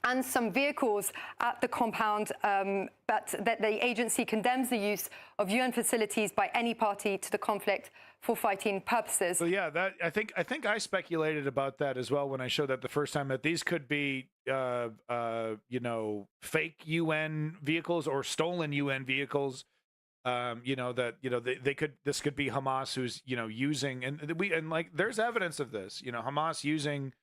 and some vehicles at the compound, but that the agency condemns the use of UN facilities by any party to the conflict for fighting purposes. So yeah, that I think I speculated about that as well when I showed that the first time, that these could be you know, fake UN vehicles or stolen UN vehicles. You know, that, you know, this could be Hamas who's, you know, using, and like there's evidence of this, you know, Hamas using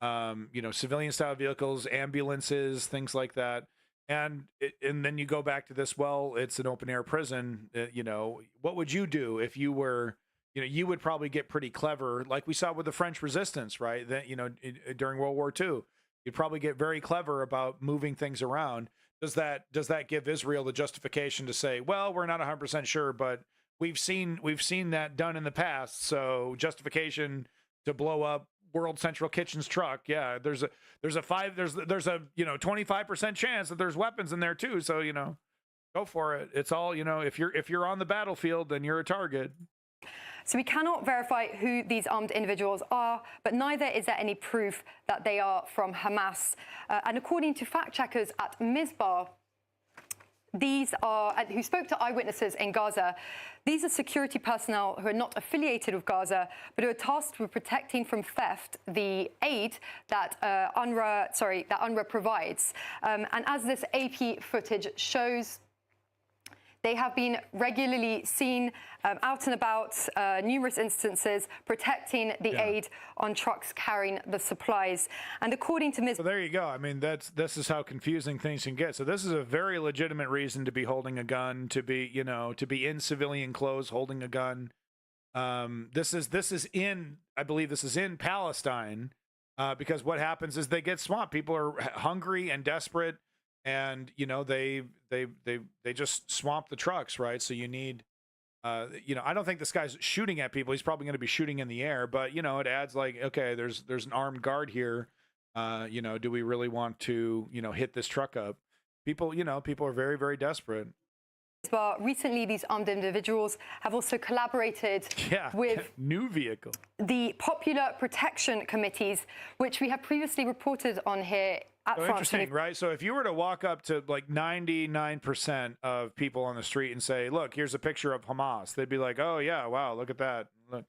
you know, civilian style vehicles, ambulances, things like that. And then you go back to this, well, it's an open air prison. You know, what would you do if you were, you know, you would probably get pretty clever, like we saw with the French resistance, right? That, you know, during World War II, you'd probably get very clever about moving things around. Does that give Israel the justification to say, well, we're not 100% sure, but we've seen that done in the past, so justification to blow up World Central Kitchen's truck? Yeah, there's a you know, 25% chance that there's weapons in there too, so, you know, go for it. It's all, you know, if you're on the battlefield, then you're a target. So we cannot verify who these armed individuals are, but neither is there any proof that they are from Hamas. And according to fact checkers at Mizbar, these are, who spoke to eyewitnesses in Gaza, these are security personnel who are not affiliated with Gaza, but who are tasked with protecting from theft the aid that UNRWA provides. And as this AP footage shows, they have been regularly seen out and about, numerous instances, protecting the aid on trucks carrying the supplies. And according to Ms. So there you go. I mean, this is how confusing things can get. So this is a very legitimate reason to be holding a gun, to be, you know, to be in civilian clothes holding a gun. This is in, I believe this is in Palestine, because what happens is they get swamped. People are hungry and desperate. And, you know, they just swamp the trucks, right? So you need, you know, I don't think this guy's shooting at people. He's probably going to be shooting in the air, but, you know, it adds like, okay, there's an armed guard here. You know, do we really want to, you know, hit this truck up? People, you know, people are very, very desperate. But recently, these armed individuals have also collaborated with new vehicle, the Popular Protection Committees, which we have previously reported on here. So interesting, right? So if you were to walk up to like 99% of people on the street and say, look, here's a picture of Hamas, they'd be like, oh, yeah, wow, look at that. Look,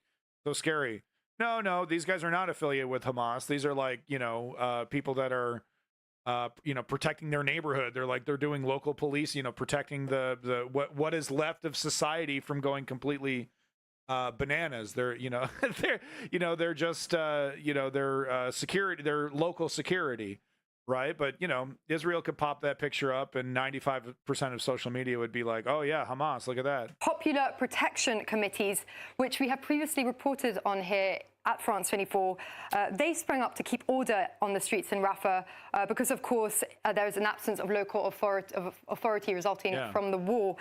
so scary. No, these guys are not affiliated with Hamas. These are like, you know, people that are, you know, protecting their neighborhood. They're doing local police, you know, protecting the what is left of society from going completely bananas. They're, you know, they're just, you know, they're security, they're local security. Right. But, you know, Israel could pop that picture up and 95% of social media would be like, oh, yeah, Hamas, look at that. Popular Protection Committees, which we have previously reported on here at France 24, they sprang up to keep order on the streets in Rafah because, of course, there is an absence of local authority resulting from the war.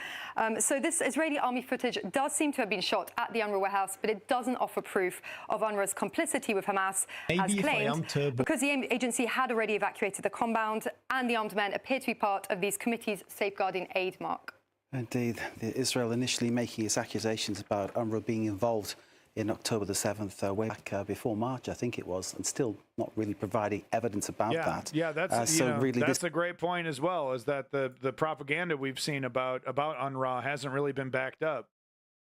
So this Israeli army footage does seem to have been shot at the UNRWA warehouse, but it doesn't offer proof of UNRWA's complicity with Hamas, as claimed, because the agency had already evacuated the compound and the armed men appear to be part of these committees safeguarding aid, Mark. Indeed, Israel initially making its accusations about UNRWA being involved in October the 7th, way back before March, I think it was, and still not really providing evidence about that. Yeah, that's so really that's a great point as well, is that the propaganda we've seen about UNRWA hasn't really been backed up.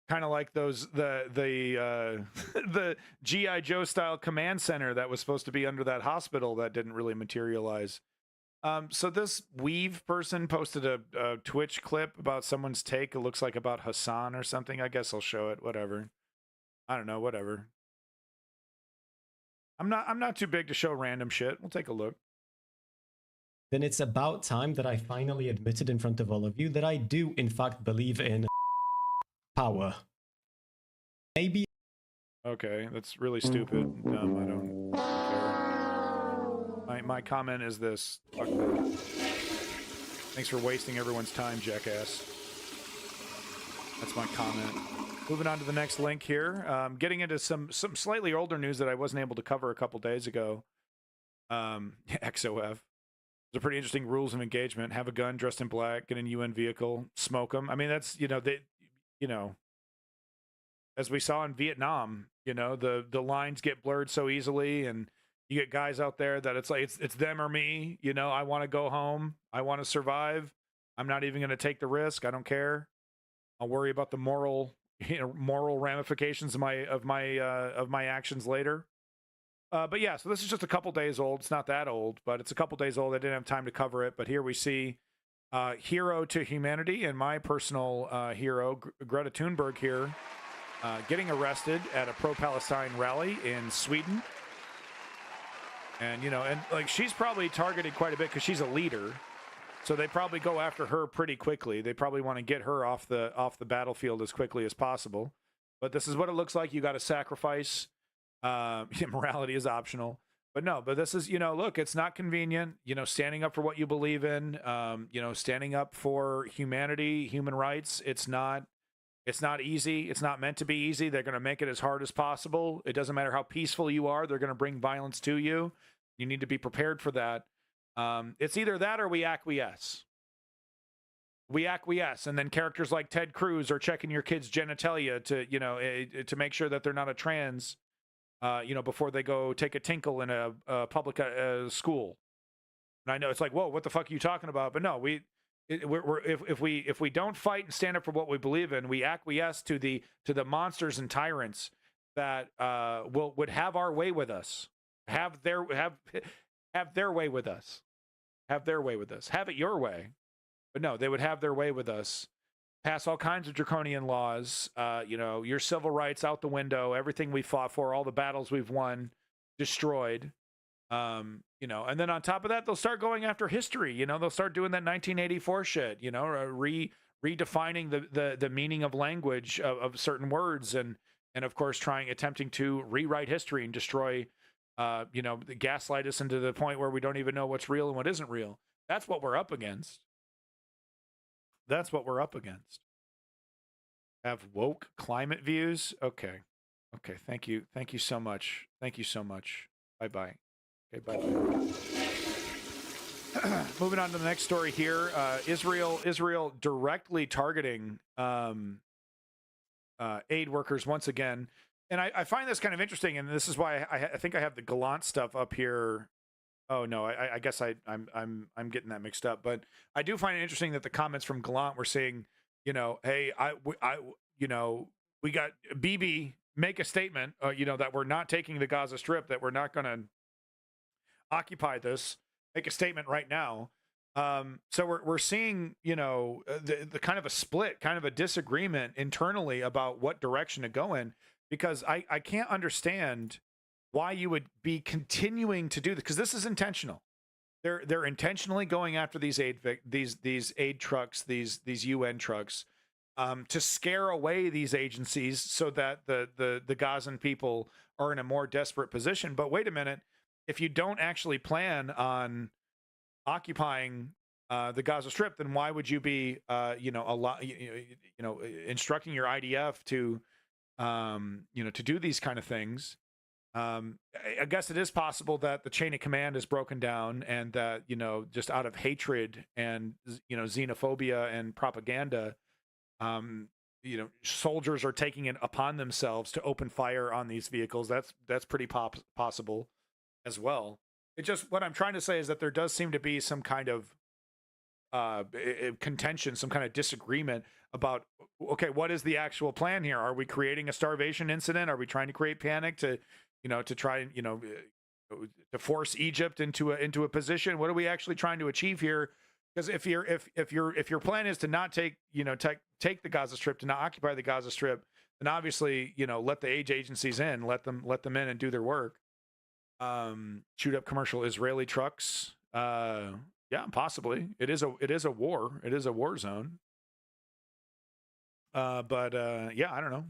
Kind of like those the G.I. Joe style command center that was supposed to be under that hospital that didn't really materialize. So this Weave person posted a Twitch clip about someone's take. It looks like about Hassan or something. I guess I'll show it. Whatever. I don't know, whatever. I'm not too big to show random shit. We'll take a look. Then it's about time that I finally admitted in front of all of you that I do, in fact, believe in power. Maybe. Okay, that's really stupid. Dumb. I don't care. My comment is this. Fuck that. Thanks for wasting everyone's time, jackass. That's my comment. Moving on to the next link here. Getting into some slightly older news that I wasn't able to cover a couple days ago. XOF. There's a pretty interesting rules of engagement. Have a gun, dressed in black, get in UN vehicle, smoke them. I mean, that's, you know, as we saw in Vietnam, you know, the lines get blurred so easily, and you get guys out there that it's like, it's them or me. You know, I want to go home. I want to survive. I'm not even going to take the risk. I don't care. I'll worry about the moral ramifications of my actions later. But yeah, so this is just a couple days old. It's not that old, but it's a couple days old. I didn't have time to cover it, but here we see hero to humanity and my personal hero, Greta Thunberg here, getting arrested at a pro-Palestine rally in Sweden. And, you know, and like she's probably targeted quite a bit because she's a leader. So they probably go after her pretty quickly. They probably want to get her off the battlefield as quickly as possible. But this is what it looks like. You got to sacrifice. Morality is optional. But no, but this is, you know, look, it's not convenient. You know, standing up for what you believe in, you know, standing up for humanity, human rights. It's not easy. It's not meant to be easy. They're going to make it as hard as possible. It doesn't matter how peaceful you are. They're going to bring violence to you. You need to be prepared for that. It's either that or we acquiesce. we acquiesce, and then characters like Ted Cruz are checking your kid's genitalia to make sure that they're not a trans, before they go take a tinkle in a public school. And I know it's like, whoa, what the fuck are you talking about? But no, if we don't fight and stand up for what we believe in, we acquiesce to the monsters and tyrants that would have our way with us, have their way with us, have it your way. But no, they would have their way with us, pass all kinds of draconian laws, your civil rights out the window, everything we fought for, all the battles we've won, destroyed. And then on top of that, they'll start going after history. They'll start doing that 1984 shit, redefining the meaning of language of certain words, and of course attempting to rewrite history and destroy, gaslight us into the point where we don't even know what's real and what isn't real. That's what we're up against. Have woke climate views. Okay. Thank you so much. Bye-bye. Okay, bye-bye. Moving on to the next story here. Israel directly targeting aid workers once again. And I find this kind of interesting, and this is why I think I have the Gallant stuff up here. Oh no, I guess I'm getting that mixed up. But I do find it interesting that the comments from Gallant were saying, hey, we got Bibi make a statement, that we're not taking the Gaza Strip, that we're not going to occupy this. Make a statement right now. So we're seeing, the kind of a split, kind of a disagreement internally about what direction to go in, because I can't understand why you would be continuing to do this, because this is intentional. They're intentionally going after these aid trucks, these UN trucks, to scare away these agencies so that the Gazan people are in a more desperate position. But wait a minute, if you don't actually plan on occupying the Gaza Strip, then why would you be instructing your IDF to do these kind of things? I guess it is possible that the chain of command is broken down, and that, just out of hatred and, xenophobia and propaganda, soldiers are taking it upon themselves to open fire on these vehicles. That's pretty possible as well. It just, what I'm trying to say is that there does seem to be some kind of contention, some kind of disagreement about, okay, what is the actual plan here? Are we creating a starvation incident? Are we trying to create panic to try and, to force Egypt into a position? What are we actually trying to achieve here? Because if your plan is to not take the Gaza Strip, to not occupy the Gaza Strip, then obviously, let the aid agencies in, let them in and do their work. Shoot up commercial Israeli trucks. Yeah, possibly. It is a war. It is a war zone. But yeah, I don't know.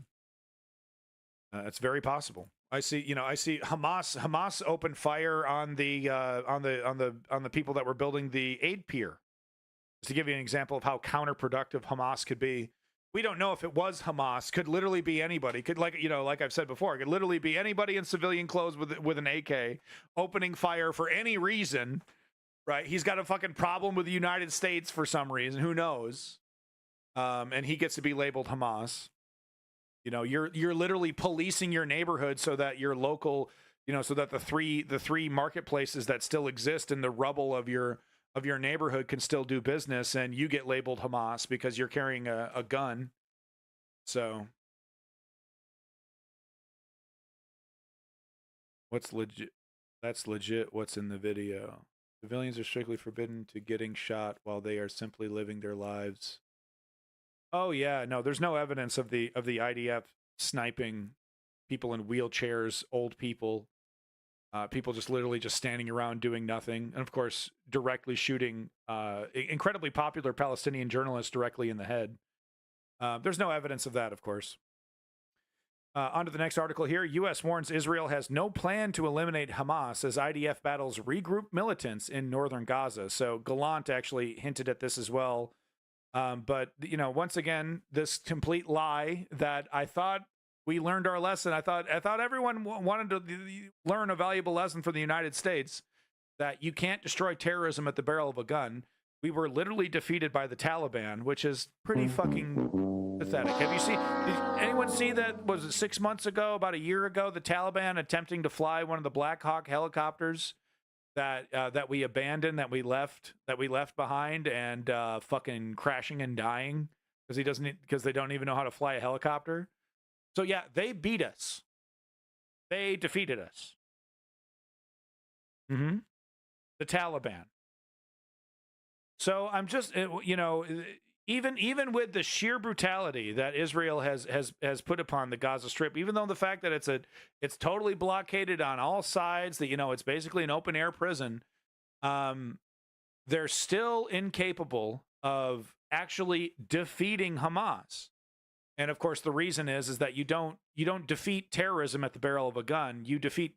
It's very possible. I see Hamas opened fire on the people that were building the aid pier. Just to give you an example of how counterproductive Hamas could be. We don't know if it was Hamas. Could literally be anybody. Could, like I've said before, it could literally be anybody in civilian clothes with an AK opening fire for any reason. Right? He's got a fucking problem with the United States for some reason. Who knows? And he gets to be labeled Hamas. You're literally policing your neighborhood so that your local, so that the three marketplaces that still exist in the rubble of your neighborhood can still do business, and you get labeled Hamas because you're carrying a gun. So what's legit? That's legit. What's in the video? Civilians are strictly forbidden to getting shot while they are simply living their lives. Oh yeah, no, there's no evidence of the IDF sniping people in wheelchairs, old people, people just literally just standing around doing nothing, and of course directly shooting incredibly popular Palestinian journalists directly in the head. There's no evidence of that, of course. On to the next article here. U.S. warns Israel has no plan to eliminate Hamas as IDF battles regroup militants in northern Gaza. So Gallant actually hinted at this as well. But, once again, this complete lie that I thought we learned our lesson. I thought everyone wanted to learn a valuable lesson from the United States, that you can't destroy terrorism at the barrel of a gun. We were literally defeated by the Taliban, which is pretty fucking pathetic. Have you seen, did anyone see that, was it 6 months ago, about a year ago, the Taliban attempting to fly one of the Black Hawk helicopters that we abandoned, that we left behind, and fucking crashing and dying because they don't even know how to fly a helicopter. So yeah, they beat us. They defeated us. The Taliban. So I'm just, you know, even with the sheer brutality that Israel has put upon the Gaza Strip, even though the fact that it's totally blockaded on all sides, that, you know, it's basically an open air prison, they're still incapable of actually defeating Hamas. And of course, the reason is that you don't defeat terrorism at the barrel of a gun. You defeat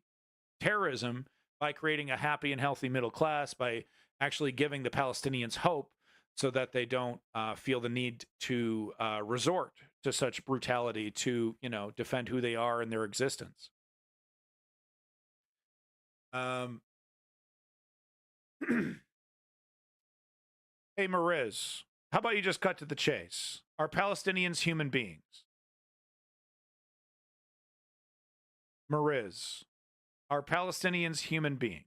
terrorism by creating a happy and healthy middle class, by actually giving the Palestinians hope, so that they don't feel the need to resort to such brutality to, you know, defend who they are and their existence. Hey, Mariz, how about you just cut to the chase? Are Palestinians human beings? Mariz, are Palestinians human beings?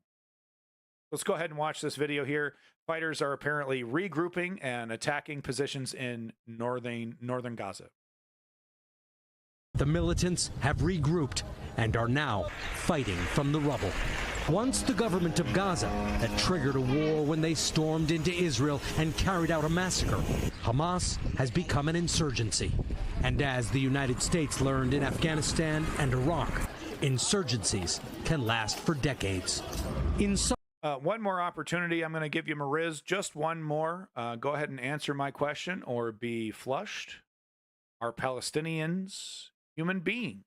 Let's go ahead and watch this video here. Fighters are apparently regrouping and attacking positions in northern Gaza. The militants have regrouped and are now fighting from the rubble. Once the government of Gaza had triggered a war when they stormed into Israel and carried out a massacre, Hamas has become an insurgency. And as the United States learned in Afghanistan and Iraq, insurgencies can last for decades. One more opportunity I'm going to give you, Mariz. Just one more. Go ahead and answer my question or be flushed. Are Palestinians human beings?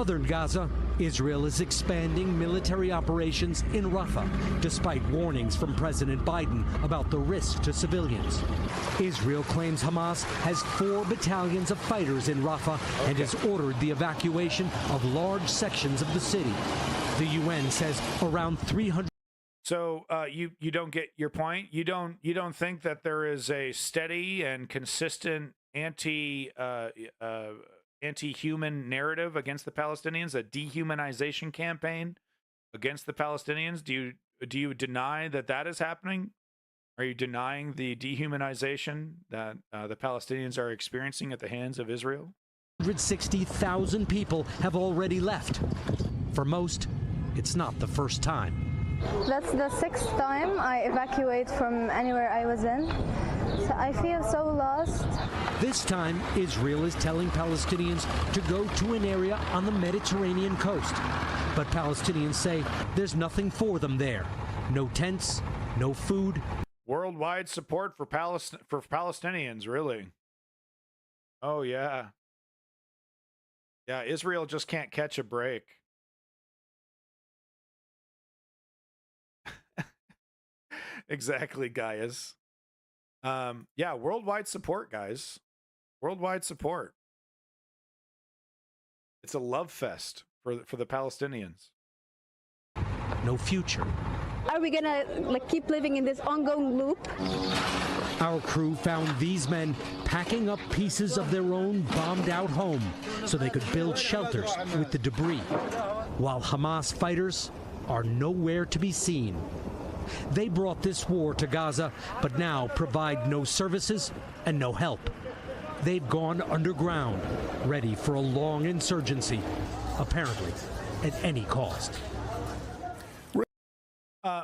Southern Gaza, Israel is expanding military operations in Rafah, despite warnings from President Biden about the risk to civilians. Israel claims Hamas has 4 battalions of fighters in Rafah and has ordered the evacuation of large sections of the city. The UN says around 300. So you don't get your point. You don't think that there is a steady and consistent anti-human narrative against the Palestinians, a dehumanization campaign against the Palestinians? Do you deny that is happening? Are you denying the dehumanization that the Palestinians are experiencing at the hands of Israel? 160,000 people have already left. For most, it's not the first time. That's the 6th time I evacuate from anywhere I was in. So I feel so lost. This time, Israel is telling Palestinians to go to an area on the Mediterranean coast. But Palestinians say there's nothing for them there. No tents, no food. Worldwide support for Palestinians, really? Oh, yeah. Yeah, Israel just can't catch a break. Exactly, guys. Yeah, worldwide support, guys. Worldwide support. It's a love fest for the Palestinians. No future. Are we gonna keep living in this ongoing loop? Our crew found these men packing up pieces of their own bombed-out home so they could build shelters with the debris, while Hamas fighters are nowhere to be seen. They brought this war to Gaza, but now provide no services and no help. They've gone underground, ready for a long insurgency, apparently at any cost.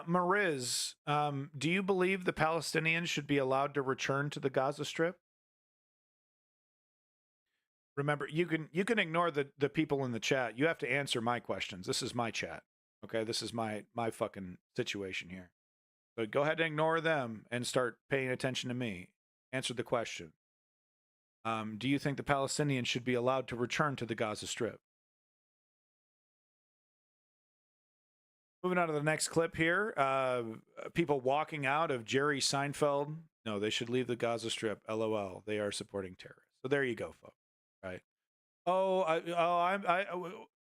Mariz, do you believe the Palestinians should be allowed to return to the Gaza Strip? Remember, you can ignore the people in the chat. You have to answer my questions. This is my chat. Okay, this is my fucking situation here. So go ahead and ignore them and start paying attention to me. Answer the question. Do you think the Palestinians should be allowed to return to the Gaza Strip? Moving on to the next clip here. People walking out of Jerry Seinfeld. No, they should leave the Gaza Strip. LOL. They are supporting terrorists. So there you go, folks. Right.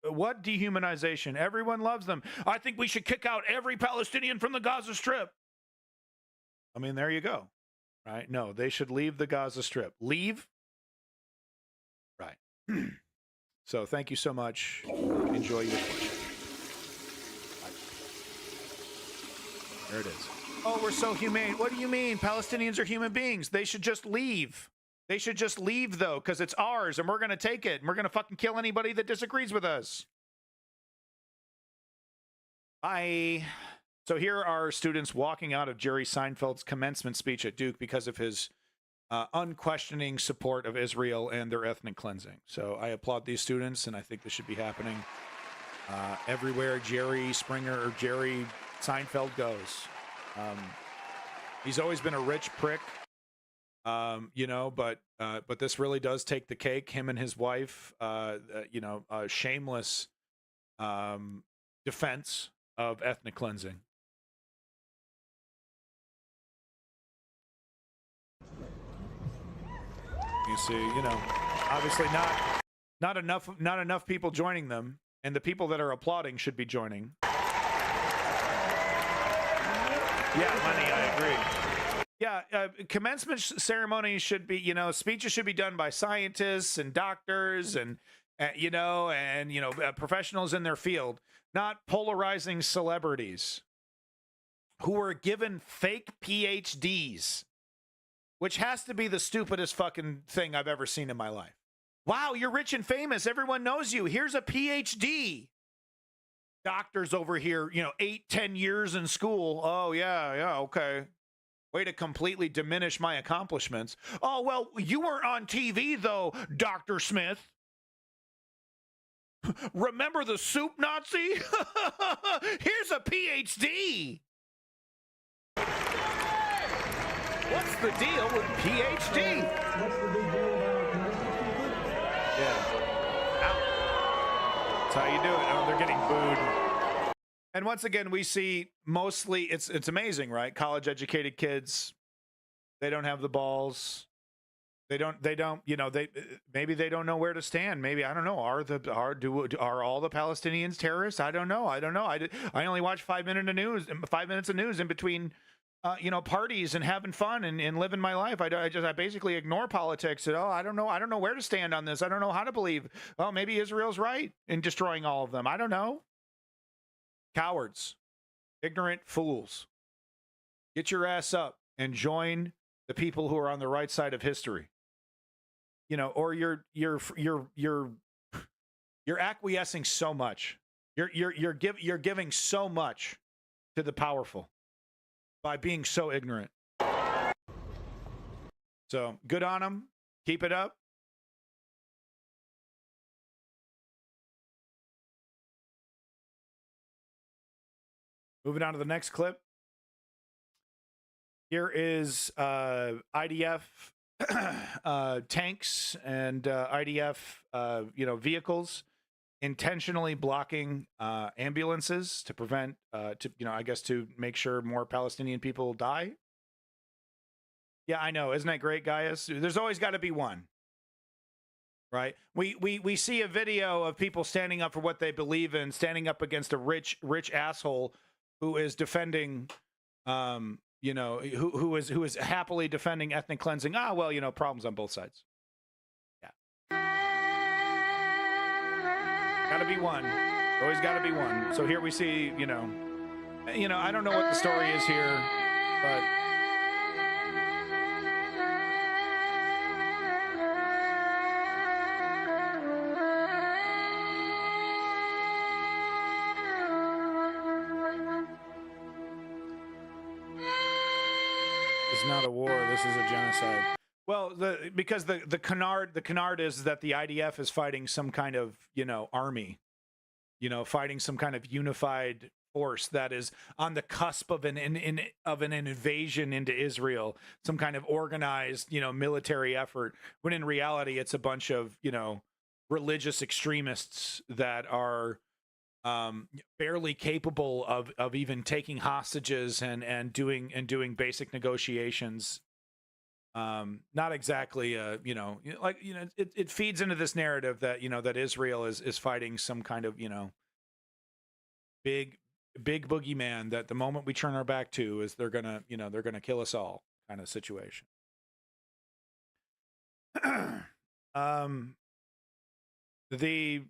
What dehumanization? Everyone loves them. I think we should kick out every Palestinian from the Gaza Strip. I mean, there you go. Right? No, they should leave the Gaza Strip. Leave? Right. So thank you so much. Enjoy your question. There it is. Oh, we're so humane. What do you mean? Palestinians are human beings. They should just leave. They should just leave, though, because it's ours, and we're going to take it, and we're going to fucking kill anybody that disagrees with us. Bye. So here are students walking out of Jerry Seinfeld's commencement speech at Duke because of his unquestioning support of Israel and their ethnic cleansing. So I applaud these students, and I think this should be happening everywhere Jerry Springer or Jerry Seinfeld goes. He's always been a rich prick, you know, but this really does take the cake. Him and his wife, you know, shameless defense of ethnic cleansing. You see, you know, obviously not enough people joining them, and the people that are applauding should be joining. Yeah, Lenny, I agree. Yeah, commencement ceremonies should be, you know, speeches should be done by scientists and doctors and professionals in their field, not polarizing celebrities who are given fake PhDs, which has to be the stupidest fucking thing I've ever seen in my life. Wow, you're rich and famous. Everyone knows you. Here's a PhD. Doctors over here, 8-10 years in school. Oh, yeah, okay. Way to completely diminish my accomplishments. Oh, well, you weren't on TV, though, Dr. Smith. Remember the soup Nazi? Here's a PhD. What's the deal with PhD? What's the big deal about Yeah. That's how you do it. Oh, they're getting booed. And once again, we see mostly, it's amazing, right? College educated kids, they don't have the balls. They maybe they don't know where to stand. Maybe, I don't know. Are all the Palestinians terrorists? I don't know. I only watch 5 minutes of news in between, parties and having fun and living my life. I basically ignore politics. And, I don't know where to stand on this. I don't know how to believe. Oh, maybe Israel's right in destroying all of them. I don't know. Cowards, ignorant fools. Get your ass up and join the people who are on the right side of history. Or you're acquiescing so much. You're giving so much to the powerful by being so ignorant. So good on them. Keep it up. Moving on to the next clip. Here is IDF tanks and IDF vehicles intentionally blocking ambulances to prevent to make sure more Palestinian people die. Yeah, I know. Isn't that great, Gaius? There's always got to be one. Right? We see a video of people standing up for what they believe in, standing up against a rich asshole who is defending who is happily defending ethnic cleansing. Problems on both sides. Yeah. Gotta be one. Always gotta be one. So here we see, I don't know what the story is here, but it's not a war. This is a genocide. Well, because the canard is that the IDF is fighting some kind of army, fighting some kind of unified force that is on the cusp of an invasion into Israel, some kind of organized military effort. When in reality, it's a bunch of religious extremists that are barely capable of even taking hostages and doing basic negotiations. Not exactly, it feeds into this narrative that that Israel is fighting some kind of big big boogeyman that the moment we turn our back to is they're gonna kill us all kind of situation. The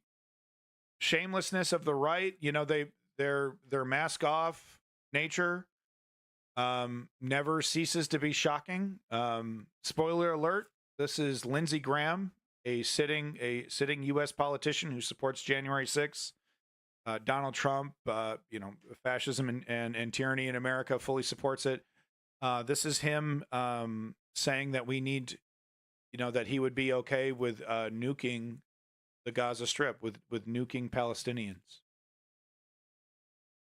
shamelessness of the right, their mask off nature never ceases to be shocking. Spoiler alert, this is Lindsey Graham, a sitting U.S. politician who supports January 6th. Donald Trump, fascism and tyranny in America, fully supports it. This is him saying that we need, that he would be okay with nuking the Gaza Strip, with nuking Palestinians.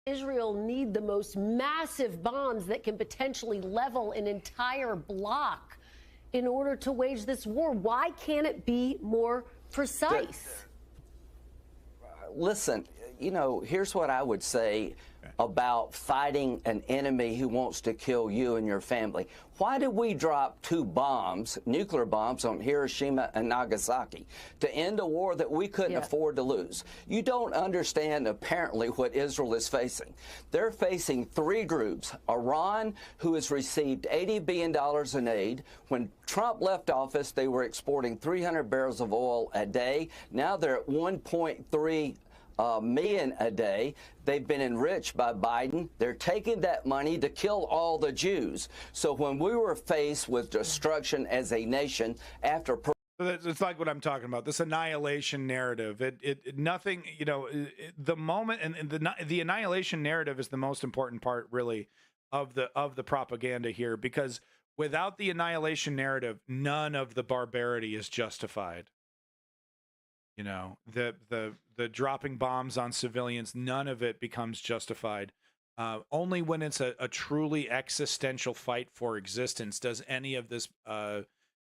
Israel need the most massive bombs that can potentially level an entire block in order to wage this war. Why can't it be more precise? Listen, here's what I would say about fighting an enemy who wants to kill you and your family. Why did we drop 2 bombs, nuclear bombs, on Hiroshima and Nagasaki to end a war that we couldn't afford to lose? You don't understand, apparently, what Israel is facing. They're facing 3 groups. Iran, who has received $80 billion in aid. When Trump left office, they were exporting 300 barrels of oil a day. Now they're at 1.3 million a day. They've been enriched by Biden. They're taking that money to kill all the Jews. So when we were faced with destruction as a nation after... It's like what I'm talking about, this annihilation narrative. Nothing, the moment, and the annihilation narrative is the most important part, really, of the propaganda here, because without the annihilation narrative, none of the barbarity is justified. The dropping bombs on civilians, none of it becomes justified. Only when it's a truly existential fight for existence does any of this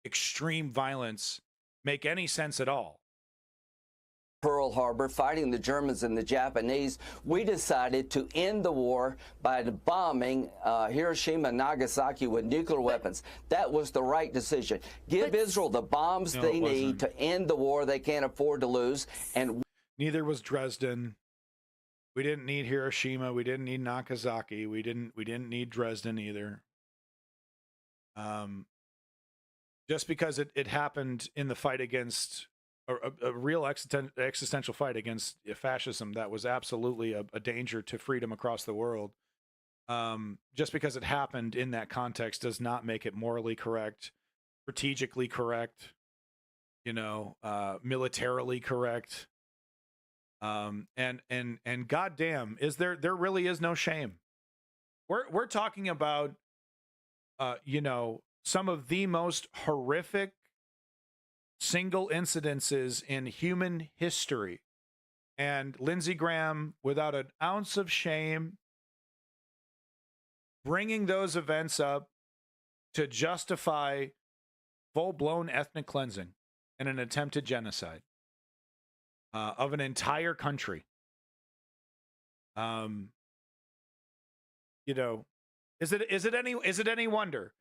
extreme violence make any sense at all. Pearl Harbor, fighting the Germans and the Japanese, we decided to end the war by bombing Hiroshima and Nagasaki with nuclear weapons. That was the right decision. Give Israel the bombs they need to end the war they can't afford to lose. And neither was Dresden. We didn't need Hiroshima. We didn't need Nagasaki. We didn't need Dresden either. Just because it happened in the fight against a real existential fight against fascism that was absolutely a danger to freedom across the world. Just because it happened in that context does not make it morally correct, strategically correct, militarily correct. And goddamn, there really is no shame. We're talking about some of the most horrific single incidences in human history, and Lindsey Graham, without an ounce of shame, bringing those events up to justify full-blown ethnic cleansing and an attempted genocide of an entire country. Is it any wonder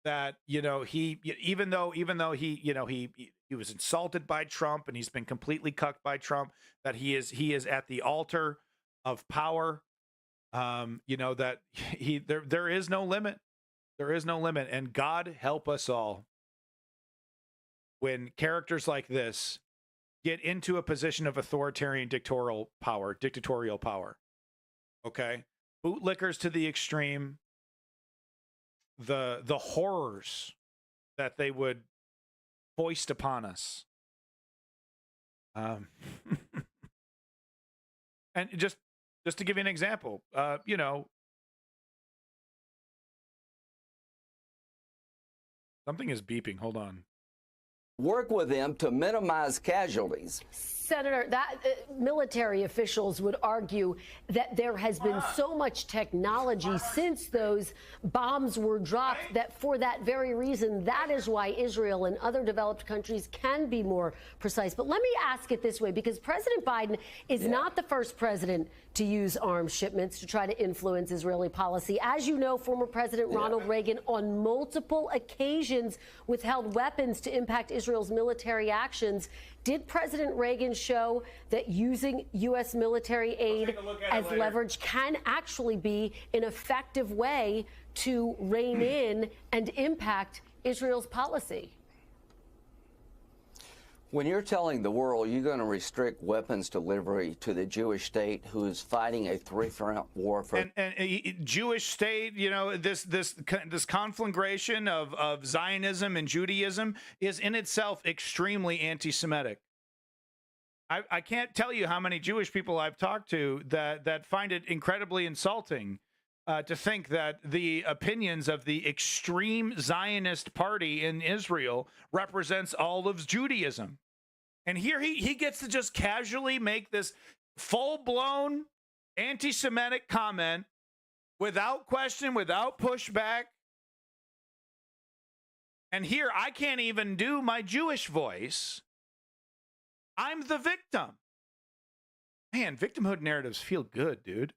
that he, even though he was insulted by Trump and he's been completely cucked by Trump, that he is at the altar of power, that there is no limit. There is no limit. And God help us all when characters like this get into a position of authoritarian dictatorial power. Okay? Bootlickers to the extreme, the horrors that they would foist upon us. And just to give you an example, something is beeping. Hold on. Work with them to minimize casualties. Senator, that military officials would argue that there has been so much technology since those bombs were dropped that for that very reason, that is why Israel and other developed countries can be more precise. But let me ask it this way, because President Biden is not the first president to use arms shipments to try to influence Israeli policy. As you know, former President Ronald Reagan on multiple occasions withheld weapons to impact Israel's military actions. Did President Reagan show that using U.S. military aid as leverage can actually be an effective way to rein in and impact Israel's policy. When you're telling the world you're going to restrict weapons delivery to the Jewish state who is fighting a three-front war for and Jewish state, you know, this conflagration of Zionism and Judaism is in itself extremely anti-Semitic. I can't tell you how many Jewish people I've talked to that find it incredibly insulting to think that the opinions of the extreme Zionist party in Israel represents all of Judaism. And here he gets to just casually make this full-blown anti-Semitic comment without question, without pushback. And here I can't even do my Jewish voice. I'm the victim. Man, victimhood narratives feel good, dude.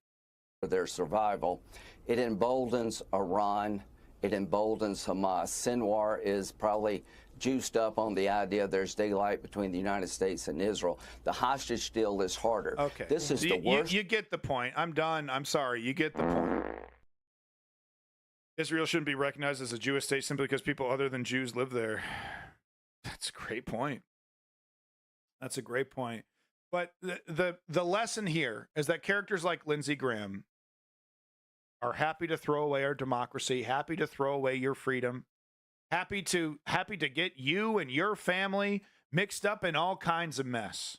For their survival. It emboldens Iran. It emboldens Hamas. Sinwar is probably juiced up on the idea there's daylight between the United States and Israel. The hostage deal is harder. Okay. This is the worst. You get the point. I'm done. I'm sorry. You get the point. Israel shouldn't be recognized as a Jewish state simply because people other than Jews live there. That's a great point. That's a great point. But the lesson here is that characters like Lindsey Graham are happy to throw away our democracy, happy to throw away your freedom, happy to get you and your family mixed up in all kinds of mess.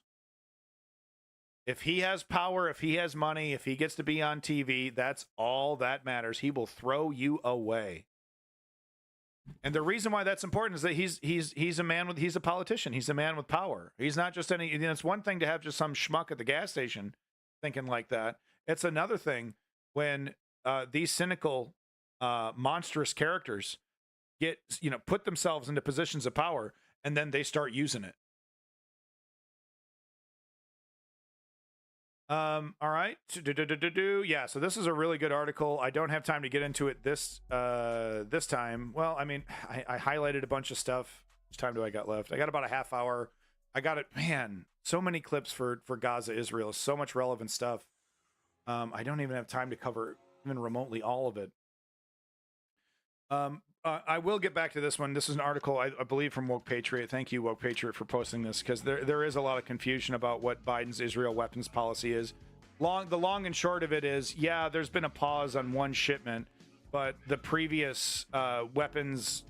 If he has power, if he has money, if he gets to be on TV, that's all that matters. He will throw you away. And the reason why that's important is that he's a man with, he's a politician. He's a man with power. He's not just any, you know, it's one thing to have just some schmuck at the gas station thinking like that. It's another thing when these cynical, monstrous characters get, you know, put themselves into positions of power and then they start using it. All right. Yeah, so this is a really good article. I don't have time to get into it this time. Well, I mean, I highlighted a bunch of stuff. How much time do I got left? I got about a half hour. I got it. Man, so many clips for Gaza, Israel. So much relevant stuff. I don't even have time to cover even remotely all of it. I will get back to this one. This is an article, I believe, from Woke Patriot. Thank you, Woke Patriot, for posting this, because there is a lot of confusion about what Biden's Israel weapons policy is. The long and short of it is, yeah, there's been a pause on one shipment, but the previous weapons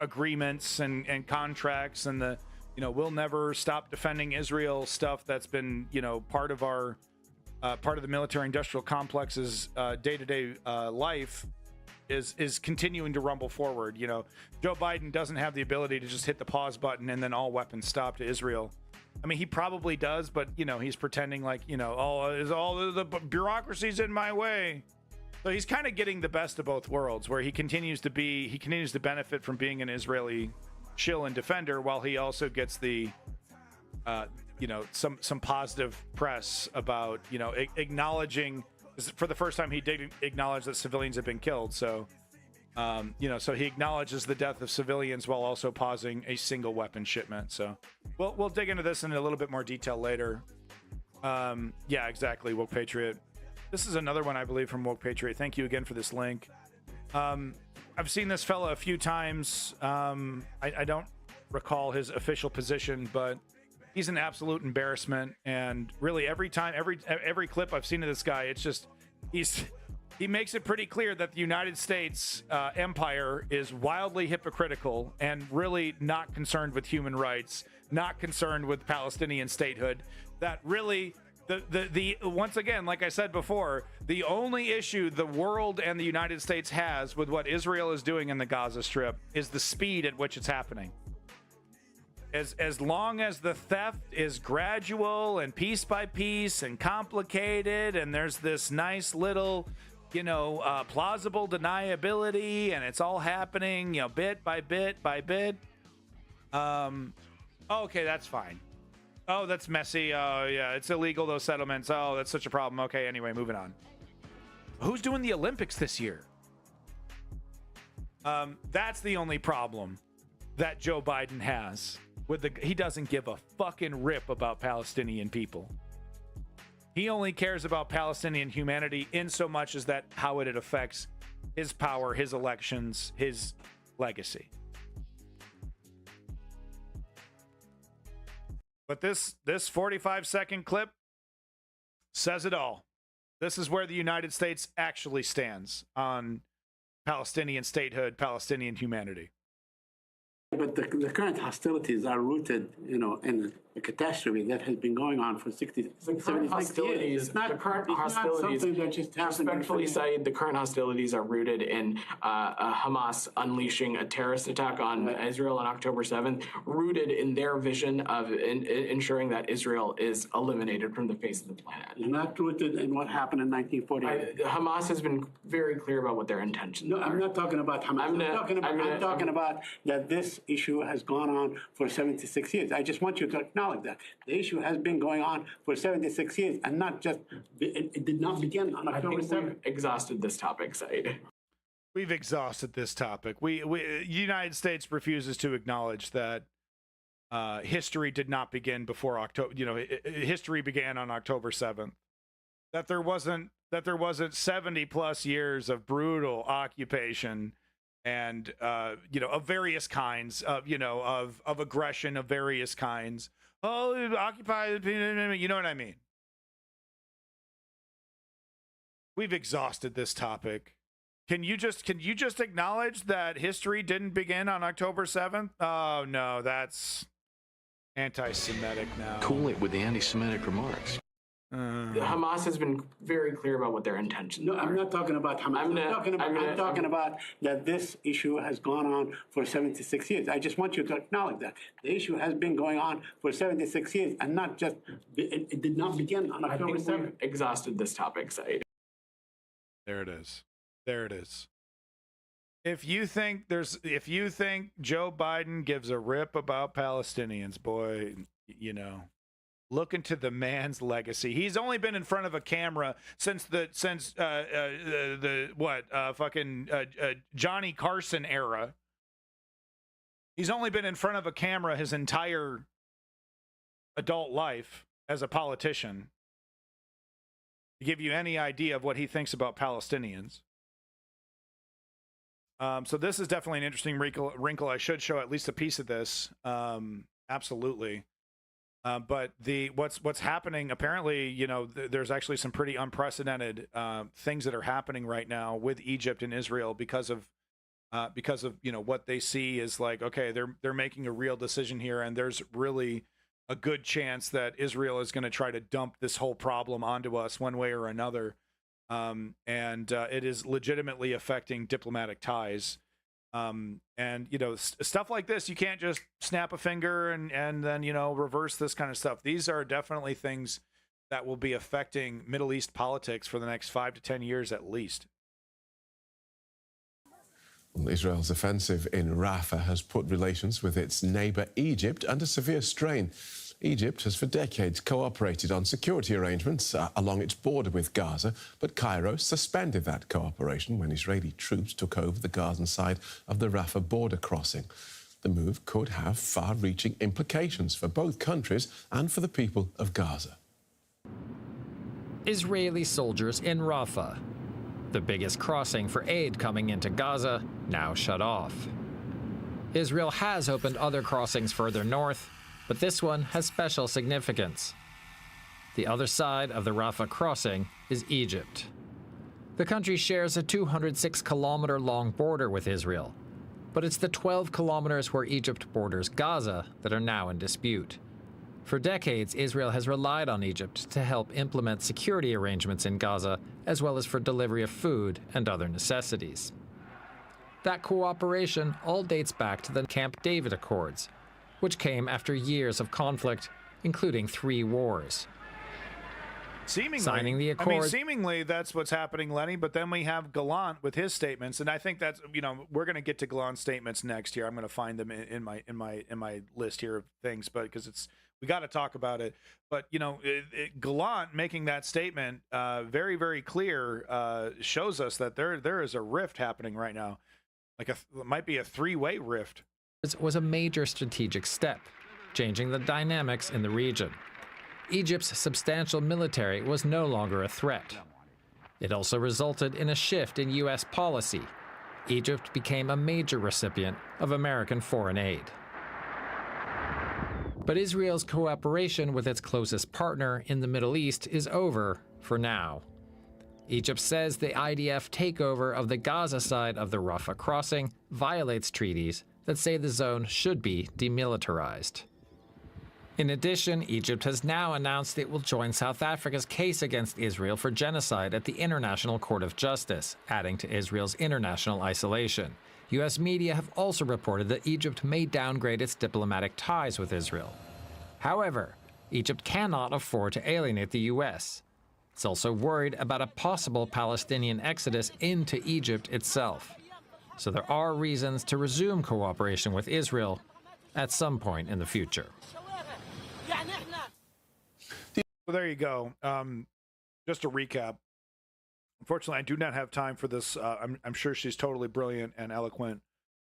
agreements and contracts and the, you know, we'll never stop defending Israel stuff that's been, you know, part of our part of the military-industrial complex's day-to-day life is continuing to rumble forward. You know, Joe Biden doesn't have the ability to just hit the pause button and then all weapons stop to Israel. I mean, he probably does, but, you know, he's pretending like, you know, all the bureaucracy's in my way. So he's kind of getting the best of both worlds, where he continues to benefit from being an Israeli shill and defender, while he also gets the you know, some positive press about, you know, acknowledging, for the first time he did acknowledge that civilians have been killed. So you know, so he acknowledges the death of civilians while also pausing a single weapon shipment. So we'll dig into this in a little bit more detail later. Yeah, exactly, Woke Patriot. This is another one, I believe, from Woke Patriot. Thank you again for this link. I've seen this fella a few times. I don't recall his official position, but he's an absolute embarrassment. And really, every time, every clip I've seen of this guy, it's just he makes it pretty clear that the United States empire is wildly hypocritical and really not concerned with human rights, not concerned with Palestinian statehood. That really, the once again, like I said before, the only issue the world and the United States has with what Israel is doing in the Gaza Strip is the speed at which it's happening. As long as the theft is gradual and piece by piece and complicated, and there's this nice little, you know, plausible deniability, and it's all happening, you know, bit by bit by bit. Okay, that's fine. Oh, that's messy. Oh, yeah, it's illegal, those settlements. Oh, that's such a problem. Okay, anyway, moving on. Who's doing the Olympics this year? That's the only problem that Joe Biden has. he doesn't give a fucking rip about Palestinian people. He only cares about Palestinian humanity in so much as that how it affects his power, his elections, his legacy. But this 45-second clip says it all. This is where the United States actually stands on Palestinian statehood, Palestinian humanity. But the current hostilities are rooted, in a catastrophe that has been going on for 76 years. The current hostilities, something that just happened. Respectfully cited, the current hostilities are rooted in Hamas unleashing a terrorist attack on Israel on October 7th, rooted in their vision of ensuring that Israel is eliminated from the face of the planet. It's not rooted in what happened in 1948. Hamas has been very clear about what their intentions are. No, I'm not talking about Hamas. I'm talking about that this issue has gone on for 76 years. I just want you to acknowledge that. The issue has been going on for 76 years, and not just, it did not begin on October 7th. We've exhausted this topic, Said. We've exhausted this topic. The United States refuses to acknowledge that history did not begin before October. History began on October 7th. That there wasn't 70 plus years of brutal occupation and of various kinds of aggression of various kinds. Oh, occupy, you know what I mean? We've exhausted this topic. Can you just acknowledge that history didn't begin on October 7th? Oh no, that's anti-Semitic now. Cool it with the anti-Semitic remarks. Hamas has been very clear about what their intentions are. I'm not talking about Hamas. I'm talking about that this issue has gone on for 76 years. I just want you to acknowledge that. The issue has been going on for 76 years, and not just, it did not begin on October 7th. We've exhausted this topic, Said. There it is. There it is. If you think Joe Biden gives a rip about Palestinians, boy, look into the man's legacy. He's only been in front of a camera since Johnny Carson era. He's only been in front of a camera his entire adult life as a politician. To give you any idea of what he thinks about Palestinians. So this is definitely an interesting wrinkle. I should show at least a piece of this. Absolutely. But what's happening, apparently, there's actually some pretty unprecedented things that are happening right now with Egypt and Israel because of what they see is like, okay, they're making a real decision here, and there's really a good chance that Israel is going to try to dump this whole problem onto us one way or another. And it is legitimately affecting diplomatic ties. And stuff like this, you can't just snap a finger and then reverse this kind of stuff. These are definitely things that will be affecting Middle East politics for the next 5 to 10 years at least. Israel's offensive in Rafah has put relations with its neighbour Egypt under severe strain. Egypt has for decades cooperated on security arrangements along its border with Gaza, but Cairo suspended that cooperation when Israeli troops took over the Gazan side of the Rafah border crossing. The move could have far-reaching implications for both countries and for the people of Gaza. Israeli soldiers in Rafah, the biggest crossing for aid coming into Gaza, now shut off. Israel has opened other crossings further north, but this one has special significance. The other side of the Rafah crossing is Egypt. The country shares a 206-kilometer-long border with Israel, but it's the 12 kilometers where Egypt borders Gaza that are now in dispute. For decades, Israel has relied on Egypt to help implement security arrangements in Gaza, as well as for delivery of food and other necessities. That cooperation all dates back to the Camp David Accords, which came after years of conflict, including 3 wars. Seemingly, signing the accord. Seemingly that's what's happening, Lenny. But then we have Gallant with his statements, and I think that's we're going to get to Gallant's statements next here. I'm going to find them in my list here of things, but because we got to talk about it. But Gallant making that statement very, very clear shows us that there is a rift happening right now, like it might be a 3-way rift. It was a major strategic step, changing the dynamics in the region. Egypt's substantial military was no longer a threat. It also resulted in a shift in U.S. policy. Egypt became a major recipient of American foreign aid. But Israel's cooperation with its closest partner in the Middle East is over for now. Egypt says the IDF takeover of the Gaza side of the Rafah crossing violates treaties that say the zone should be demilitarized. In addition, Egypt has now announced it will join South Africa's case against Israel for genocide at the International Court of Justice, adding to Israel's international isolation. U.S. media have also reported that Egypt may downgrade its diplomatic ties with Israel. However, Egypt cannot afford to alienate the U.S. It's also worried about a possible Palestinian exodus into Egypt itself. So there are reasons to resume cooperation with Israel at some point in the future. Well, there you go. Just a recap. Unfortunately, I do not have time for this. I'm sure she's totally brilliant and eloquent.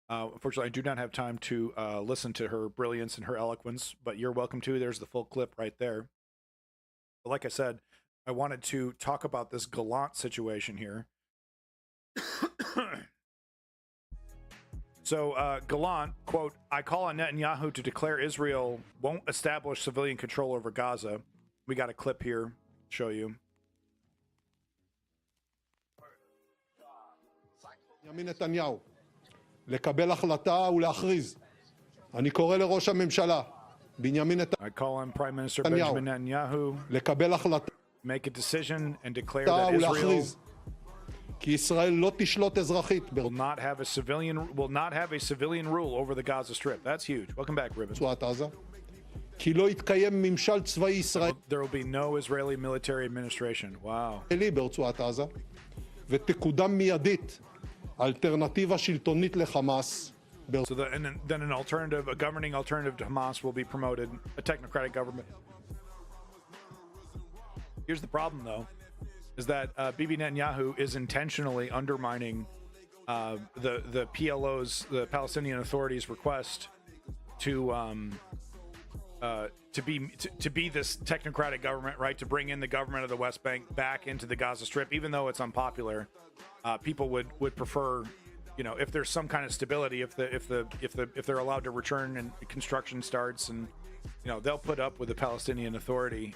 Unfortunately, I do not have time to listen to her brilliance and her eloquence, but you're welcome to. There's the full clip right there. But like I said, I wanted to talk about this Gallant situation here. So Gallant, quote, "I call on Netanyahu to declare Israel won't establish civilian control over Gaza." We got a clip here, show you. בנימין נתניהו, לקבל החלטה ולהכריז. אני קורא לראש הממשלה, בנימין I call on Prime Minister Benjamin Netanyahu, לקבל החלטה make a decision and declare that Israel כי ישראל לא תשלוט אזרחית. will not have a civilian rule over the Gaza Strip. That's huge. Welcome back, Ribbon. ברצועת עזה. כי לא יתקיים ממשל צבאי ישראלי. There will be no Israeli military administration. Wow. ברצועת עזה. ותקודם מיידית אלטרנטיבה שלטונית לחמאס. So then an alternative, a governing alternative to Hamas will be promoted, a technocratic government. Here's the problem, though, is that Bibi Netanyahu is intentionally undermining the PLO's, the Palestinian Authority's request to be this technocratic government, right? To bring in the government of the West Bank back into the Gaza Strip, even though it's unpopular. People would prefer, you know, if there's some kind of stability, if they're allowed to return and construction starts, and you know they'll put up with the Palestinian Authority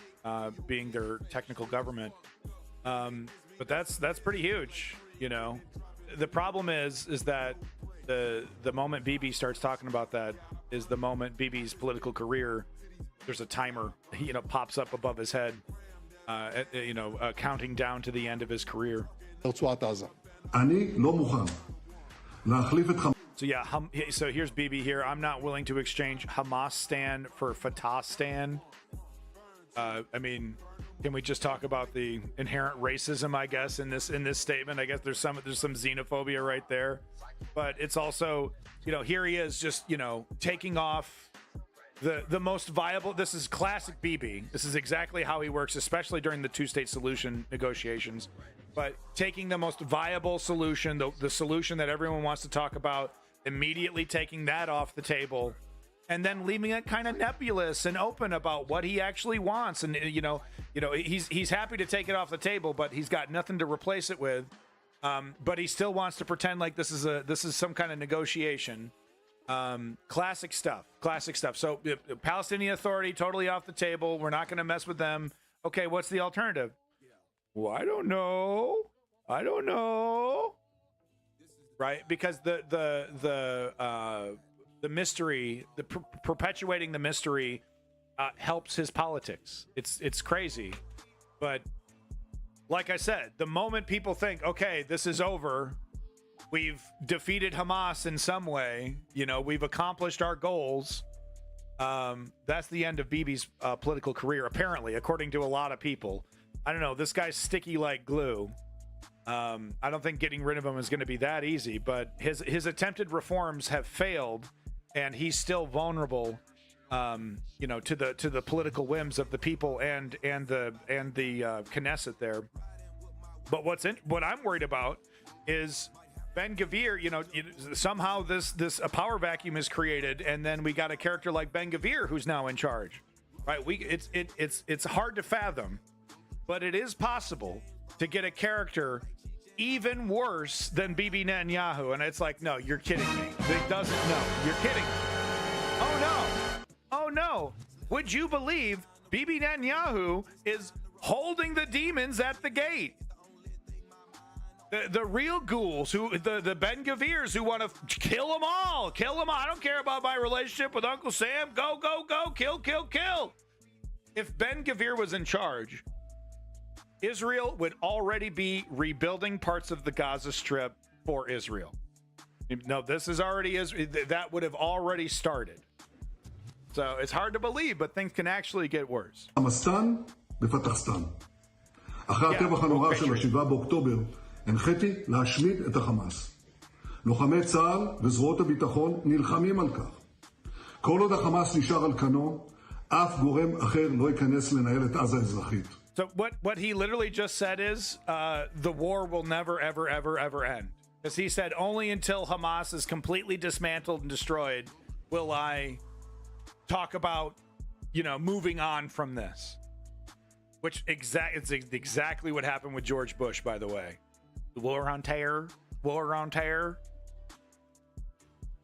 being their technical government. But that's pretty huge, you know. The problem is that the moment Bibi starts talking about that is the moment Bibi's political career, there's a timer, you know, pops up above his head, counting down to the end of his career. So yeah, so here's Bibi here. I'm not willing to exchange Hamas stand for Fatah stand. I mean, can we just talk about the inherent racism, I guess, in this statement? I guess there's some xenophobia right there, but it's also, you know, here he is just, you know, taking off the most viable. This is classic Bibi. This is exactly how he works, especially during the two-state solution negotiations. But taking the most viable solution, the solution that everyone wants to talk about, immediately taking that off the table, and then leaving it kind of nebulous and open about what he actually wants. And you know, he's happy to take it off the table, but he's got nothing to replace it with. But he still wants to pretend like this is some kind of negotiation. Classic stuff. So Palestinian Authority totally off the table. We're not going to mess with them. Okay, what's the alternative? Well, I don't know. Right? Because the mystery, perpetuating the mystery, helps his politics. It's crazy, but like I said, the moment people think, okay, this is over, we've defeated Hamas in some way, you know, we've accomplished our goals. That's the end of Bibi's political career, apparently, according to a lot of people. I don't know. This guy's sticky like glue. I don't think getting rid of him is going to be that easy, but his attempted reforms have failed, and he's still vulnerable, you know, to the political whims of the people and the Knesset there. But what I'm worried about is Ben-Gvir, somehow this a power vacuum is created, and then we got a character like Ben-Gvir who's now in charge, right? It's hard to fathom, but it is possible to get a character even worse than Bibi Netanyahu, and it's like, no, you're kidding me. It doesn't. No, you're kidding me. Oh no! Would you believe Bibi Netanyahu is holding the demons at the gate? The real ghouls, the Ben-Gvirs who want to kill them all. I don't care about my relationship with Uncle Sam. Go, kill. If Ben-Gvir was in charge, Israel would already be rebuilding parts of the Gaza Strip for Israel. No, this is already that would have already started. So it's hard to believe, but things can actually get worse. המסתן בפתחסטן. אחרי הטבח הנורא של 7 באוקטובר, הנחיתי להשמיד את החמאס. לוחמי צה"ל וזרועות הביטחון נלחמים על כך. כל עוד החמאס נשאר על כנו, אף גורם אחר לא ייכנס לנהל את עזה האזרחית. So what he literally just said is the war will never, ever end. Because he said only until Hamas is completely dismantled and destroyed will I talk about, moving on from this. Which it's exactly what happened with George Bush, by the way. War on terror.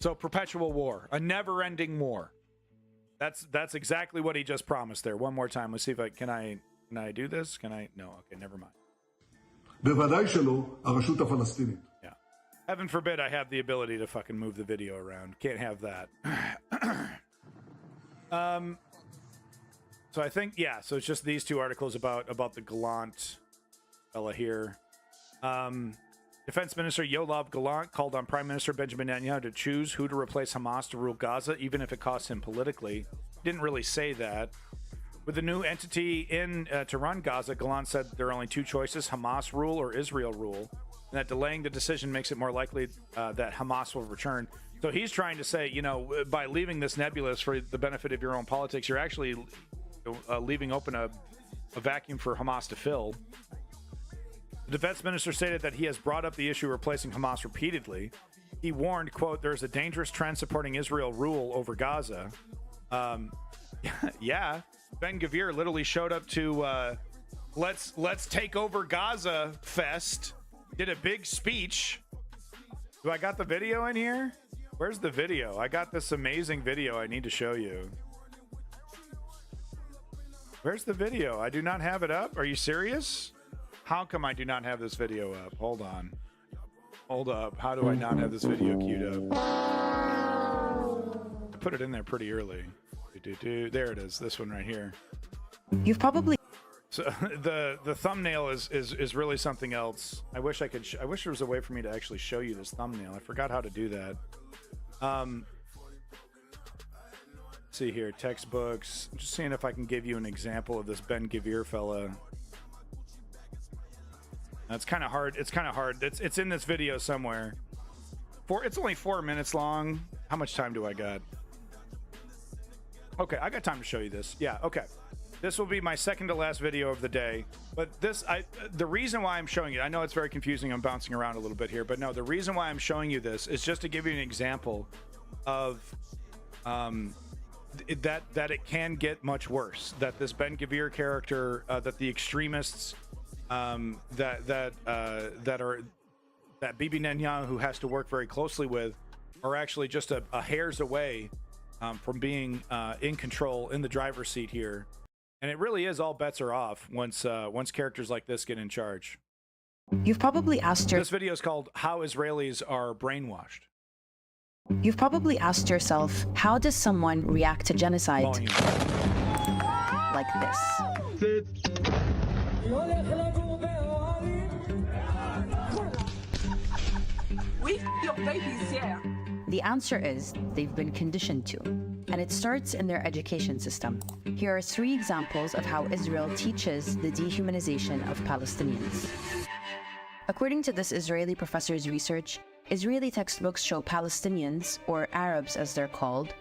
So perpetual war, a never-ending war. That's exactly what he just promised there. One more time. Let's see if can I do this? Can I? No. Okay, never mind. בוודאי שלא, הרשות הפלסטינית. Yeah. Heaven forbid I have the ability to fucking move the video around. Can't have that. So I think, so it's just these two articles about the Gallant fella here. Defense Minister Yoav Gallant called on Prime Minister Benjamin Netanyahu to choose who to replace Hamas to rule Gaza, even if it costs him politically. Didn't really say that. With the new entity to run Gaza, Gallant said there are only two choices, Hamas rule or Israel rule, and that delaying the decision makes it more likely that Hamas will return. So he's trying to say, by leaving this nebulous for the benefit of your own politics, you're actually leaving open a vacuum for Hamas to fill. The defense minister stated that he has brought up the issue of replacing Hamas repeatedly. He warned, quote, there's a dangerous trend supporting Israel rule over Gaza. Yeah. Ben-Gvir literally showed up to let's take over Gaza fest, did a big speech. Do I got the video in here? Where's the video? I got this amazing video I need to show you. Where's the video? I do not have it up. Are you serious? How come I do not have this video up? Hold on. Hold up. How do I not have this video queued up? I put it in there pretty early. There it is. This one right here. You've probably... So the thumbnail is really something else. I wish I could. I wish there was a way for me to actually show you this thumbnail. I forgot how to do that. See here, textbooks. I'm just seeing if I can give you an example of this Ben-Gvir fella. It's kind of hard. It's in this video somewhere. It's only 4 minutes long. How much time do I got? Okay, I got time to show you this. Yeah, okay. This will be my second to last video of the day. But the reason why I'm showing it, I know it's very confusing. I'm bouncing around a little bit here, but no, the reason why I'm showing you this is just to give you an example of that it can get much worse. That this Ben-Gvir character, that the extremists that Bibi Netanyahu has to work very closely with are actually just a hair's away from being in control, in the driver's seat here. And it really is, all bets are off once characters like this get in charge. You've probably asked This video is called How Israelis Are Brainwashed. You've probably asked yourself, how does someone react to genocide? Like this. Your baby's here. The answer is they've been conditioned to, and it starts in their education system. Here are 3 examples of how Israel teaches the dehumanization of Palestinians. According to this Israeli professor's research, Israeli textbooks show Palestinians, or Arabs as they're called,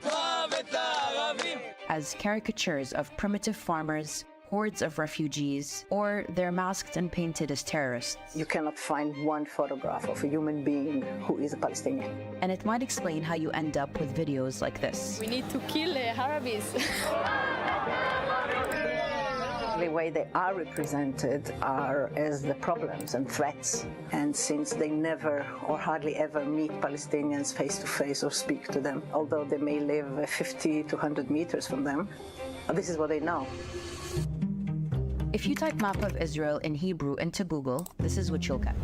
as caricatures of primitive farmers hordes of refugees, or they're masked and painted as terrorists. You cannot find one photograph of a human being who is a Palestinian. And it might explain how you end up with videos like this. We need to kill Arabs. The way they are represented are as the problems and threats. And since they never or hardly ever meet Palestinians face to face or speak to them, although they may live 50 to 100 meters from them, this is what they know. If you type map of Israel in Hebrew into Google, this is what you'll get.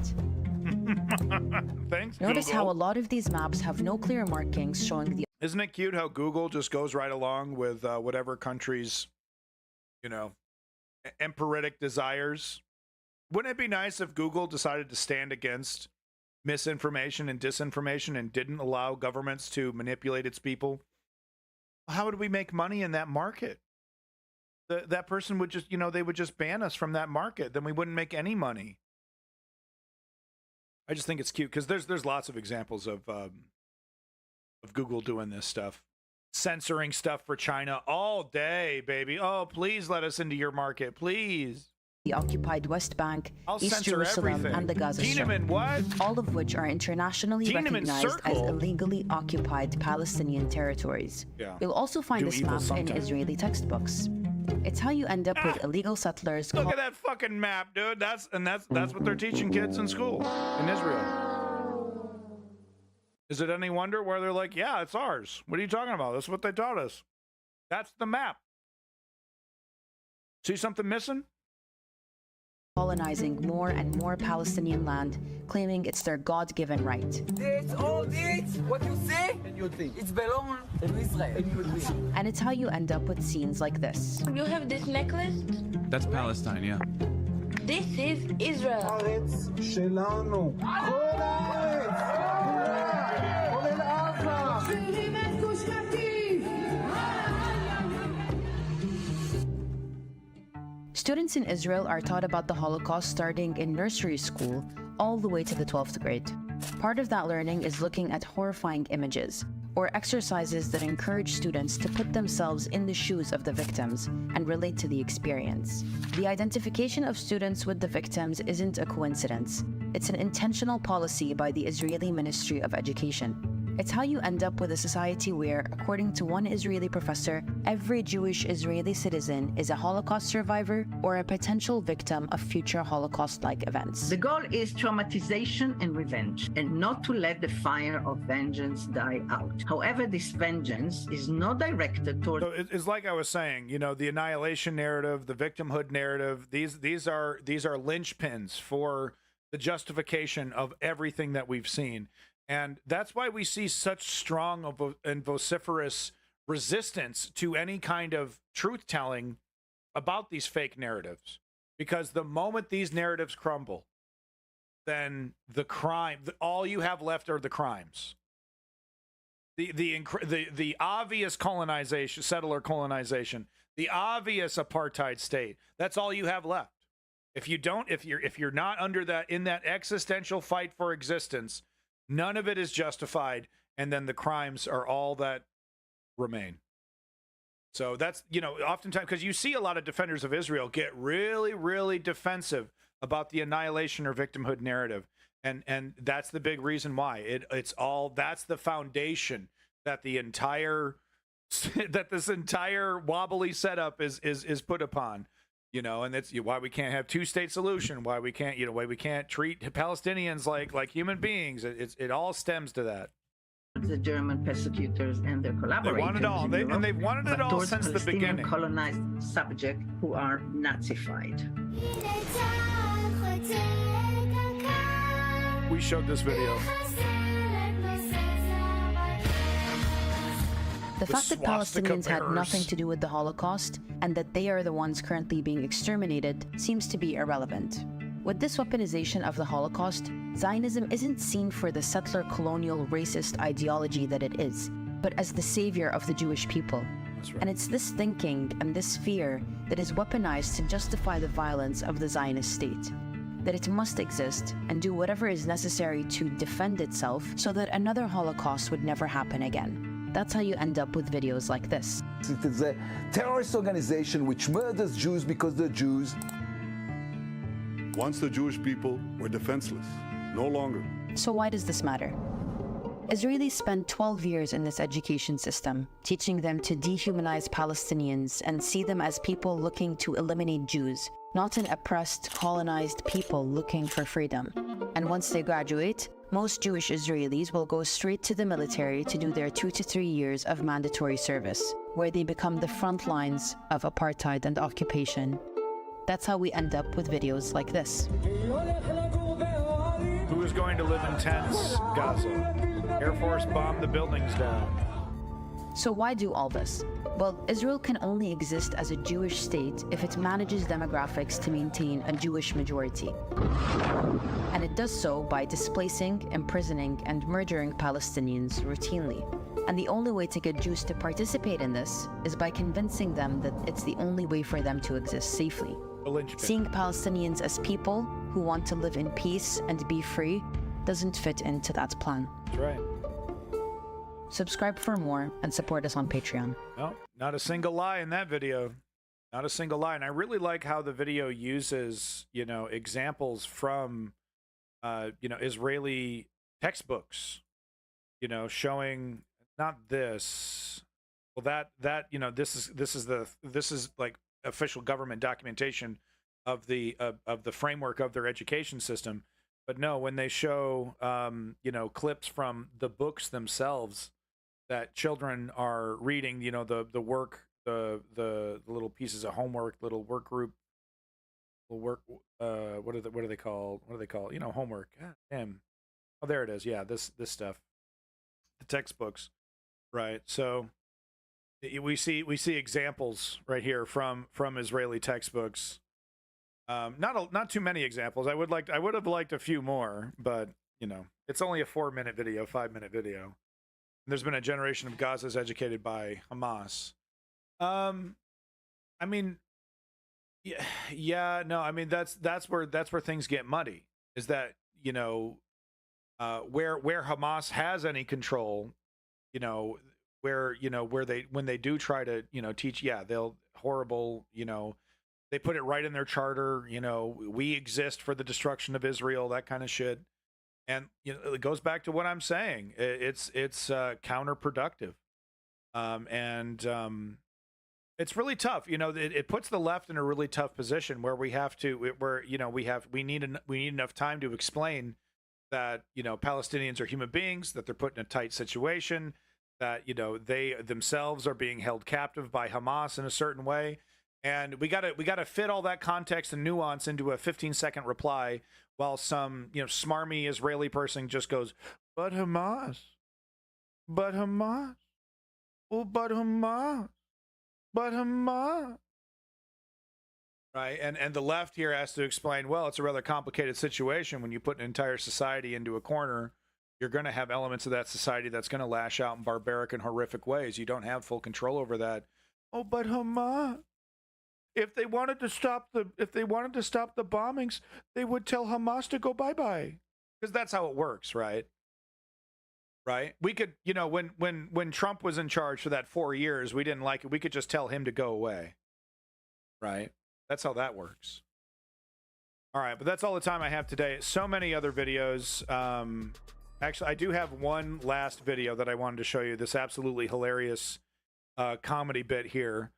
Thanks, Notice Google. how a lot of these maps have no clear markings showing the... Isn't it cute how Google just goes right along with whatever country's, you know, empiric desires? Wouldn't it be nice if Google decided to stand against misinformation and disinformation and didn't allow governments to manipulate its people? How would we make money in that market? That person would just, you know, they would just ban us from that market. Then we wouldn't make any money. I just think it's cute because there's lots of examples of Google doing this stuff. Censoring stuff for China all day, baby. Oh, please let us into your market, please. The occupied West Bank, I'll East censor Jerusalem, everything. and the Gaza Tiananmen, Strip. what? All of which are internationally Tiananmen recognized as Circle. illegally occupied Palestinian territories. Yeah. You'll also find Do this evil map in sometimes. Israeli textbooks. It's how you end up with illegal settlers. Look at that fucking map, dude. That's what they're teaching kids in school in Israel. Is it any wonder where they're like, yeah, it's ours? What are you talking about? That's what they taught us. That's the map. See something missing? Colonizing more and more Palestinian land, claiming it's their God-given right. It's all this, what you see, it's belong to Israel. And it's how you end up with scenes like this. You have this necklace? That's Palestine, yeah. This is Israel. Students in Israel are taught about the Holocaust starting in nursery school all the way to the 12th grade. Part of that learning is looking at horrifying images, or exercises that encourage students to put themselves in the shoes of the victims and relate to the experience. The identification of students with the victims isn't a coincidence. It's an intentional policy by the Israeli Ministry of Education. It's how you end up with a society where, according to one Israeli professor, every Jewish Israeli citizen is a Holocaust survivor or a potential victim of future Holocaust-like events. The goal is traumatization and revenge, and not to let the fire of vengeance die out. However, this vengeance is not directed toward... So it's like I was saying, you know, the annihilation narrative, the victimhood narrative, these are linchpins for the justification of everything that we've seen. And that's why we see such strong and vociferous resistance to any kind of truth-telling about these fake narratives. Because the moment these narratives crumble, then all you have left are the crimes. The obvious colonization, settler colonization, the obvious apartheid state, that's all you have left. If you're not under that, in that existential fight for existence, none of it is justified, and then the crimes are all that remain. So that's, you know, oftentimes, because you see a lot of defenders of Israel get really, really defensive about the annihilation or victimhood narrative. And that's the big reason why. That's the foundation that this entire wobbly setup is put upon. You know, and that's why we can't have two-state solution, why we can't treat Palestinians like human beings. It all stems to that. The German persecutors and their collaborators. They want it all. They've wanted it all since the beginning. Colonized subject who are Nazified. We showed this video. The fact that Palestinians had nothing to do with the Holocaust and that they are the ones currently being exterminated seems to be irrelevant. With this weaponization of the Holocaust, Zionism isn't seen for the settler colonial racist ideology that it is, but as the savior of the Jewish people. That's right. And it's this thinking and this fear that is weaponized to justify the violence of the Zionist state. That it must exist and do whatever is necessary to defend itself so that another Holocaust would never happen again. That's how you end up with videos like this. It is a terrorist organization which murders Jews because they're Jews. Once the Jewish people were defenseless, no longer. So why does this matter? Israelis spent 12 years in this education system, teaching them to dehumanize Palestinians and see them as people looking to eliminate Jews, not an oppressed, colonized people looking for freedom. And once they graduate, most Jewish Israelis will go straight to the military to do their 2 to 3 years of mandatory service, where they become the front lines of apartheid and occupation. That's how we end up with videos like this. Who is going to live in tents, Gaza? Air Force bombed the buildings down. So why do all this? Well, Israel can only exist as a Jewish state if it manages demographics to maintain a Jewish majority. And it does so by displacing, imprisoning, and murdering Palestinians routinely. And the only way to get Jews to participate in this is by convincing them that it's the only way for them to exist safely. Seeing Palestinians as people who want to live in peace and be free doesn't fit into that plan. That's right. Subscribe for more and support us on Patreon. No, not a single lie in that video. Not a single lie. And I really like how the video uses, examples from, Israeli textbooks, showing not this. Well, this is like official government documentation of the framework of their education system. But no, when they show, clips from the books themselves that children are reading, the work, the little pieces of homework, little work group, what do they call? Homework. God damn. Oh, there it is. Yeah, this stuff, the textbooks, right? So we see examples right here from Israeli textbooks. Not too many examples. I would have liked a few more, but it's only a 4-minute video, 5-minute video. And there's been a generation of Gazas educated by Hamas. I mean, that's where things get muddy. Is that where Hamas has any control, when they do try to teach, they'll horrible, they put it right in their charter, we exist for the destruction of Israel, that kind of shit. And it goes back to what I'm saying. It's counterproductive, and it's really tough. It puts the left in a really tough position where we need enough time to explain that Palestinians are human beings, that they're put in a tight situation, that they themselves are being held captive by Hamas in a certain way. And we gotta fit all that context and nuance into a 15-second reply, while some smarmy Israeli person just goes, but Hamas, oh, but Hamas, right? And the left here has to explain, well, it's a rather complicated situation. When you put an entire society into a corner, you're going to have elements of that society that's going to lash out in barbaric and horrific ways. You don't have full control over that. Oh, but Hamas. If they wanted to stop the bombings, they would tell Hamas to go bye-bye, because that's how it works, right? Right? We could, when Trump was in charge for that 4 years, we didn't like it. We could just tell him to go away, right? That's how that works. All right, but that's all the time I have today. So many other videos. Actually, I do have one last video that I wanted to show you. This absolutely hilarious comedy bit here.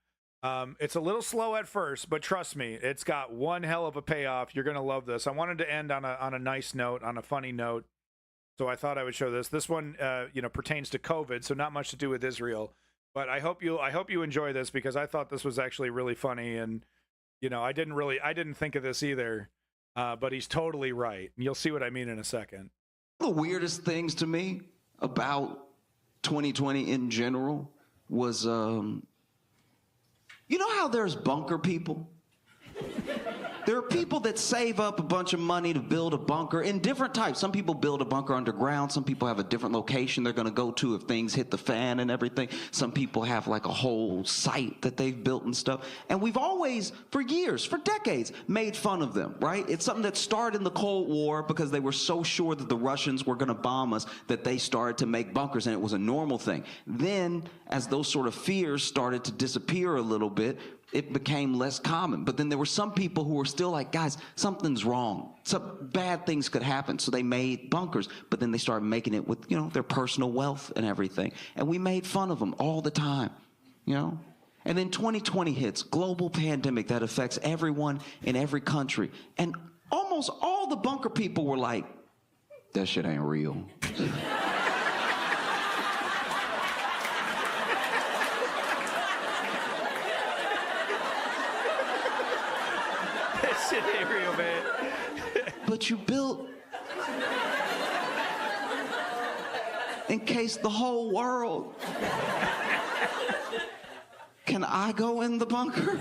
It's a little slow at first, but trust me, it's got one hell of a payoff. You're going to love this. I wanted to end on a nice note, on a funny note. So I thought I would show this. This one, pertains to COVID, so not much to do with Israel. But I hope you enjoy this, because I thought this was actually really funny. And, I didn't think of this either. But he's totally right. And you'll see what I mean in a second. The weirdest things to me about 2020 in general was, you know how there's bunker people? There are people that save up a bunch of money to build a bunker in different types. Some people build a bunker underground. Some people have a different location they're going to go to if things hit the fan and everything. Some people have like a whole site that they've built and stuff. And we've always, for years, for decades, made fun of them, right? It's something that started in the Cold War because they were so sure that the Russians were going to bomb us that they started to make bunkers, and it was a normal thing. Then, as those sort of fears started to disappear a little bit, it became less common. But then there were some people who were still like, guys, something's wrong. Some bad things could happen. So they made bunkers, but then they started making it with, you know, their personal wealth and everything. And we made fun of them all the time, you know? And then 2020 hits, global pandemic that affects everyone in every country. And almost all the bunker people were like, that shit ain't real. Shit ain't real, man. But you built in case the whole world. Can I go in the bunker?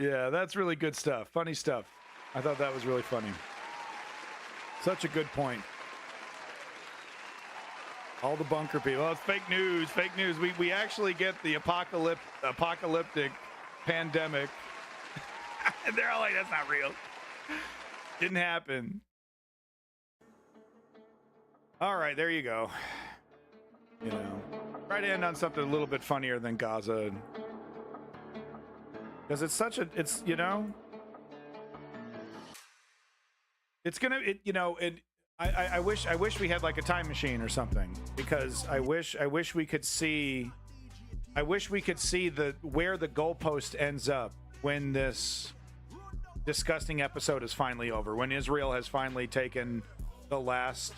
Yeah, that's really good stuff. Funny stuff. I thought that was really funny. Such a good point. All the bunker people. Oh, it's fake news. Fake news. We actually get the apocalyptic pandemic. And they're all like, that's not real. Didn't happen. All right, there you go. You know, try to end on something a little bit funnier than Gaza. Because it's such a, it's, you know, it's gonna, it, you know, it, I wish we had like a time machine or something, because I wish we could see where the goalpost ends up when this disgusting episode is finally over, when Israel has finally taken the last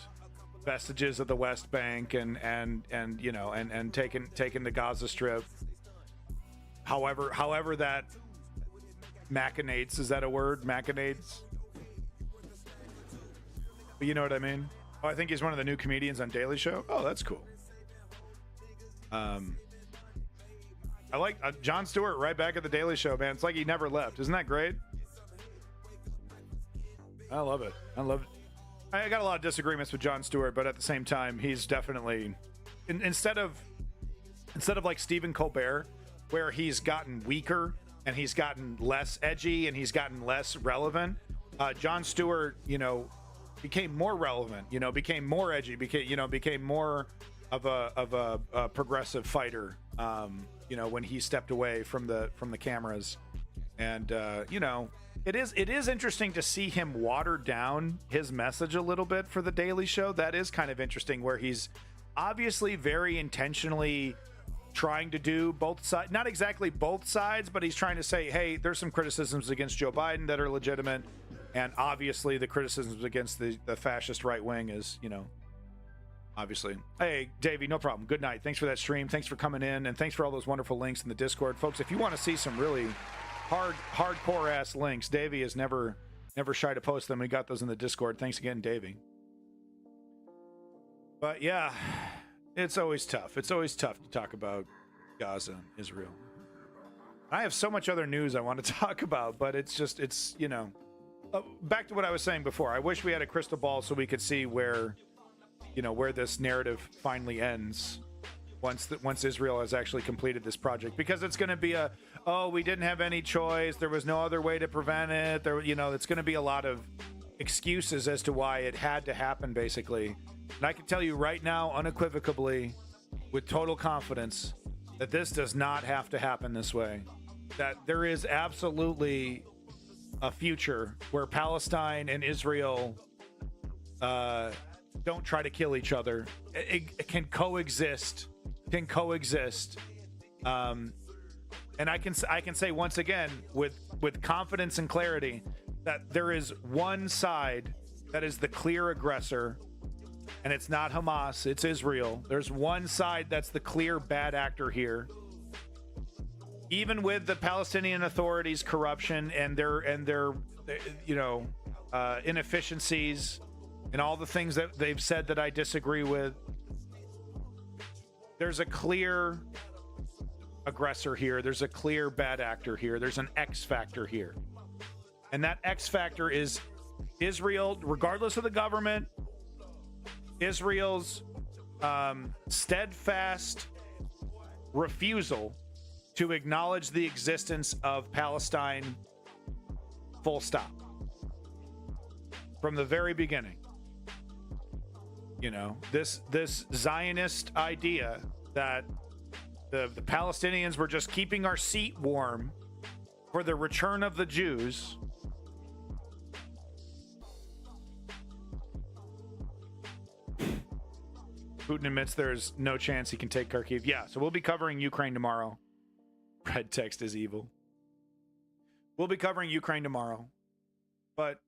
vestiges of the West Bank and you know, and taken the Gaza Strip. However that machinates, is that a word? Machinates? But you know what I mean? Oh, I think he's one of the new comedians on Daily Show. Oh, that's cool. I like Jon Stewart right back at the Daily Show, man. It's like he never left. Isn't that great? I love it. I love it. I got a lot of disagreements with Jon Stewart, but at the same time, he's definitely instead of like Stephen Colbert, where he's gotten weaker and he's gotten less edgy and he's gotten less relevant. Jon Stewart, you know, became more relevant, you know, became more edgy, became more of a progressive fighter, you know, when he stepped away from the cameras. And you know, it is interesting to see him water down his message a little bit for the Daily Show. That is kind of interesting, where he's obviously very intentionally trying to do both sides, not exactly both sides, but he's trying to say, hey, there's some criticisms against Joe Biden that are legitimate, and obviously the criticisms against the fascist right wing is, you know, obviously. Hey, Davey, no problem. Good night. Thanks for that stream. Thanks for coming in, and thanks for all those wonderful links in the Discord. Folks, if you want to see some really hardcore ass links, Davey is never shy to post them. We got those in the Discord. Thanks again, Davey. But yeah, it's always tough. It's always tough to talk about Gaza, Israel. I have so much other news I want to talk about, but it's you know, back to what I was saying before. I wish we had a crystal ball so we could see where, you know, where this narrative finally ends once Israel has actually completed this project, because it's going to be we didn't have any choice, there was no other way to prevent it, you know, it's going to be a lot of excuses as to why it had to happen, basically. And I can tell you right now, unequivocally, with total confidence, that this does not have to happen this way. That there is absolutely a future where Palestine and Israel don't try to kill each other. It can coexist. And I can say once again with confidence and clarity that there is one side that is the clear aggressor, and it's not Hamas, it's Israel. There's one side that's the clear bad actor here. Even with the Palestinian Authority's corruption and their you know, inefficiencies and all the things that they've said that I disagree with, there's a clear aggressor here. There's a clear bad actor here. There's an X factor here. And that X factor is Israel, regardless of the government, Israel's steadfast refusal to acknowledge the existence of Palestine, full stop. From the very beginning. You know, this Zionist idea that the Palestinians were just keeping our seat warm for the return of the Jews. Putin admits there's no chance he can take Kharkiv. Yeah, so we'll be covering Ukraine tomorrow. Red text is evil. We'll be covering Ukraine tomorrow. But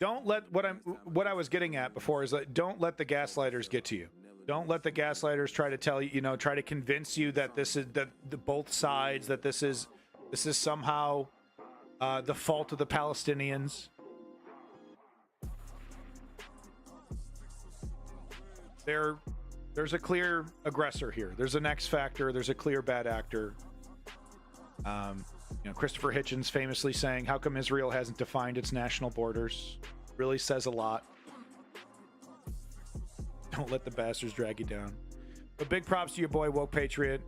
don't let what I was getting at before is that don't let the gaslighters get to you. Don't let the gaslighters try to tell you, try to convince you that this is the both sides, that this is somehow the fault of the Palestinians. There's a clear aggressor here. There's an X factor. There's a clear bad actor. Christopher Hitchens famously saying, "How come Israel hasn't defined its national borders?" Really says a lot. Don't let the bastards drag you down. But big props to your boy Woke Patriot.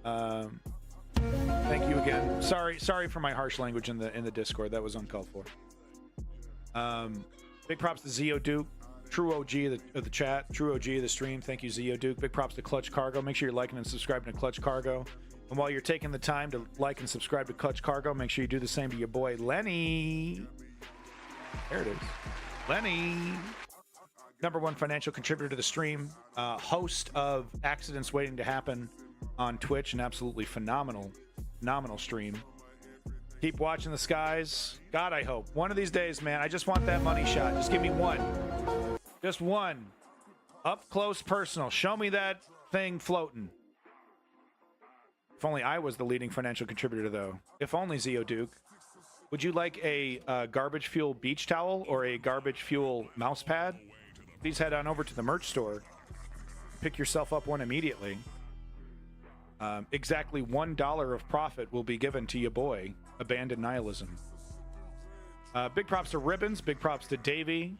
Thank you again. Sorry for my harsh language in the Discord. That was uncalled for. Big props to Zio Duke, true OG of the chat, true OG of the stream. Thank you, Zio Duke. Big props to Clutch Cargo. Make sure you're liking and subscribing to Clutch Cargo. And while you're taking the time to like and subscribe to Clutch Cargo, make sure you do the same to your boy Lenny. There it is. Lenny. #1 financial contributor to the stream. Host of Accidents Waiting to Happen on Twitch. An absolutely phenomenal stream. Keep watching the skies. God, I hope. One of these days, man, I just want that money shot. Just give me one. Just one. Up close, personal. Show me that thing floating. If only I was the leading financial contributor, though. If only, Zio Duke. Would you like a garbage fuel beach towel or a garbage fuel mouse pad? Please head on over to the merch store. Pick yourself up one immediately. Exactly $1 of profit will be given to your boy, Abandoned Nihilism. Big props to Ribbons. Big props to Davey.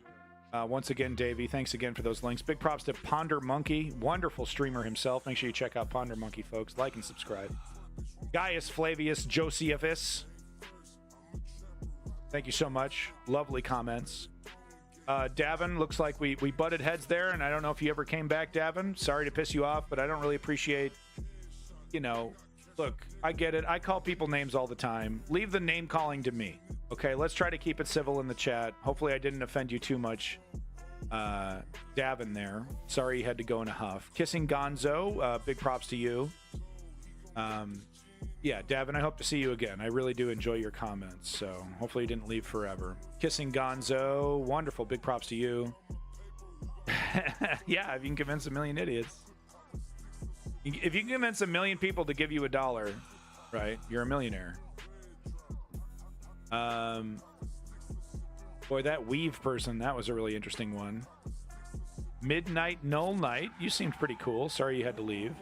Once again, Davey, thanks again for those links. Big props to Ponder Monkey, wonderful streamer himself. Make sure you check out Ponder Monkey, folks. Like and subscribe. Gaius Flavius Josephus, thank you so much. Lovely comments. Davin, looks like we butted heads there, and I don't know if you ever came back, Davin. Sorry to piss you off, but I don't really appreciate, look, I get it. I call people names all the time. Leave the name calling to me. Okay, let's try to keep it civil in the chat. Hopefully I didn't offend you too much, Davin there. Sorry you had to go in a huff. Kissing Gonzo, big props to you. Yeah, Davin, I hope to see you again. I really do enjoy your comments, so hopefully you didn't leave forever. Kissing Gonzo, wonderful, big props to you. Yeah, if you can convince a million idiots. If you can convince 1 million people to give you $1, right, you're a millionaire. Boy, that weave person, that was a really interesting one. Midnight Null Night, you seemed pretty cool. Sorry you had to leave.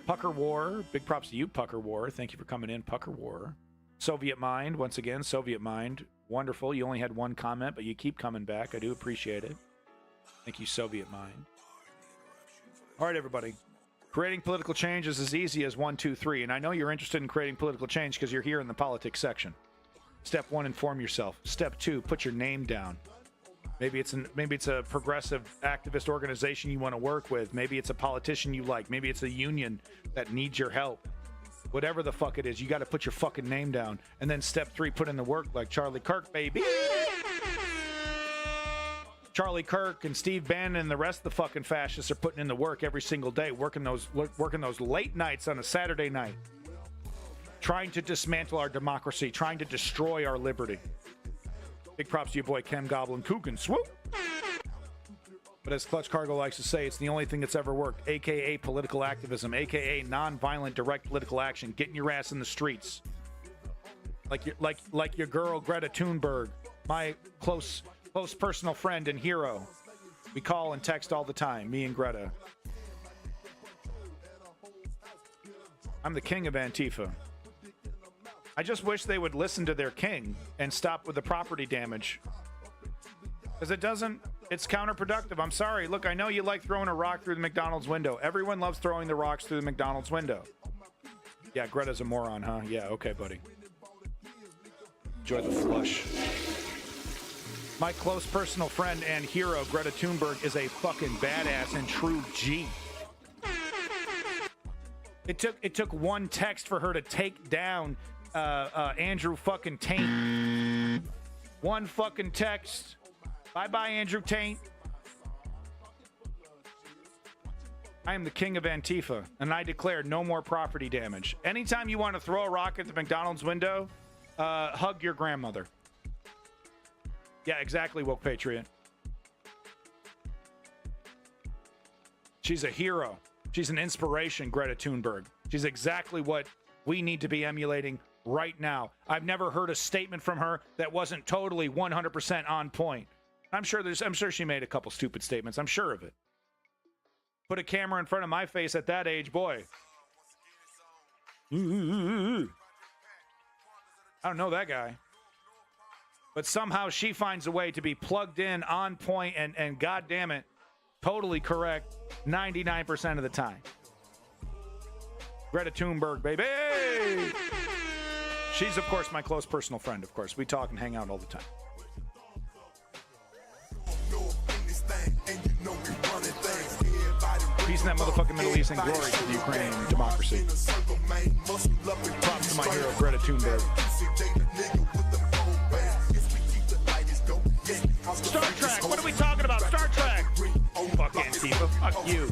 Pucker War, big props to you, Pucker War. Thank you for coming in, Pucker War. Soviet Mind, once again, Soviet Mind. Wonderful. You only had one comment, but you keep coming back. I do appreciate it. Thank you, Soviet Mind. All right, everybody. Creating political change is as easy as 1, 2, 3. And I know you're interested in creating political change because you're here in the politics section. Step 1, inform yourself. Step 2, put your name down. Maybe it's a progressive activist organization you want to work with. Maybe it's a politician you like. Maybe it's a union that needs your help. Whatever the fuck it is, you got to put your fucking name down. And then step 3, put in the work like Charlie Kirk, baby. Charlie Kirk and Steve Bannon and the rest of the fucking fascists are putting in the work every single day, working those late nights on a Saturday night, trying to dismantle our democracy, trying to destroy our liberty. Big props to your boy Kem Goblin Coogan. Swoop! But as Clutch Cargo likes to say, it's the only thing that's ever worked, a.k.a. political activism, a.k.a. non-violent direct political action, getting your ass in the streets. Like your girl Greta Thunberg, my close personal friend and hero. We call and text all the time, me and Greta. I'm the king of Antifa. I just wish they would listen to their king and stop with the property damage. Because it's counterproductive. I'm sorry. Look, I know you like throwing a rock through the McDonald's window. Everyone loves throwing the rocks through the McDonald's window. Yeah, Greta's a moron, huh? Yeah, okay, buddy. Enjoy the flush. My close personal friend and hero, Greta Thunberg, is a fucking badass and true G. It took one text for her to take down Andrew fucking Tate. One fucking text. Bye-bye, Andrew Tate. I am the king of Antifa, and I declare no more property damage. Anytime you want to throw a rock at the McDonald's window, hug your grandmother. Yeah, exactly, woke patriot. She's a hero. She's an inspiration, Greta Thunberg. She's exactly what we need to be emulating right now. I've never heard a statement from her that wasn't totally 100% on point. I'm sure she made a couple stupid statements. I'm sure of it. Put a camera in front of my face at that age, boy. I don't know that guy. But somehow she finds a way to be plugged in, on point, and God damn it, totally correct 99% of the time. Greta Thunberg, baby! She's, of course, my close personal friend, of course. We talk and hang out all the time. Peace in that motherfucking Middle East and glory to the Ukrainian democracy. Props to my hero, Greta Thunberg. Star Trek, what are we talking about? Star Trek! Fuck Antifa, fuck you.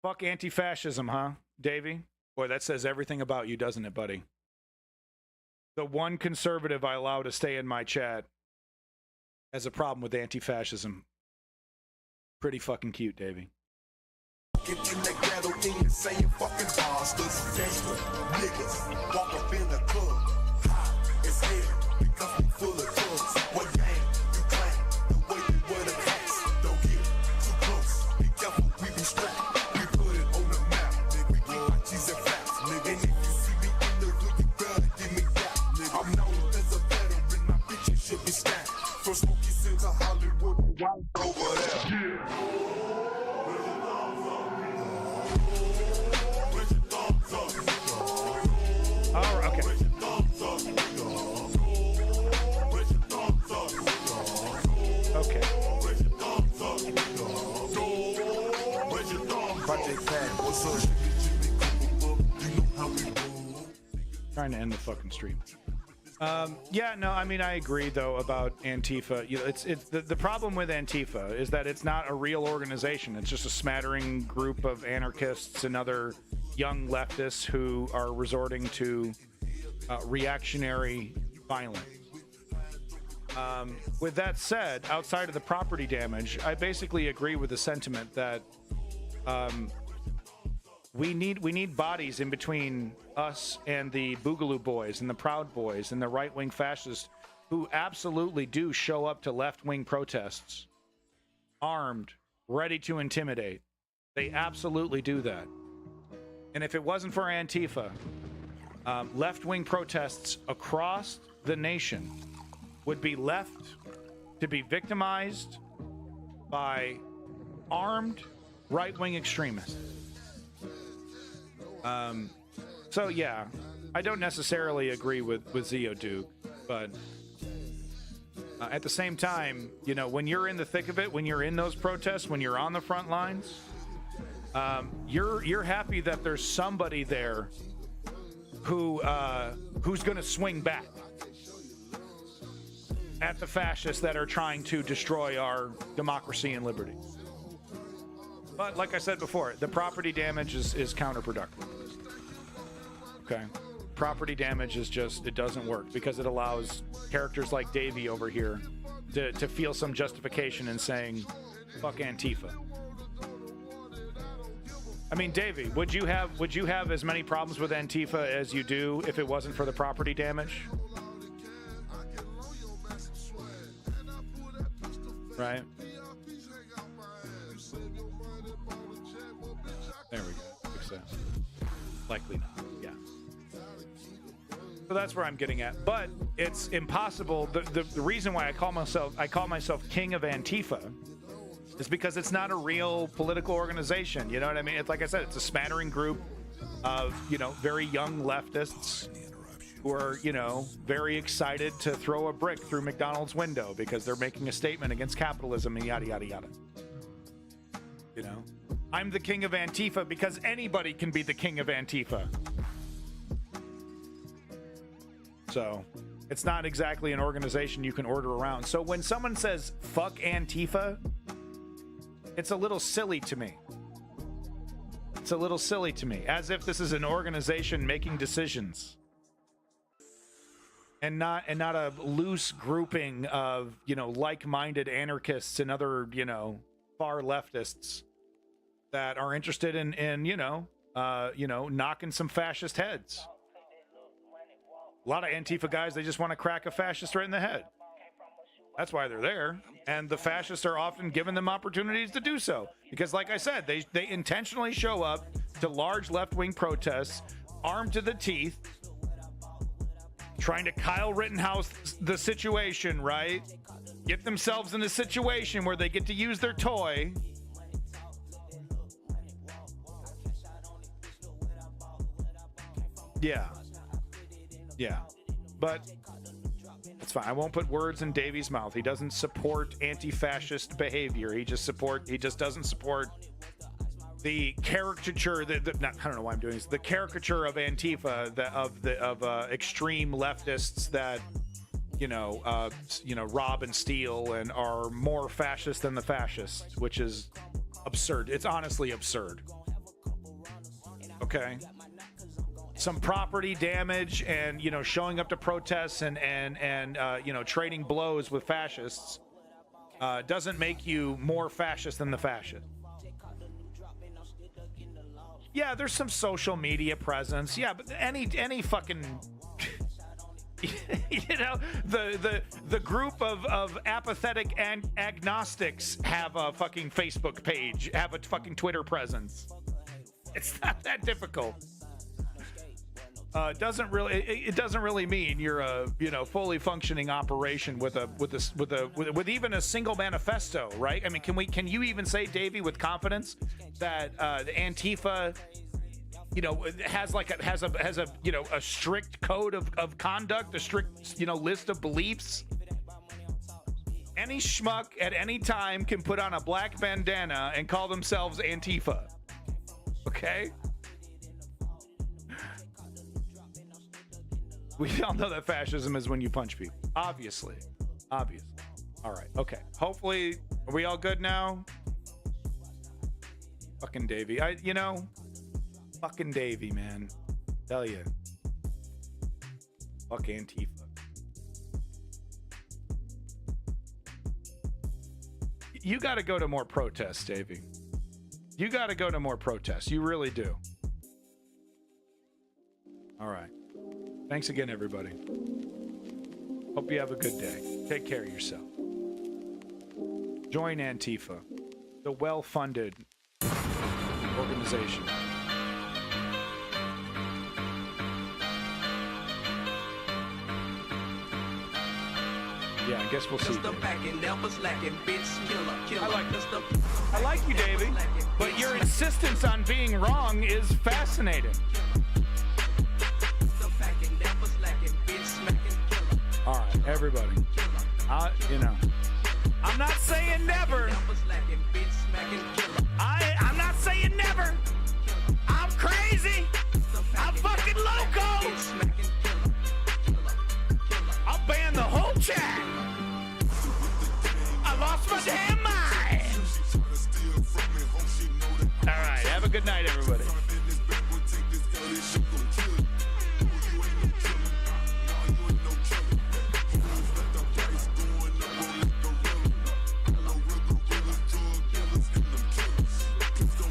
Fuck anti-fascism, huh, Davey? Boy, that says everything about you, doesn't it, buddy? The one conservative I allow to stay in my chat has a problem with anti-fascism. Pretty fucking cute, Davey. Okay. Trying to end the fucking stream. Yeah, no, I mean, I agree though about Antifa. You know, it's the problem with Antifa is that it's not a real organization. It's just a smattering group of anarchists and other young leftists who are resorting to reactionary violence. With that said, outside of the property damage, I basically agree with the sentiment that we need bodies in between us and the Boogaloo Boys and the Proud Boys and the right-wing fascists who absolutely do show up to left-wing protests armed, ready to intimidate. They absolutely do that. And if it wasn't for Antifa, left-wing protests across the nation would be left to be victimized by armed right-wing extremists. So yeah, I don't necessarily agree with Zio Duke, but at the same time, you know, when you're in the thick of it, when you're in those protests, when you're on the front lines, you're happy that there's somebody there who's going to swing back at the fascists that are trying to destroy our democracy and liberty. But like I said before, the property damage is counterproductive. Okay? Property damage is just, it doesn't work because it allows characters like Davey over here to feel some justification in saying, fuck Antifa. I mean, Davey, would you have as many problems with Antifa as you do if it wasn't for the property damage? Right? Gaza. Likely not. Yeah. So that's where I'm getting at. But it's impossible. The reason why I call myself king of Antifa is because it's not a real political organization. You know what I mean? It's like I said, it's a smattering group of, very young leftists who are, very excited to throw a brick through McDonald's window because they're making a statement against capitalism and yada, yada, yada. I'm the king of Antifa because anybody can be the king of Antifa. So it's not exactly an organization you can order around. So when someone says, fuck Antifa, it's a little silly to me. It's a little silly to me, as if this is an organization making decisions. And not a loose grouping of, like-minded anarchists and other, far leftists that are interested in knocking some fascist heads. A lot of Antifa guys, they just want to crack a fascist right in the head. That's why they're there. And the fascists are often giving them opportunities to do so. Because like I said, they intentionally show up to large left-wing protests, armed to the teeth, trying to Kyle Rittenhouse the situation, right? Get themselves in a situation where they get to use their toy. Yeah. But it's fine. I won't put words in Davey's mouth. He doesn't support anti-fascist behavior. He just doesn't support the caricature I don't know why I'm doing this. The caricature of Antifa, of extreme leftists that rob and steal and are more fascist than the fascists, which is absurd. It's honestly absurd. Okay. Some property damage and showing up to protests and trading blows with fascists doesn't make you more fascist than the fascist. Yeah, there's some social media presence. Yeah, but any fucking the group of apathetic and agnostics have a fucking Facebook page, have a fucking Twitter presence. It's not that difficult. It doesn't really mean you're a fully functioning operation with even a single manifesto, right? I mean, can you even say, Davey, with confidence that the Antifa has a strict code of conduct, a strict list of beliefs? Any schmuck at any time can put on a black bandana and call themselves Antifa. Okay? We all know that fascism is when you punch people. Obviously. All right. Okay. Hopefully, are we all good now? Fucking Davey. Fucking Davey, man. Tell you. Fuck Antifa. You got to go to more protests, Davey. You got to go to more protests. You really do. All right. Thanks again, everybody. Hope you have a good day. Take care of yourself. Join Antifa, the well-funded organization. Yeah, I guess we'll see. I like you, Davey, but your insistence on being wrong is fascinating. All right, everybody. I'm not saying never. I'm not saying never. I'm crazy. I'm fucking loco. I'll ban the whole chat. I lost my damn mind. All right, have a good night, everybody.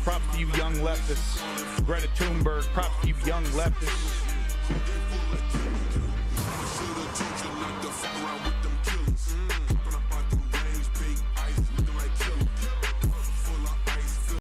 Props to you young leftists. Greta Thunberg, props to you young leftists.